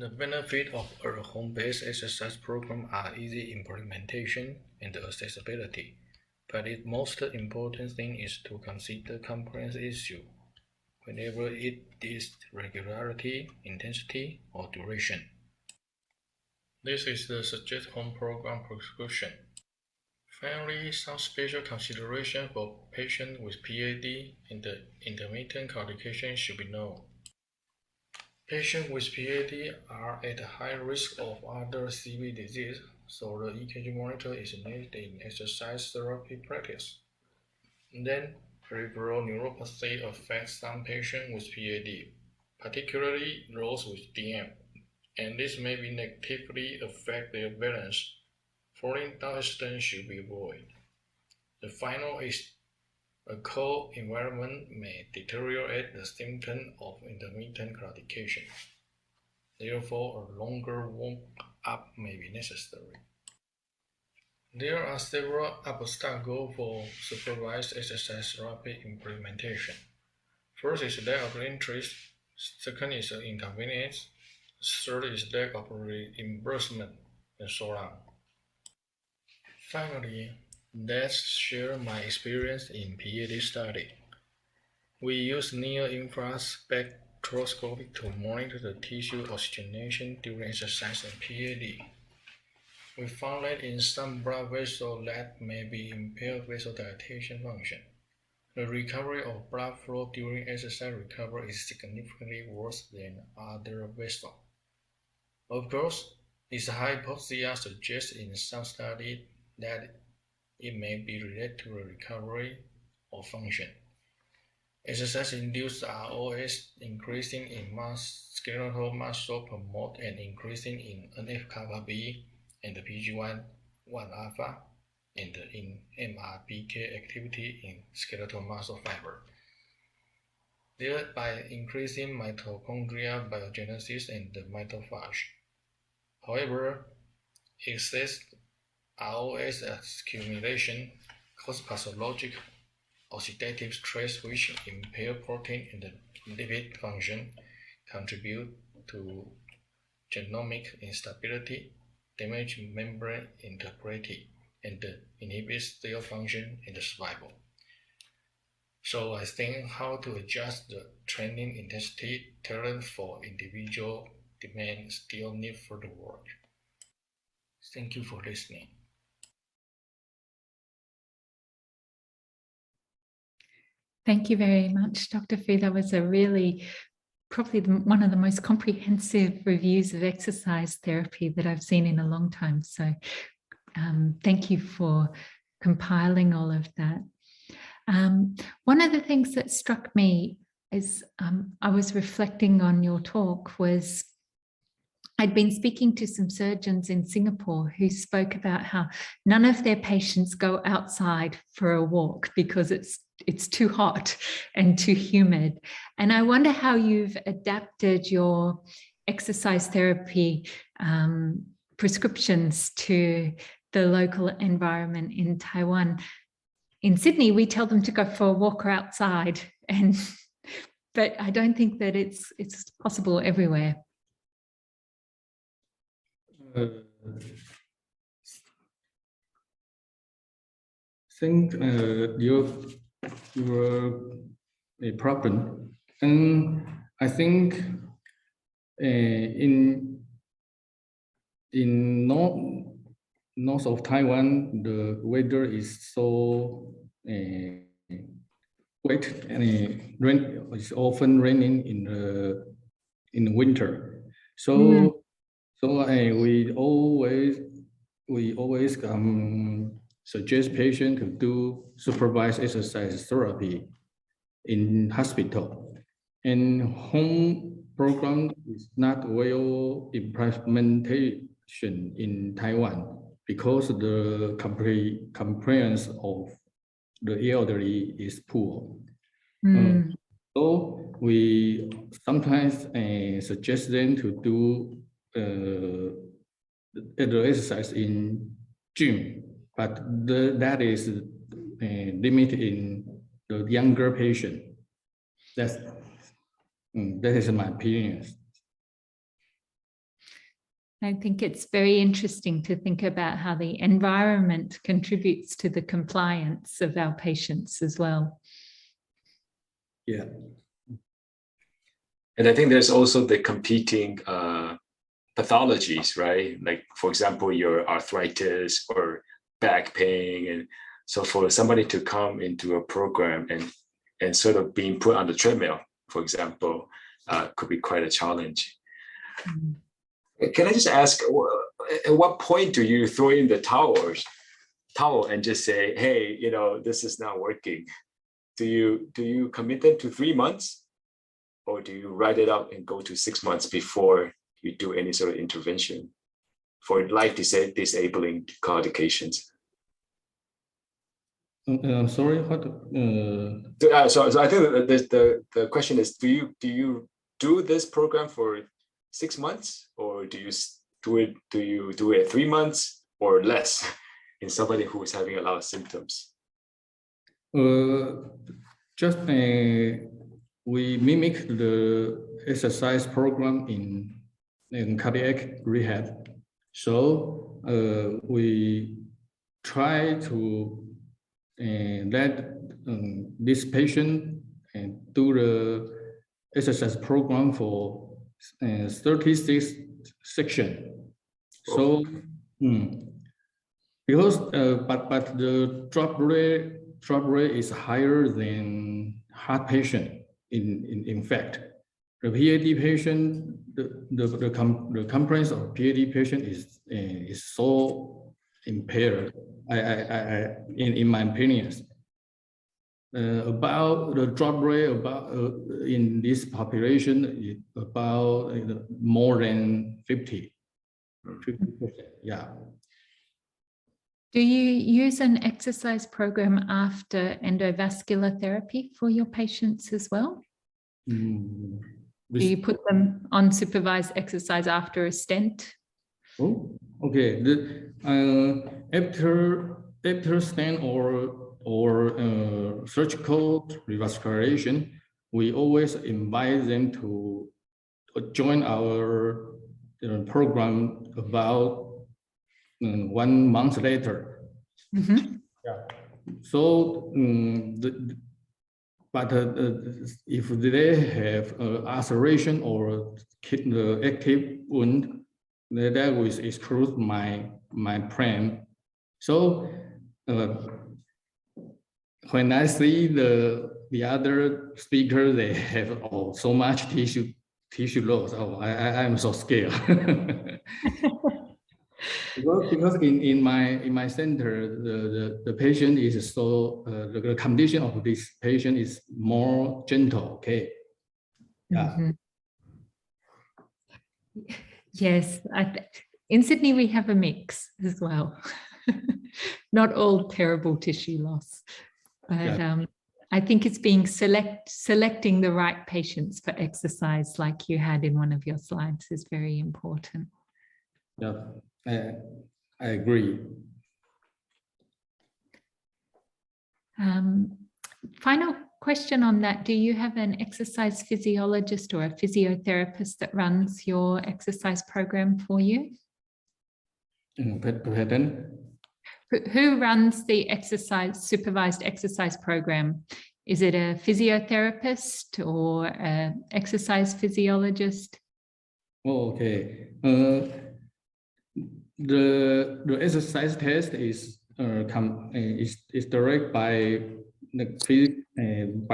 The benefits of a home-based exercise program are easy implementation and accessibility, but the most important thing is to consider compliance issue, whenever it is regularity, intensity, or duration. This is the suggested home program prescription. Finally, some special consideration for patients with PAD and the intermittent claudication should be known. Patients with PAD are at high risk of other CV disease, so the EKG monitor is needed in exercise therapy practice. Then, peripheral neuropathy affects some patients with PAD, particularly those with DM, and this may negatively affect their balance. Falling down accidents should be avoided. The final is a cold environment may deteriorate the symptoms of intermittent claudication. Therefore, a longer warm-up may be necessary. There are several obstacles for supervised exercise therapy implementation. First is lack of interest. Second is inconvenience. Third is lack of reimbursement, and so on. Finally, let's share my experience in PAD study. We use near-infrared spectroscopy to monitor the tissue oxygenation during exercise in PAD. We found that in some blood vessels that may be impaired vasodilatation function. The recovery of blood flow during exercise recovery is significantly worse than other vessels. Of course, this hypothesis suggests in some studies that it may be related to the recovery of function. Exercise-induced ROS increasing in skeletal muscle promote an increasing in NF-kappa B and the PGY1 alpha and in MRPK activity in skeletal muscle fiber, thereby increasing mitochondrial biogenesis and the mitophagy. However, excess ROS accumulation causes pathologic oxidative stress which impair protein and lipid function, contribute to genomic instability, damage membrane integrity and inhibits their function and survival. So I think how to adjust the training intensity talent for individual demand still need further work. Thank you for listening. Thank you very much, Dr. Fu. That was a really, probably one of the most comprehensive reviews of exercise therapy that I've seen in a long time. So thank you for compiling all of that. One of the things that struck me as I was reflecting on your talk was I'd been speaking to some surgeons in Singapore who spoke about how none of their patients go outside for a walk because it's too hot and too humid. And I wonder how you've adapted your exercise therapy prescriptions to the local environment in Taiwan. In Sydney, we tell them to go for a walk or outside, but I don't think that it's possible everywhere. Think your a problem, and I think in north of Taiwan, the weather is so wet and rain. It's often raining in the winter. So we always suggest patients to do supervised exercise therapy in hospital. And home program is not well implementation in Taiwan because the compliance of the elderly is poor. So we sometimes suggest them to do the exercise in gym, but that is limited in the younger patient. That is my opinion. I think it's very interesting to think about how the environment contributes to the compliance of our patients as well. Yeah. And I think there's also the competing pathologies, right? Like, for example, your arthritis or back pain. And so for somebody to come into a program and sort of being put on the treadmill, for example, could be quite a challenge. Can I just ask, at what point do you throw in the towel and just say, hey, you know, this is not working? Do you commit them to 3 months, or do you write it out and go to 6 months before you do any sort of intervention for life disabling complications? Sorry, what? So I think the question is, do you do this program for 6 months, or do you do it 3 months or less in somebody who is having a lot of symptoms? Just we mimic the exercise program in cardiac rehab. So we try to let this patient do the exercise program for 36 section. So because but the drop rate is higher than heart patient. In fact, the PAD patient, the complaints of PAD patient is so impaired. In my opinion, about the drop rate in this population is about more than 50%. Yeah. Do you use an exercise program after endovascular therapy for your patients as well? Do you put them on supervised exercise after a stent? Oh, okay. After stent or surgical revascularization, we always invite them to join our program about 1 month later. Mhm. Yeah. So, but if they have ulceration or the active wound, that will exclude my plan. So when I see the other speaker, they have so much tissue loss. Oh, I'm so scared. Because in my center, the patient is so the condition of this patient is more gentle. Okay. Yeah. Mhm. Yes, in Sydney we have a mix as well. Not all terrible tissue loss, but Yeah. I think it's being selecting the right patients for exercise, like you had in one of your slides, is very important. Yeah, I agree. Final question on that. Do you have an exercise physiologist or a physiotherapist that runs your exercise program for you? Pardon? Who runs the supervised exercise program? Is it a physiotherapist or an exercise physiologist? Oh, okay. The exercise test is directed by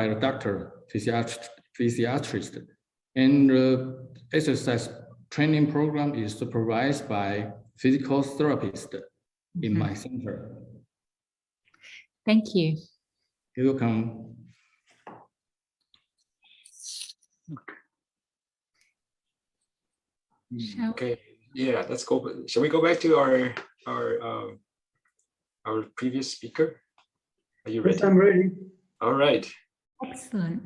the doctor, physiatrist, and the exercise training program is supervised by physical therapist in my center. Thank you. You're welcome. Okay, yeah, let's go. Shall we go back to our previous speaker? Are you ready? Yes, I'm ready. All right. Excellent.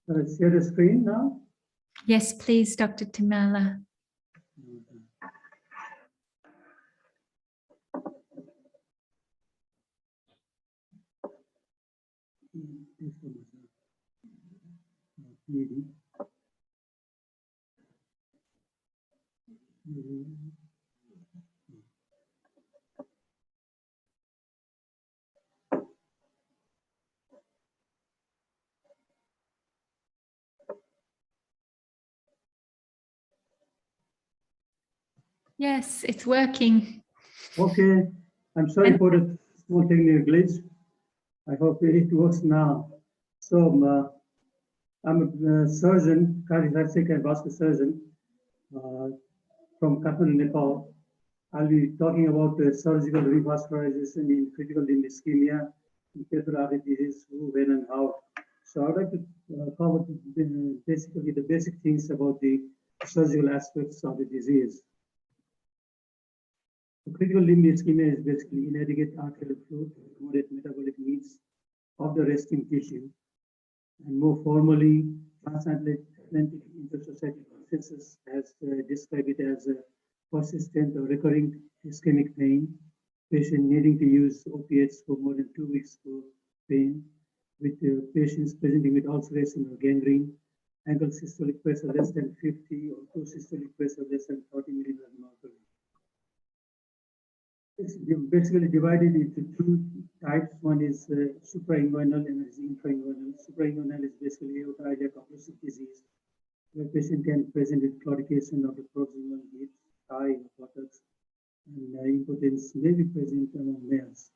Share the screen now. Yes, please, Dr. Timala. Yes, it's working. Okay, I'm sorry for the small technical glitch. I hope it works now. So I'm a surgeon, cardiothoracic and vascular surgeon from Kathmandu, Nepal. I'll be talking about surgical revascularization in critical limb ischemia, in peripheral artery disease, who, when, and how. So I'd like to cover basically the basic things about the surgical aspects of the disease. The critical limb ischemia is basically inadequate arterial flow to accommodate metabolic needs of the resting tissue, and more formally, transatlantic intersocietal consensus has described it as a persistent or recurring ischemic pain, patient needing to use opiates for more than 2 weeks for pain, with patients presenting with ulceration or gangrene, ankle systolic pressure less than 50 or toe systolic pressure less than 30 millimeters of mercury. It's basically divided into 2 types. One is suprainguinal and is intrainguinal. Suprainguinal is basically aortic occlusive disease, where patient can present with claudication of the proximal hips, thigh, or buttocks, and impotence may be present among males.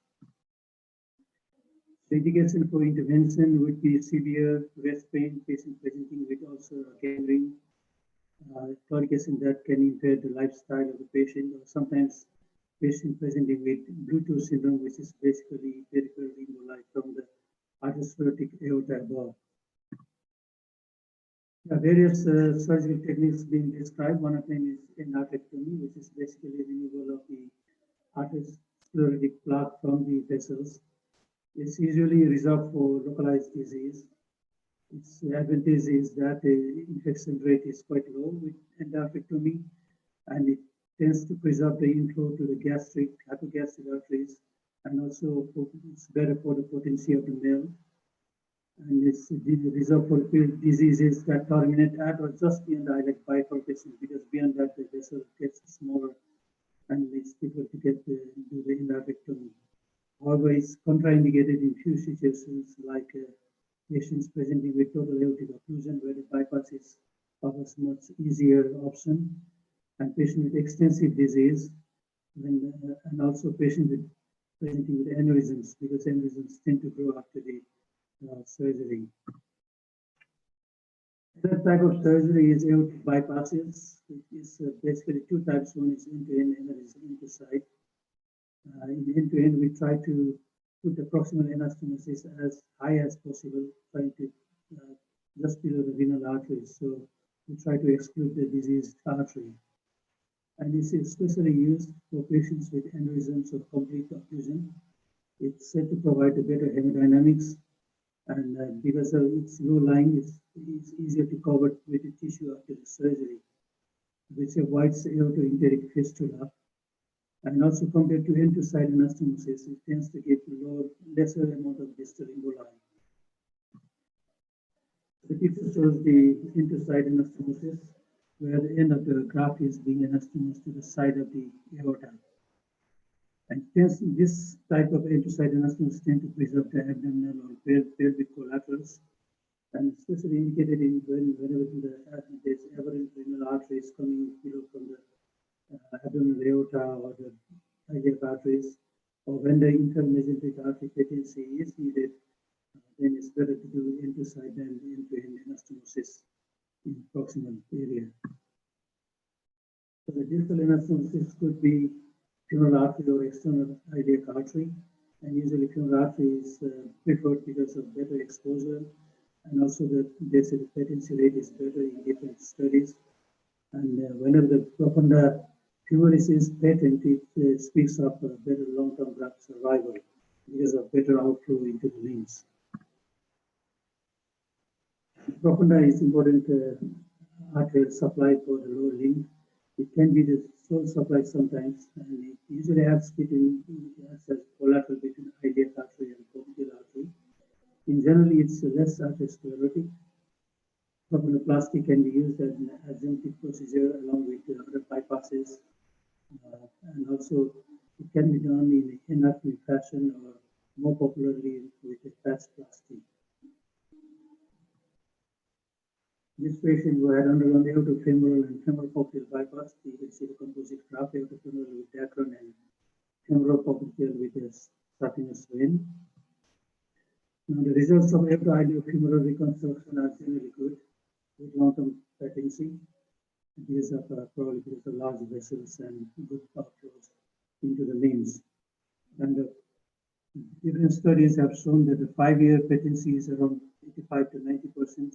The indication for intervention would be severe rest pain, patient presenting with also gangrene, claudication that can impair the lifestyle of the patient, or sometimes patient presenting with Bluetooth syndrome, which is basically peripheral emboli from the atherosclerotic aorta above. There are various surgical techniques being described. One of them is endarterectomy, which is basically removal of the atherosclerotic plaque from the vessels. It's usually reserved for localized disease. Its advantage is that the infection rate is quite low with endarterectomy, and it tends to preserve the inflow to the gastric, hypogastric arteries, and also it's better for the potency of the male. And this reserved for diseases that terminate at or just beyond the eye, like bifurcation, because beyond that the vessel gets smaller and it's difficult to get do the endarterectomy. However, it's contraindicated in few situations like patients presenting with total aortic occlusion, where the bypass is offers much easier option, and patient with extensive disease, and also patient with presenting with aneurysms, because aneurysms tend to grow after the surgery. Third type of surgery is aortic bypasses. It is basically two types. One is end-to-end, another is interside. In end-to-end, we try to put the proximal anastomosis as high as possible, trying to just below the renal arteries. So we try to exclude the diseased artery. And this is especially used for patients with aneurysms or complete occlusion. It's said to provide a better hemodynamics, and because of its low lying, it's easier to cover with the tissue after the surgery, which avoids aortoenteric fistula. And also compared to end-to-side anastomosis, it tends to give lesser amount of distal emboli. The picture shows the end-to-side anastomosis, where the end of the graft is being anastomosed to the side of the aorta. And this type of end-to-side anastomosis tend to preserve the abdominal or pelvic collaterals, and especially indicated in whenever there's aberrant renal arteries coming below from the abdominal aorta or the iliac arteries, or when the intermesenteric artery patency is needed, then it's better to do end-to-side than end-to-end anastomosis in proximal area. So the distal anastomosis could be femoral artery or external iliac artery, and usually femoral artery is preferred because of better exposure, and also they say the patency rate is better in different studies. And whenever the profunda femoris is patent, it speaks of better long-term graft survival because of better outflow into the limbs. Profunda is important arterial supply for the lower limb. It can be the sole supply sometimes, and it usually has between as collateral between iliac artery and popliteal artery. In general, it's less atherosclerotic. Profundoplasty can be used as an adjunctive procedure along with the other bypasses, and also it can be done in an anatomy fashion or more popularly with a patchplasty. This patient who had undergone aortofemoral and femoral popliteal bypass, you can see the composite graft, aortofemoral with dacron and femoral popliteal with a saphenous vein. Now, the results of aortoiliofemoral reconstruction are generally good with long-term patency because of probably because of large vessels and good outflows into the limbs. And different studies have shown that the 5-year patency is around 85 to 90%,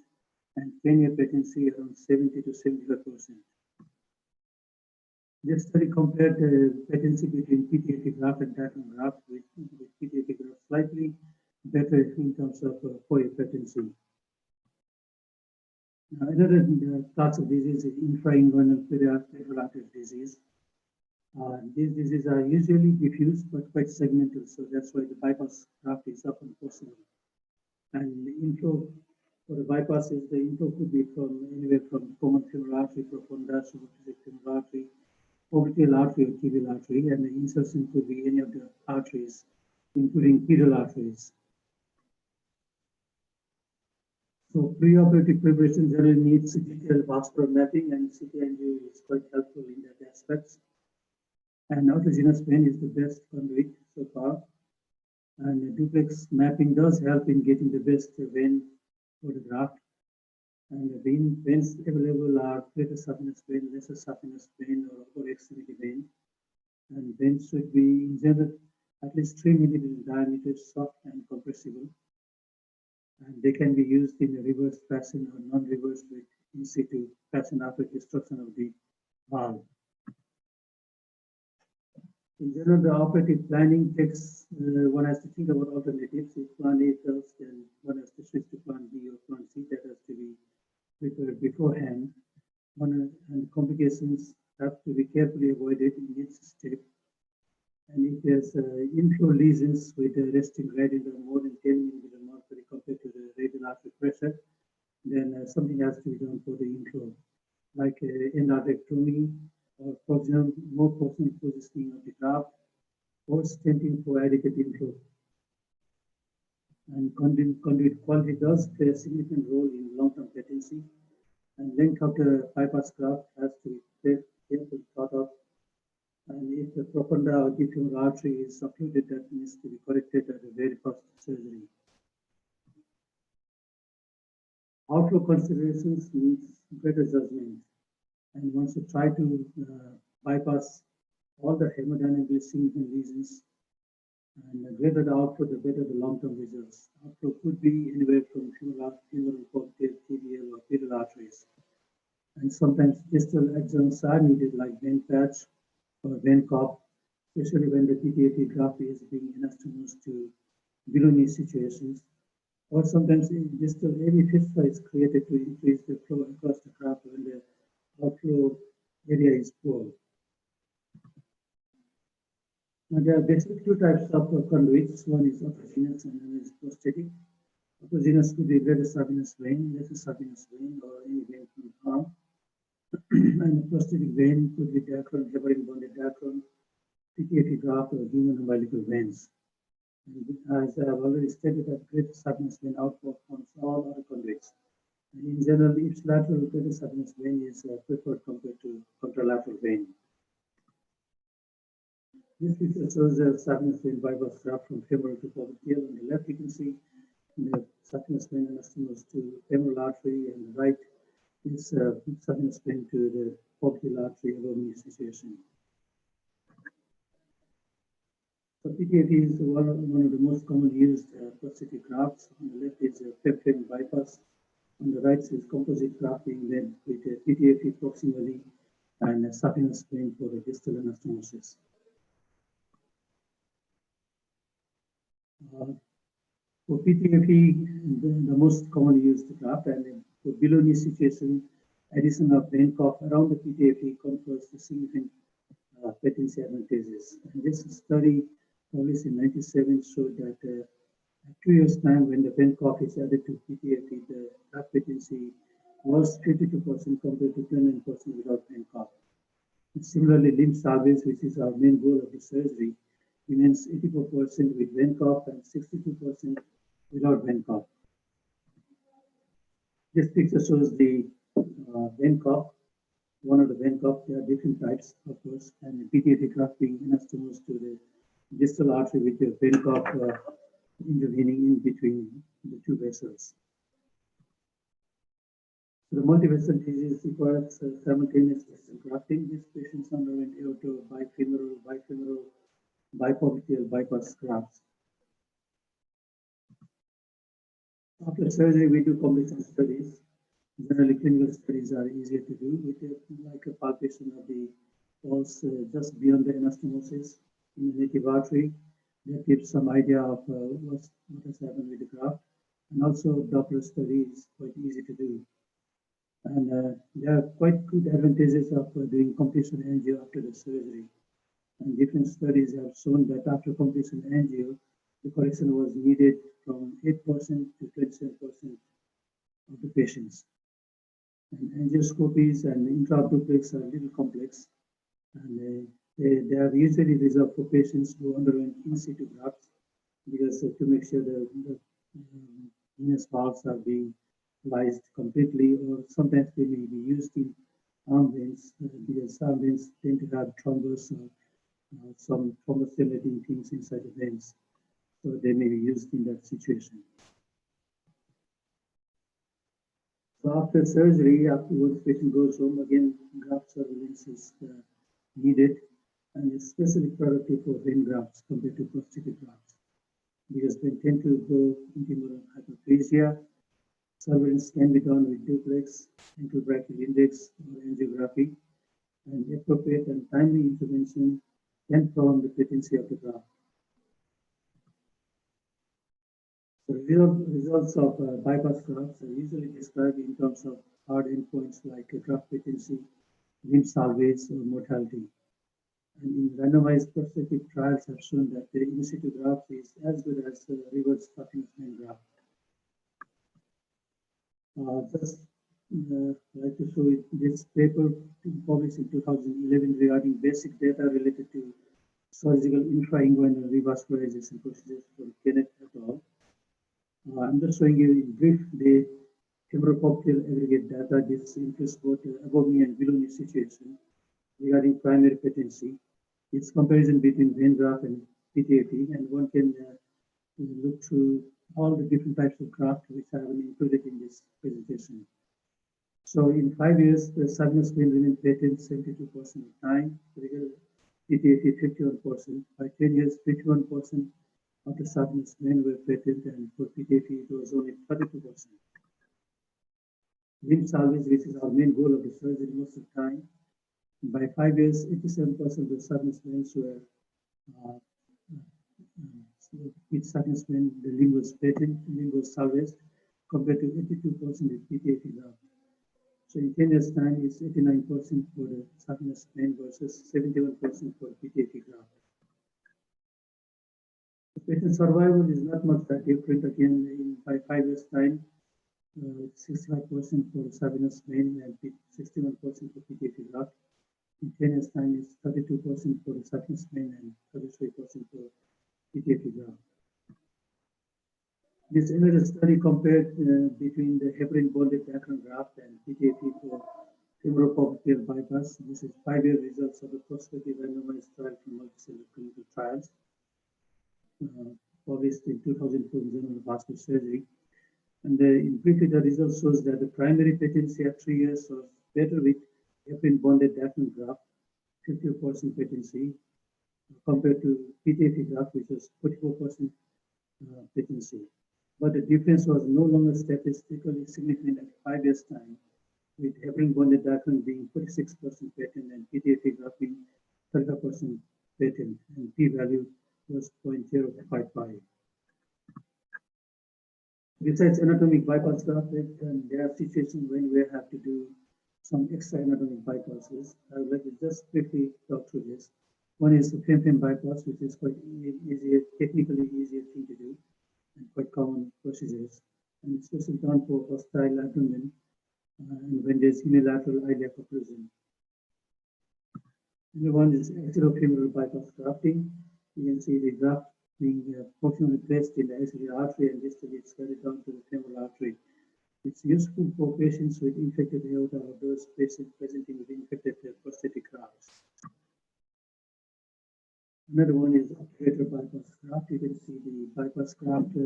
and 10-year patency around 70 to 75%. This study compared the patency between PTFE graft and dacron graft with PTFE graft slightly better in terms of 4-year patency. Another class of disease is infrainguinal peripheral artery disease. These diseases are usually diffuse but quite segmental, so that's why the bypass graft is often possible. And the inflow for the bypasses, the inflow could be from anywhere from common femoral artery, profunda, superficial femoral artery, popliteal artery, or tibial artery, and the insertion could be any of the arteries, including pedal arteries. So preoperative preparation generally needs detailed vascular mapping, and CT angio is quite helpful in that aspect. And autogenous vein is the best conduit so far. And the duplex mapping does help in getting the best vein for the graft. And the veins available are greater saphenous vein, lesser saphenous vein, or extremity vein. And veins should be in general at least 3 millimeters in diameter, soft and compressible. And they can be used in a reverse fashion or non-reverse with in situ fashion after destruction of the valve. In general, the operative planning takes, one has to think about alternatives. If plan A fails, then one has to switch to plan B or plan C. That has to be prepared beforehand. And complications have to be carefully avoided in each step. And if there's inflow lesions with a resting gradient of more than 10 millimeter mercury compared to the radial popliteal artery pressure, then something has to be done for the inflow, like endarterectomy or more proximal positioning of the graft or stenting for adequate inflow. And conduit quality does play a significant role in long-term patency, and length of the bypass graft has to be carefully thought of. And if the profunda or deep femoral artery is occluded, that needs to be corrected at the very first surgery. Outflow considerations needs greater judgment, and once you try to bypass all the hemodynamically significant lesions, and the greater the outflow, the better the long-term results. Outflow could be anywhere from femoral, popliteal, tibial, or pedal arteries. And sometimes distal adjuncts are needed, like vein patch or vein cup, especially when the PTFE graft is being anastomosed to below knee situations. Or sometimes distal AV fistula is created to increase the flow across the graft when the outflow area is poor. Now, there are basically two types of conduits. One is autogenous and another is prosthetic. Autogenous could be greater subvenous vein, lesser subvenous vein, or any vein from the arm. And the prosthetic vein could be diachron, heparin bonded diachron, PTFE graft, or human umbilical veins. And as I have already stated, that greater subvenous vein outperforms all other conduits. And in general, ipsilateral greater subvenous vein is preferred compared to contralateral vein. This picture shows the subvenous vein bypass graft from femoral to popliteal. On the left, you can see the subvenous vein anastomosed to femoral artery, and the right is subvenous vein to the popliteal artery above knee situation. So PTFE is one of the most commonly used prosthetic grafts. On the left is a peripheral bypass. On the right is composite graft being made with a PTFE proximally and a subvenous vein for the distal anastomosis. For PTFE, the most commonly used graft, and for below knee situation, addition of vein cuff around the PTFE confers significant patency advantages. And this study published in 1997 showed that at 2 years' time, when the vein cuff is added to PTFE, the graft patency was 52% compared to 29% without vein cuff. And similarly, limb salvage, which is our main goal of the surgery, remains 84% with vein cuff and 62% without vein cuff. This picture shows the vein cuff, one of the vein cuff. There are different types, of course, and the PTFE graft being anastomosed to the distal artery with the vein cuff intervening in between the two vessels. So the multivessel disease requires simultaneous grafting. These patients underwent aorto, bifemoral, bipopliteal bypass grafts. After surgery, we do completion studies. Generally, clinical studies are easier to do with like a palpation of the pulse just beyond the anastomosis in the native artery. That gives some idea of what has happened with the graft. And also, Doppler study is quite easy to do. And there are quite good advantages of doing completion angio after the surgery. And different studies have shown that after completion angio, the correction was needed from 8% to 27% of the patients. And angioscopies and intra-duplex are a little complex, and they are usually reserved for patients who underwent in situ grafts, because to make sure the venous valves are being lysed completely, or sometimes they may be used in arm veins, because arm veins tend to have thrombus or some thrombostimulating things inside the veins. So they may be used in that situation. So after surgery, afterwards, patient goes home, again, graft surveillance is needed, and especially productive for vein grafts compared to prosthetic grafts, because they tend to go into hyperplasia. Surveillance can be done with duplex, ankle brachial index, or angiography, and appropriate and timely intervention can prolong the patency of the graft. The results of bypass grafts are usually described in terms of hard endpoints like graft patency, limb salvage, or mortality. And in randomized prosthetic trials have shown that the in situ graft is as good as the reverse subvenous vein graft. Just like to show it, this paper published in 2011 regarding basic data related to surgical intrainguinal revascularization procedures from Kenneth et al. I'm just showing you in brief the femoral-popliteal aggregate data. This includes both above knee and below knee situation regarding primary patency. It's comparison between vein graft and PTFE, and one can look through all the different types of graft which I have included in this presentation. So in 5 years, the subvenous vein remained patent 72% of the time, PTFE 51%. By 10 years, 51% of the subvenous vein were patent, and for PTFE, it was only 32%. Limb salvage, which is our main goal of the surgery most of the time. By 5 years, 87% of the subvenous veins were with subvenous vein, the limb was patent, limb was salvaged, compared to 82% with PTFE graft. So in 10 years' time, it's 89% for the subvenous vein versus 71% for PTFE graft. The patient survival is not much that different. Again, by 5 years' time, 65% for the subvenous vein and 61% for PTFE graft. In 10 years' time, it's 32% for the subvenous vein and 33% for PTFE graft. This another study compared between the heparin bonded background graft and PTFE for femoral-popliteal bypass. This is 5-year results of a prospective randomized trial from multicenter clinical trials, published in 2004 in Journal of Vascular Surgery. And in briefly, the result shows that the primary patency at 3 years was better with heparin bonded background graft, 50% patency, compared to PTFE graft, which was 44% patency. But the difference was no longer statistically significant at 5 years' time, with heparin bonded background being 46% patent and PTFE graft being 35% patent, and p-value was 0.055. Besides anatomic bypass graft, there are situations when we have to do some extra anatomic bypasses. I would like to just briefly talk through this. One is the fem bypass, which is quite easier, technically easier thing to do, and quite common procedures, and it's especially done for hostile abdomen and when there's unilateral iliac occlusion. And the one is axillofemoral bypass grafting. You can see the graft being proximally placed in the axillary artery, and distally it's carried down to the femoral artery. It's useful for patients with infected aorta or those patients presenting with infected prosthetic grafts. Another one is operator bypass graft. You can see the bypass graft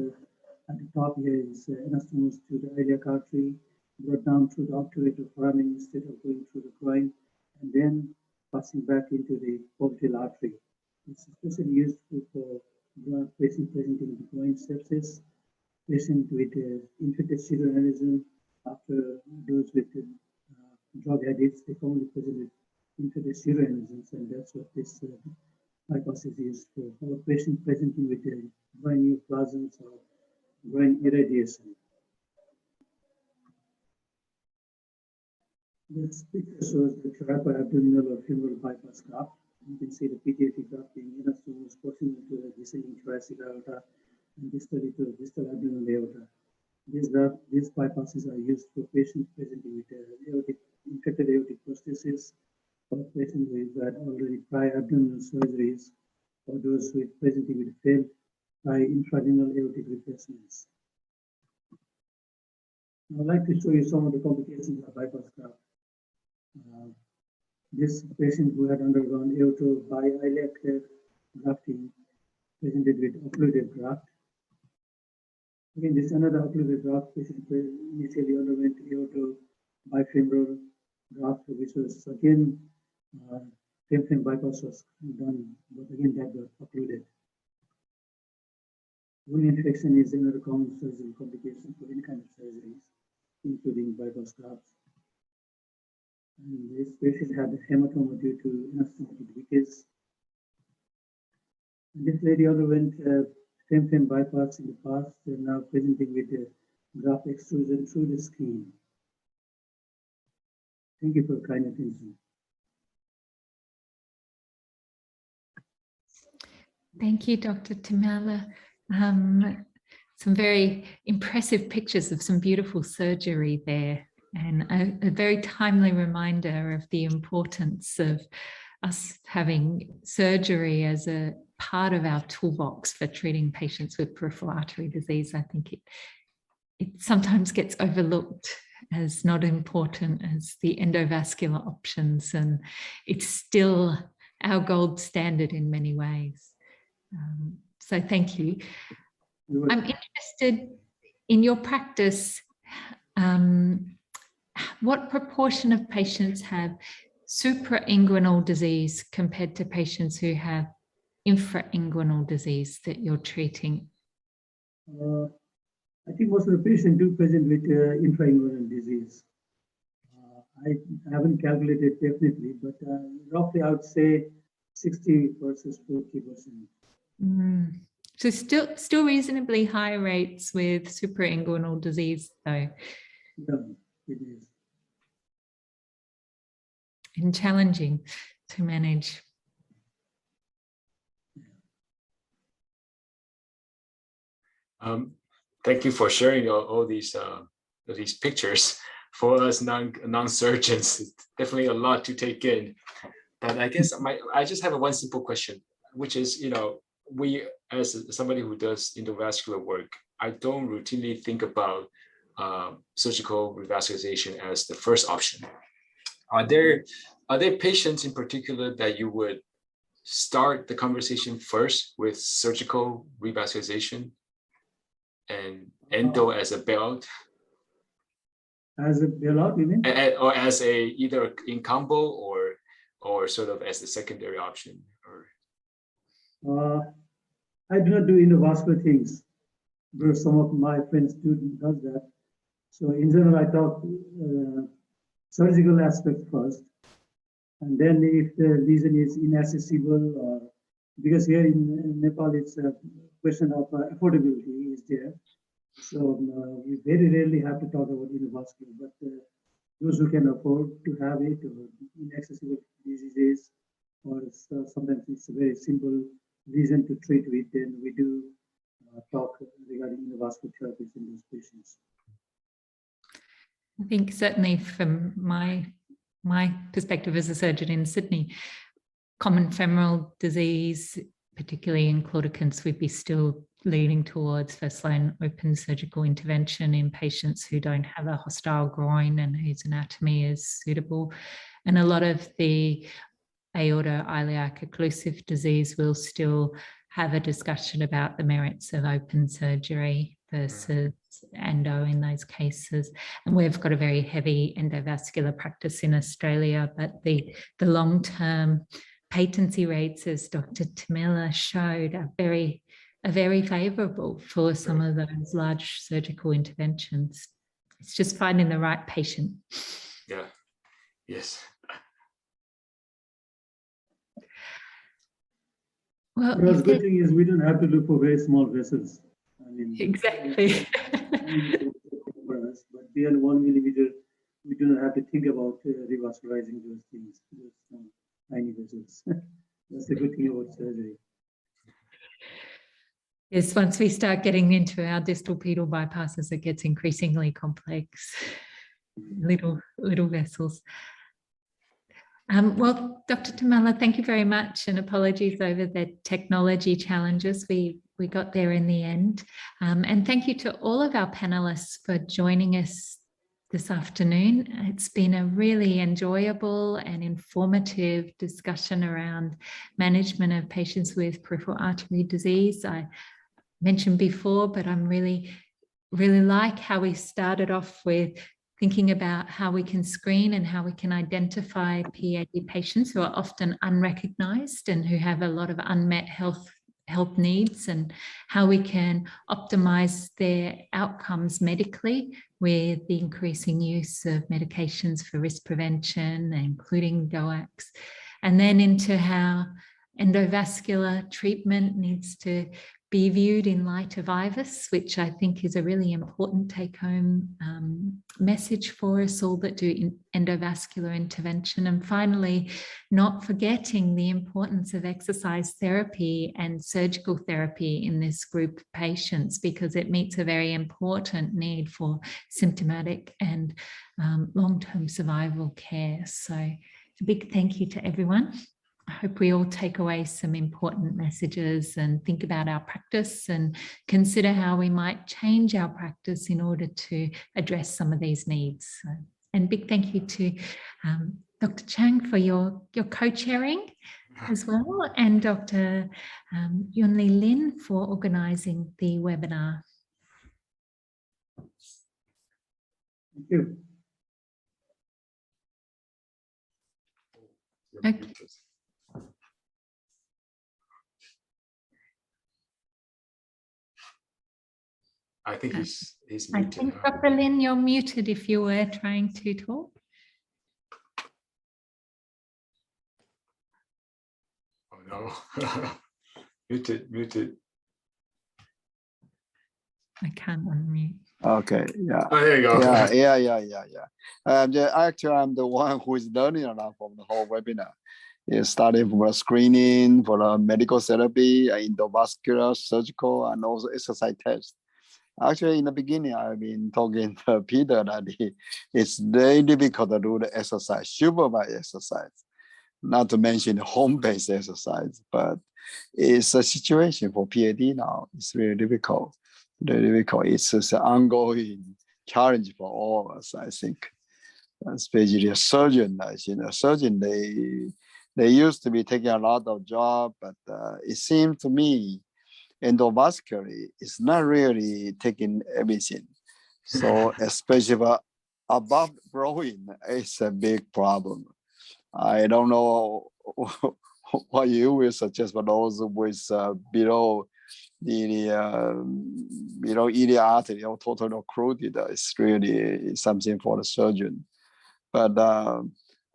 at the top here is anastomosed to the iliac artery, brought down through the obturator foramen instead of going through the groin, and then passing back into the popliteal artery. It's especially useful for patients presenting with groin sepsis, patients with infected pseudoaneurysm. After those with drug addicts, they commonly present with infected pseudoaneurysms, and that's what this bypass is used for. Our patients presenting with groin neoplasms or groin irradiation. This picture shows the thoracoabdominal or femoral bypass graft. You can see the PTFE graft being anastomosed proximal to the descending thoracic aorta and distally to the distal abdominal aorta. These bypasses are used for patients presenting with infected aortic prosthesis, or patients with already prior abdominal surgeries, or those with presenting with failed prior intradural aortic replacements. I'd like to show you some of the complications of bypass graft. This patient who had undergone aorto bi-iliac grafting presented with occluded graft. Again, this is another occluded graft. Patient initially underwent aorto bifemoral graft, which was again fem bypass was done, but again that got occluded. Wound infection is another common surgical complication for any kind of surgeries, including bypass grafts. And this patient had a hematoma due to anastomotic leakage. And this lady underwent fem bypass in the past, and now presenting with a graft extrusion through the skin. Thank you for your kind attention. Thank you, Dr. Timala. some very impressive pictures of some beautiful surgery there, and a very timely reminder of the importance of us having surgery as a part of our toolbox for treating patients with peripheral artery disease. I think it sometimes gets overlooked as not important as the endovascular options, and it's still our gold standard in many ways. So thank you. I'm interested in your practice. What proportion of patients have suprainguinal disease compared to patients who have infrainguinal disease that you're treating? I think most of the patients do present with infrainguinal disease. I haven't calculated definitely, but roughly I would say 60 versus 40%. So still reasonably high rates with suprainguinal disease, though. Yeah, it is. And challenging to manage. Thank you for sharing all these pictures for us non-surgeons. It's definitely a lot to take in. But I guess I just have one simple question, which is, we, as somebody who does endovascular work, I don't routinely think about surgical revascularization as the first option. Are there patients in particular that you would start the conversation first with surgical revascularization and endo as a bailout? As a bailout, you mean? Or as either in combo or sort of as the secondary option? Or I do not do endovascular things, but some of my friends do that. So in general, I talk surgical aspect first, and then if the lesion is inaccessible, because here in Nepal it's a question of affordability is there. So we very rarely have to talk about endovascular, but those who can afford to have it, or inaccessible diseases, or sometimes it's a very simple reason to treat with, then we do talk regarding endovascular therapies in those patients. I think certainly from my perspective as a surgeon in Sydney, common femoral disease, particularly in claudicants, we'd be still leaning towards first-line open surgical intervention in patients who don't have a hostile groin and whose anatomy is suitable. And a lot of the aortoiliac occlusive disease will still have a discussion about the merits of open surgery versus endo in those cases. And we've got a very heavy endovascular practice in Australia, but the long-term patency rates, as Dr. Tamila showed, are very favourable for some of those large surgical interventions. It's just finding the right patient. Yeah. Yes. Well, the good thing is we don't have to look for very small vessels. I mean, exactly. But beyond 1 millimeter, we do not have to think about revascularizing those things, those tiny vessels. That's the good thing about surgery. Yes, once we start getting into our distal pedal bypasses, it gets increasingly complex. Little vessels. Well, Dr. Tamala, thank you very much, and apologies over the technology challenges. We got there in the end. And thank you to all of our panelists for joining us this afternoon. It's been a really enjoyable and informative discussion around management of patients with peripheral artery disease. I mentioned before, but I'm really like how we started off with thinking about how we can screen and how we can identify PAD patients who are often unrecognized and who have a lot of unmet health needs, and how we can optimize their outcomes medically with the increasing use of medications for risk prevention, including DOACs, and then into how endovascular treatment needs to be viewed in light of IVUS, which I think is a really important take-home message for us all that do endovascular intervention. And finally, not forgetting the importance of exercise therapy and surgical therapy in this group of patients, because it meets a very important need for symptomatic and long-term survival care. So a big thank you to everyone. I hope we all take away some important messages and think about our practice and consider how we might change our practice in order to address some of these needs. So, and big thank you to Dr. Chang for your co-chairing as well, and Dr. Yunli Lin for organising the webinar. Thank you. Okay. I think he's I muted. think, Dr. Lin, you're muted if you were trying to talk. Oh no, muted. I can't unmute. Okay, yeah. Oh, there you go. Actually, I'm the one who is learning a lot from the whole webinar. It started from a screening for the medical therapy, endovascular, surgical, and also exercise test. Actually, in the beginning, I've been talking to Peter that it's very difficult to do the exercise, supervised exercise, not to mention home-based exercise, but it's a situation for PAD now. It's really difficult. It's just an ongoing challenge for all of us, I think. Especially a surgeon, they used to be taking a lot of job, but it seemed to me endovascularly is not really taking everything. So especially for above growing, it's a big problem. I don't know what you will suggest for those with below the iliac artery or totally occluded. It's really something for the surgeon. But I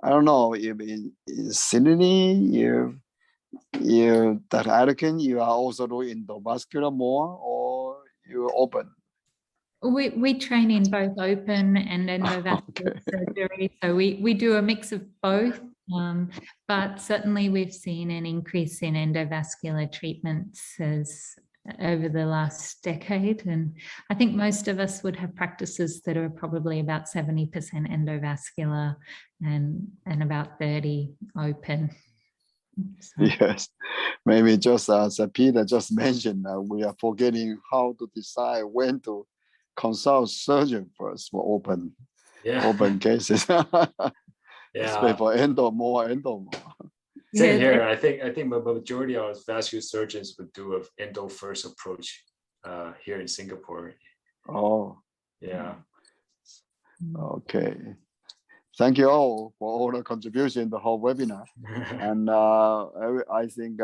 don't know if in Sydney, Dr. Atkin, you are also doing endovascular more, or you open? We train in both open and endovascular surgery, so we do a mix of both. But certainly we've seen an increase in endovascular treatments over the last decade, and I think most of us would have practices that are probably about 70% endovascular and about 30 open. So. Yes, maybe just as Peter just mentioned, we are forgetting how to decide when to consult surgeon first for open cases. Especially for endo more. Same here. I think the majority of vascular surgeons would do an endo first approach here in Singapore. Oh. Yeah. Okay. Thank you all for all the contribution in the whole webinar. And I think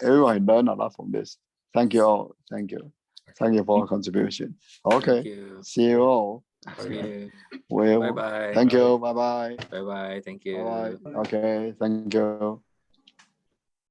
everyone learned a lot from this. Thank you all. Thank you. Thank you for your contribution. Okay. See you all. See you. Well, Bye-bye. Thank you. Bye-bye. Bye-bye. Thank you. Bye-bye. Okay. Thank you.